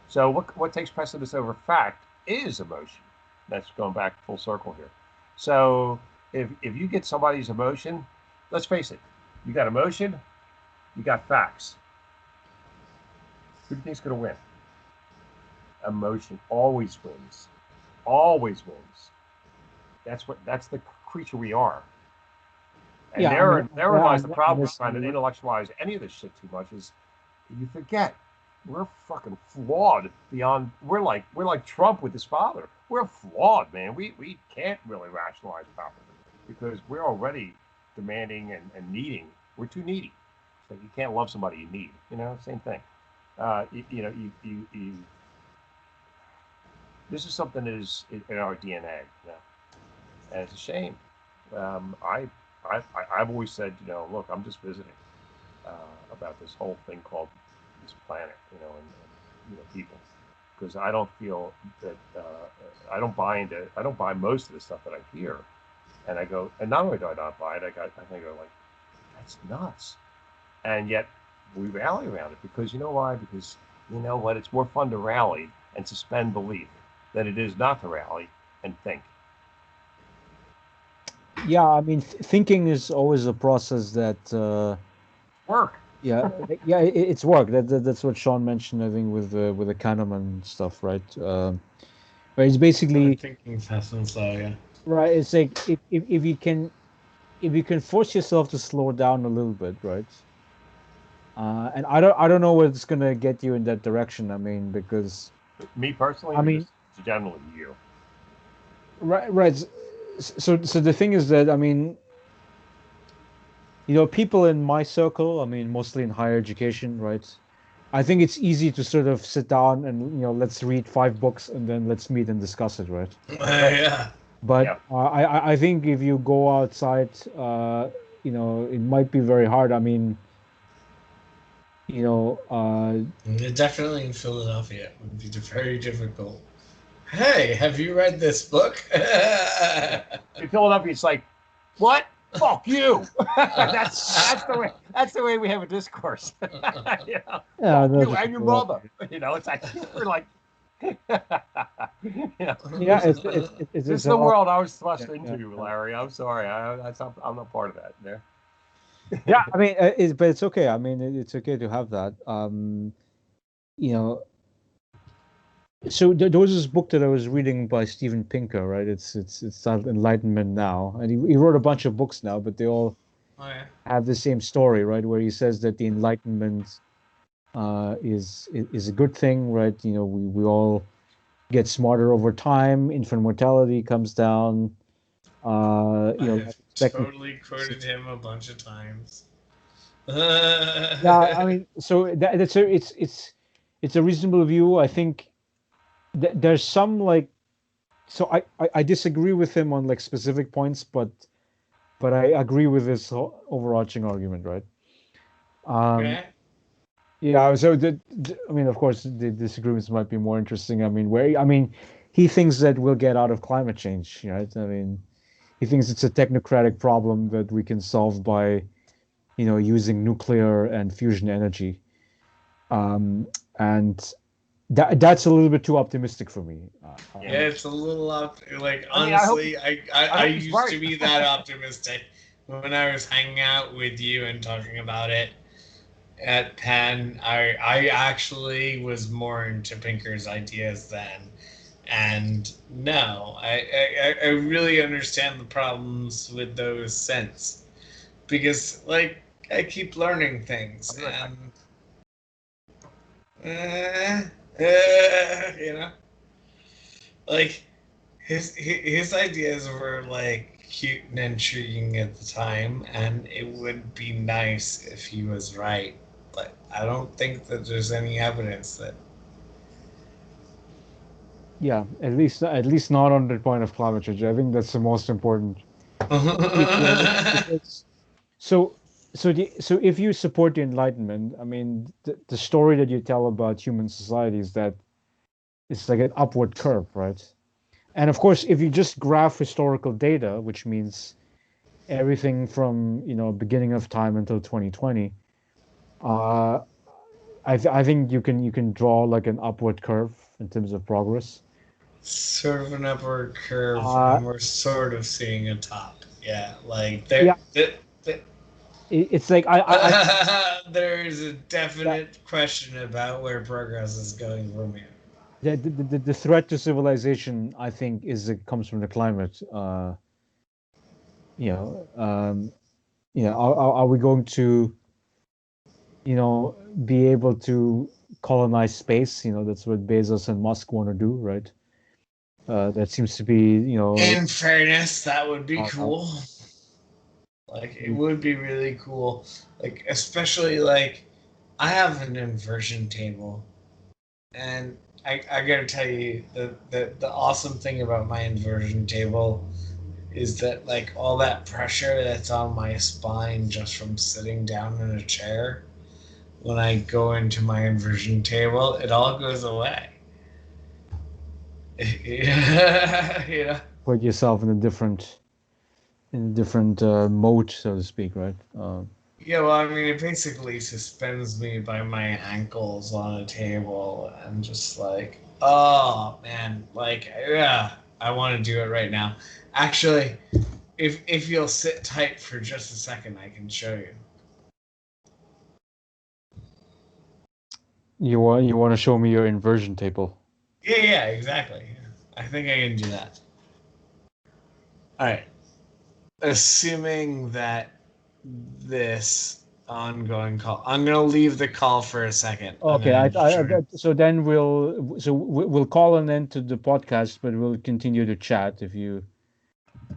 So what takes precedence over fact is emotion. That's going back full circle here. So if you get somebody's emotion, let's face it, you got emotion, you got facts. Who do you think's going to win? Emotion always wins. Always wins. That's the creature we are. And Yeah, I mean, therein lies the problem with trying to honestly, intellectualize any of this shit too much is you forget we're fucking flawed beyond we're like Trump with his father. We're flawed, man. We can't really rationalize properly because we're already demanding and needing. We're too needy. So you can't love somebody you need. You know, same thing. You this is something that is in our DNA. You know, and it's a shame. I I've always said, you know, look, I'm just visiting uh, about this whole thing called this planet, you know, and you know, people, because I don't feel that I don't buy most of the stuff that I hear, and I go, and not only do I not buy it, I go like, that's nuts, and yet we rally around it because you know why? Because you know what? It's more fun to rally and suspend belief than it is not to rally and think. yeah, I mean, thinking is always a process that, Work. yeah, yeah, it's work. That's what Sean mentioned, I think, with the Kahneman stuff, right? Where it's basically Thinking fast and slow, yeah. right. It's like if you can force yourself to slow down a little bit, right? And I don't know what's gonna get you in that direction. I mean, because Me personally, I or mean, just generally you? right. So the thing is that I mean, people in my circle, I mean, mostly in higher education, right? I think it's easy to sort of sit down and let's read 5 books and then let's meet and discuss it, right? Yeah. But Yeah. I think if you go outside, it might be very hard. I mean, you know, Definitely in Philadelphia, it would be very difficult. Hey, have you read this book? In Philadelphia, it's like, what? Fuck you. That's the way we have a discourse. You know, yeah, fuck no, you just and your well, mother. You know, it's like we're like, you know, yeah, this is it's a the lot. world I was thrust Yeah, yeah, into, yeah. Larry. I'm sorry. I'm not part of that. There. Yeah, I mean, but it's okay. I mean, it's okay to have that. You know, so there was this book that I was reading by Steven Pinker, right? It's titled Enlightenment Now, and he wrote a bunch of books now, but they all Oh, yeah. have the same story, right? Where he says that the Enlightenment is a good thing, right? We all get smarter over time. Infant mortality comes down. I have Life expectancy. totally quoted him a bunch of times. Yeah, I mean, so that's it's a reasonable view. I think there's some like so I disagree with him on like specific points, but I agree with his overarching argument, right? Um, Okay. yeah, so I mean, of course, the disagreements might be more interesting. I mean, he thinks that we'll get out of climate change, right? I mean, he thinks it's a technocratic problem that we can solve by, using nuclear and fusion energy. And that's a little bit too optimistic for me. Yeah. Yeah, it's a little like I mean, honestly, I I hope he's used right. to be that optimistic when I was hanging out with you and talking about it at Penn. I actually was more into Pinker's ideas then. And no, I really understand the problems with those since. Because, like, I keep learning things I'll be right back. and, uh, you know, like, his ideas were, like, cute and intriguing at the time, and it would be nice if he was right. But I don't think that there's any evidence that. Yeah, at least not on the point of climate change. I think that's the most important. Because so so if you support the Enlightenment, I mean, the story that you tell about human society is that it's like an upward curve, right? And of course, if you just graph historical data, which means everything from beginning of time until 2020, uh, I think you can draw like an upward curve in terms of progress. Sort of an upward curve, Uh, and we're sort of seeing a top. Yeah, like yeah, there, it's like There is a that definite question about where progress is going from here. the threat to civilization, I think, comes from the climate. You know, are we going to, be able to colonize space? That's what Bezos and Musk want to do, right? That seems to be, In fairness, that would be uh, cool. Like, it would be really cool. Like, especially, like, I have an inversion table. And I gotta tell you, the awesome thing about my inversion table is that, like, all that pressure that's on my spine just from sitting down in a chair, when I go into my inversion table, it all goes away. Yeah. put yourself in a different mode, so to speak, right? Yeah, well, I mean, it basically suspends me by my ankles on a table and just like, oh man, like, yeah, I want to do it right now. Actually, if you'll sit tight for just a second, I can show you. You want to show me your inversion table? Yeah, exactly. I think I can do that. All right. Assuming that this ongoing call, I'm gonna leave the call for a second. I'm Okay, gonna try. so then we'll call an end to the podcast, but we'll continue to chat if you'd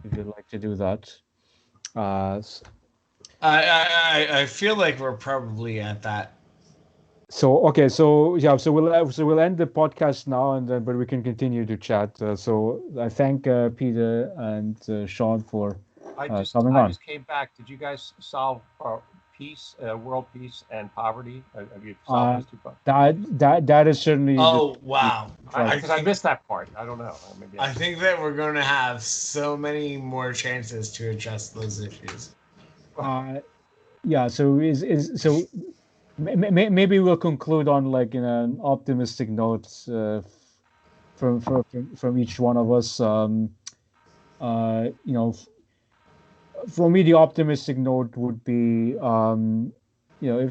like to do that. S- I feel like we're probably at that. so okay, so yeah, so we'll end the podcast now, and then but we can continue to chat. So I thank Peter and Sean for coming I on. just came back. Did you guys solve peace, world peace, and poverty? Have you solved Uh, those two problems? that is certainly the Oh wow! right. I Because I think missed that part. I don't know. Maybe I I missed think that we're going to have so many more chances to address those issues. it. Uh, yeah. Maybe we'll conclude on like in an optimistic note from each one of us. Uh, you know, f- for me, the optimistic note would be, if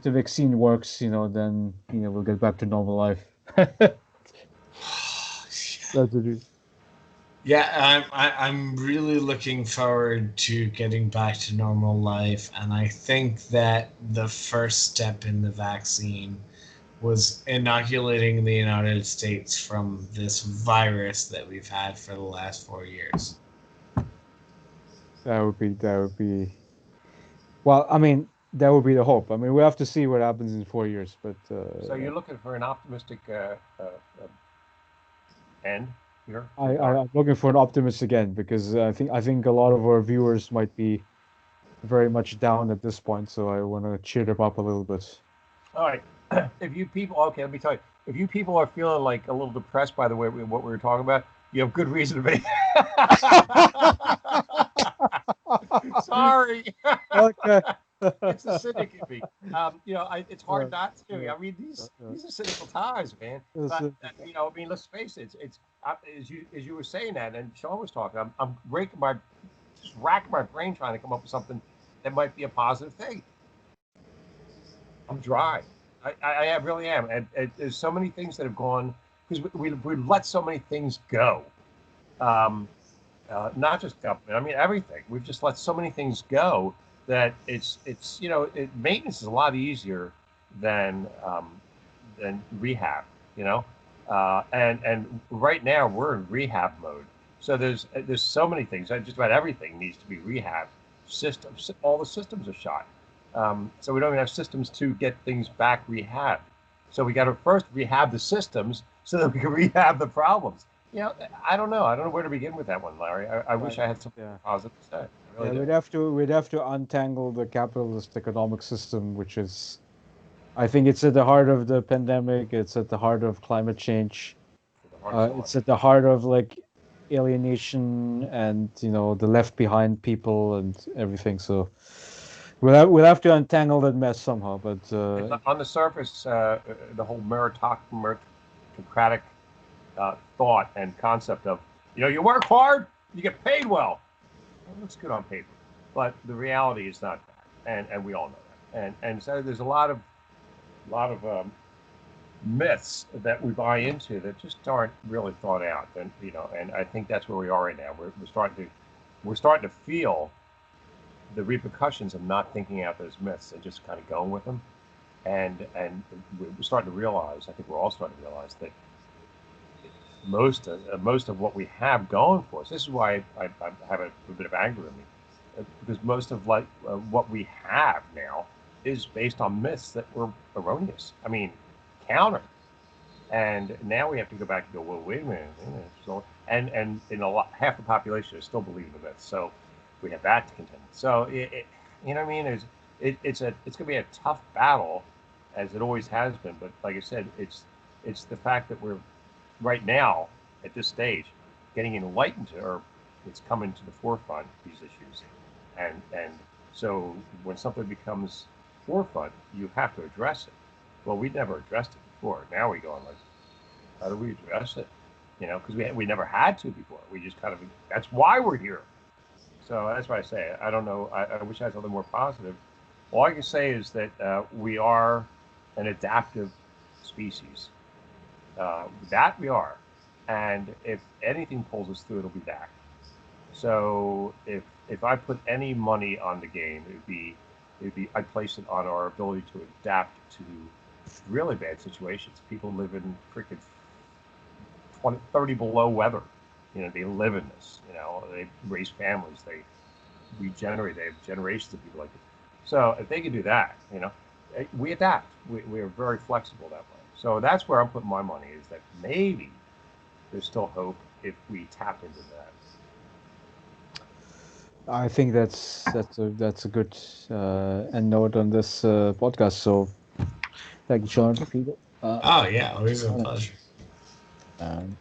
the vaccine works, then we'll get back to normal life. That's it. Yeah, I'm really looking forward to getting back to normal life, and I think that the first step in the vaccine was inoculating the United States from this virus that we've had for the last 4 years. That would be. Well, I mean, that would be the hope. I mean, we have to see what happens in 4 years, but So you're looking for an optimistic end here to I, the I dark. I'm looking for an optimist again because I think a lot of our viewers might be very much down at this point, so I want to cheer them up a little bit. All right. If you people, okay, let me tell you, if you people are feeling like a little depressed by the way what we were talking about, you have good reason to be. Sorry. Okay. It's the cynic in me. It's hard Uh, not to. uh, I mean, uh, uh, these are cynical times, man. this But is- I mean, let's face it. It's as you were saying that, and Sean was talking. I'm racking my brain trying to come up with something that might be a positive thing. I'm dry. I really am. And there's so many things that have gone because we let so many things go. Um, not just government. I mean everything. We've just let so many things go that maintenance is a lot easier than rehab. You know, and right now we're in rehab mode. So there's so many things. Just about everything needs to be rehab. Systems. All the systems are shot. So we don't even have systems to get things back rehab. So we got to first rehab the systems so that we can rehab the problems. I don't know. I don't know where to begin with that one, Larry. I wish right. I had something Yeah. positive to say. I Yeah, really do. we'd have to untangle the capitalist economic system, which is, I think it's at the heart of the pandemic. It's at the heart of climate change. For the heart of someone. It's at the heart of like alienation and the left behind people and everything. So we'll have to untangle that mess somehow. But On the surface, the whole meritocratic thought and concept of, you work hard, you get paid well. It looks good on paper, but the reality is not that. and we all know that. And so there's a lot of myths that we buy into that just aren't really thought out. And and I think that's where we are right now. We're starting to feel the repercussions of not thinking out those myths and just kind of going with them. And we're starting to realize. I think we're all starting to realize that most of what we have going for us. This is why I have a bit of anger in me, because most of what we have now is based on myths that were erroneous. I mean, counter. And now we have to go back and go, well, wait a minute. So, and in half the population is still believing the myths. So we have that to contend. So you know what I mean? It's going to be a tough battle, as it always has been. But like I said, it's the fact that we're right now at this stage getting enlightened, or it's coming to the forefront, these issues. And so when something becomes forefront, you have to address it. Well, we never addressed it before. Now we go on like, how do we address it? Because we never had to before. We just kind of, that's why we're here. So that's why I say I don't know. I wish I had something more positive. All I can say is that we are an adaptive species. That we are, and if anything pulls us through, it'll be that. So if I put any money on the game, I'd place it on our ability to adapt to really bad situations. People live in freaking 20, 30 below weather. They live in this. They raise families. They regenerate. They have generations of people like this. So if they can do that, we adapt. We are very flexible that way. So that's where I'm putting my money, is that maybe there's still hope if we tap into that. I think that's a good end note on this podcast. So thank you, Sean, Peter. Oh yeah, always a Sean, pleasure. and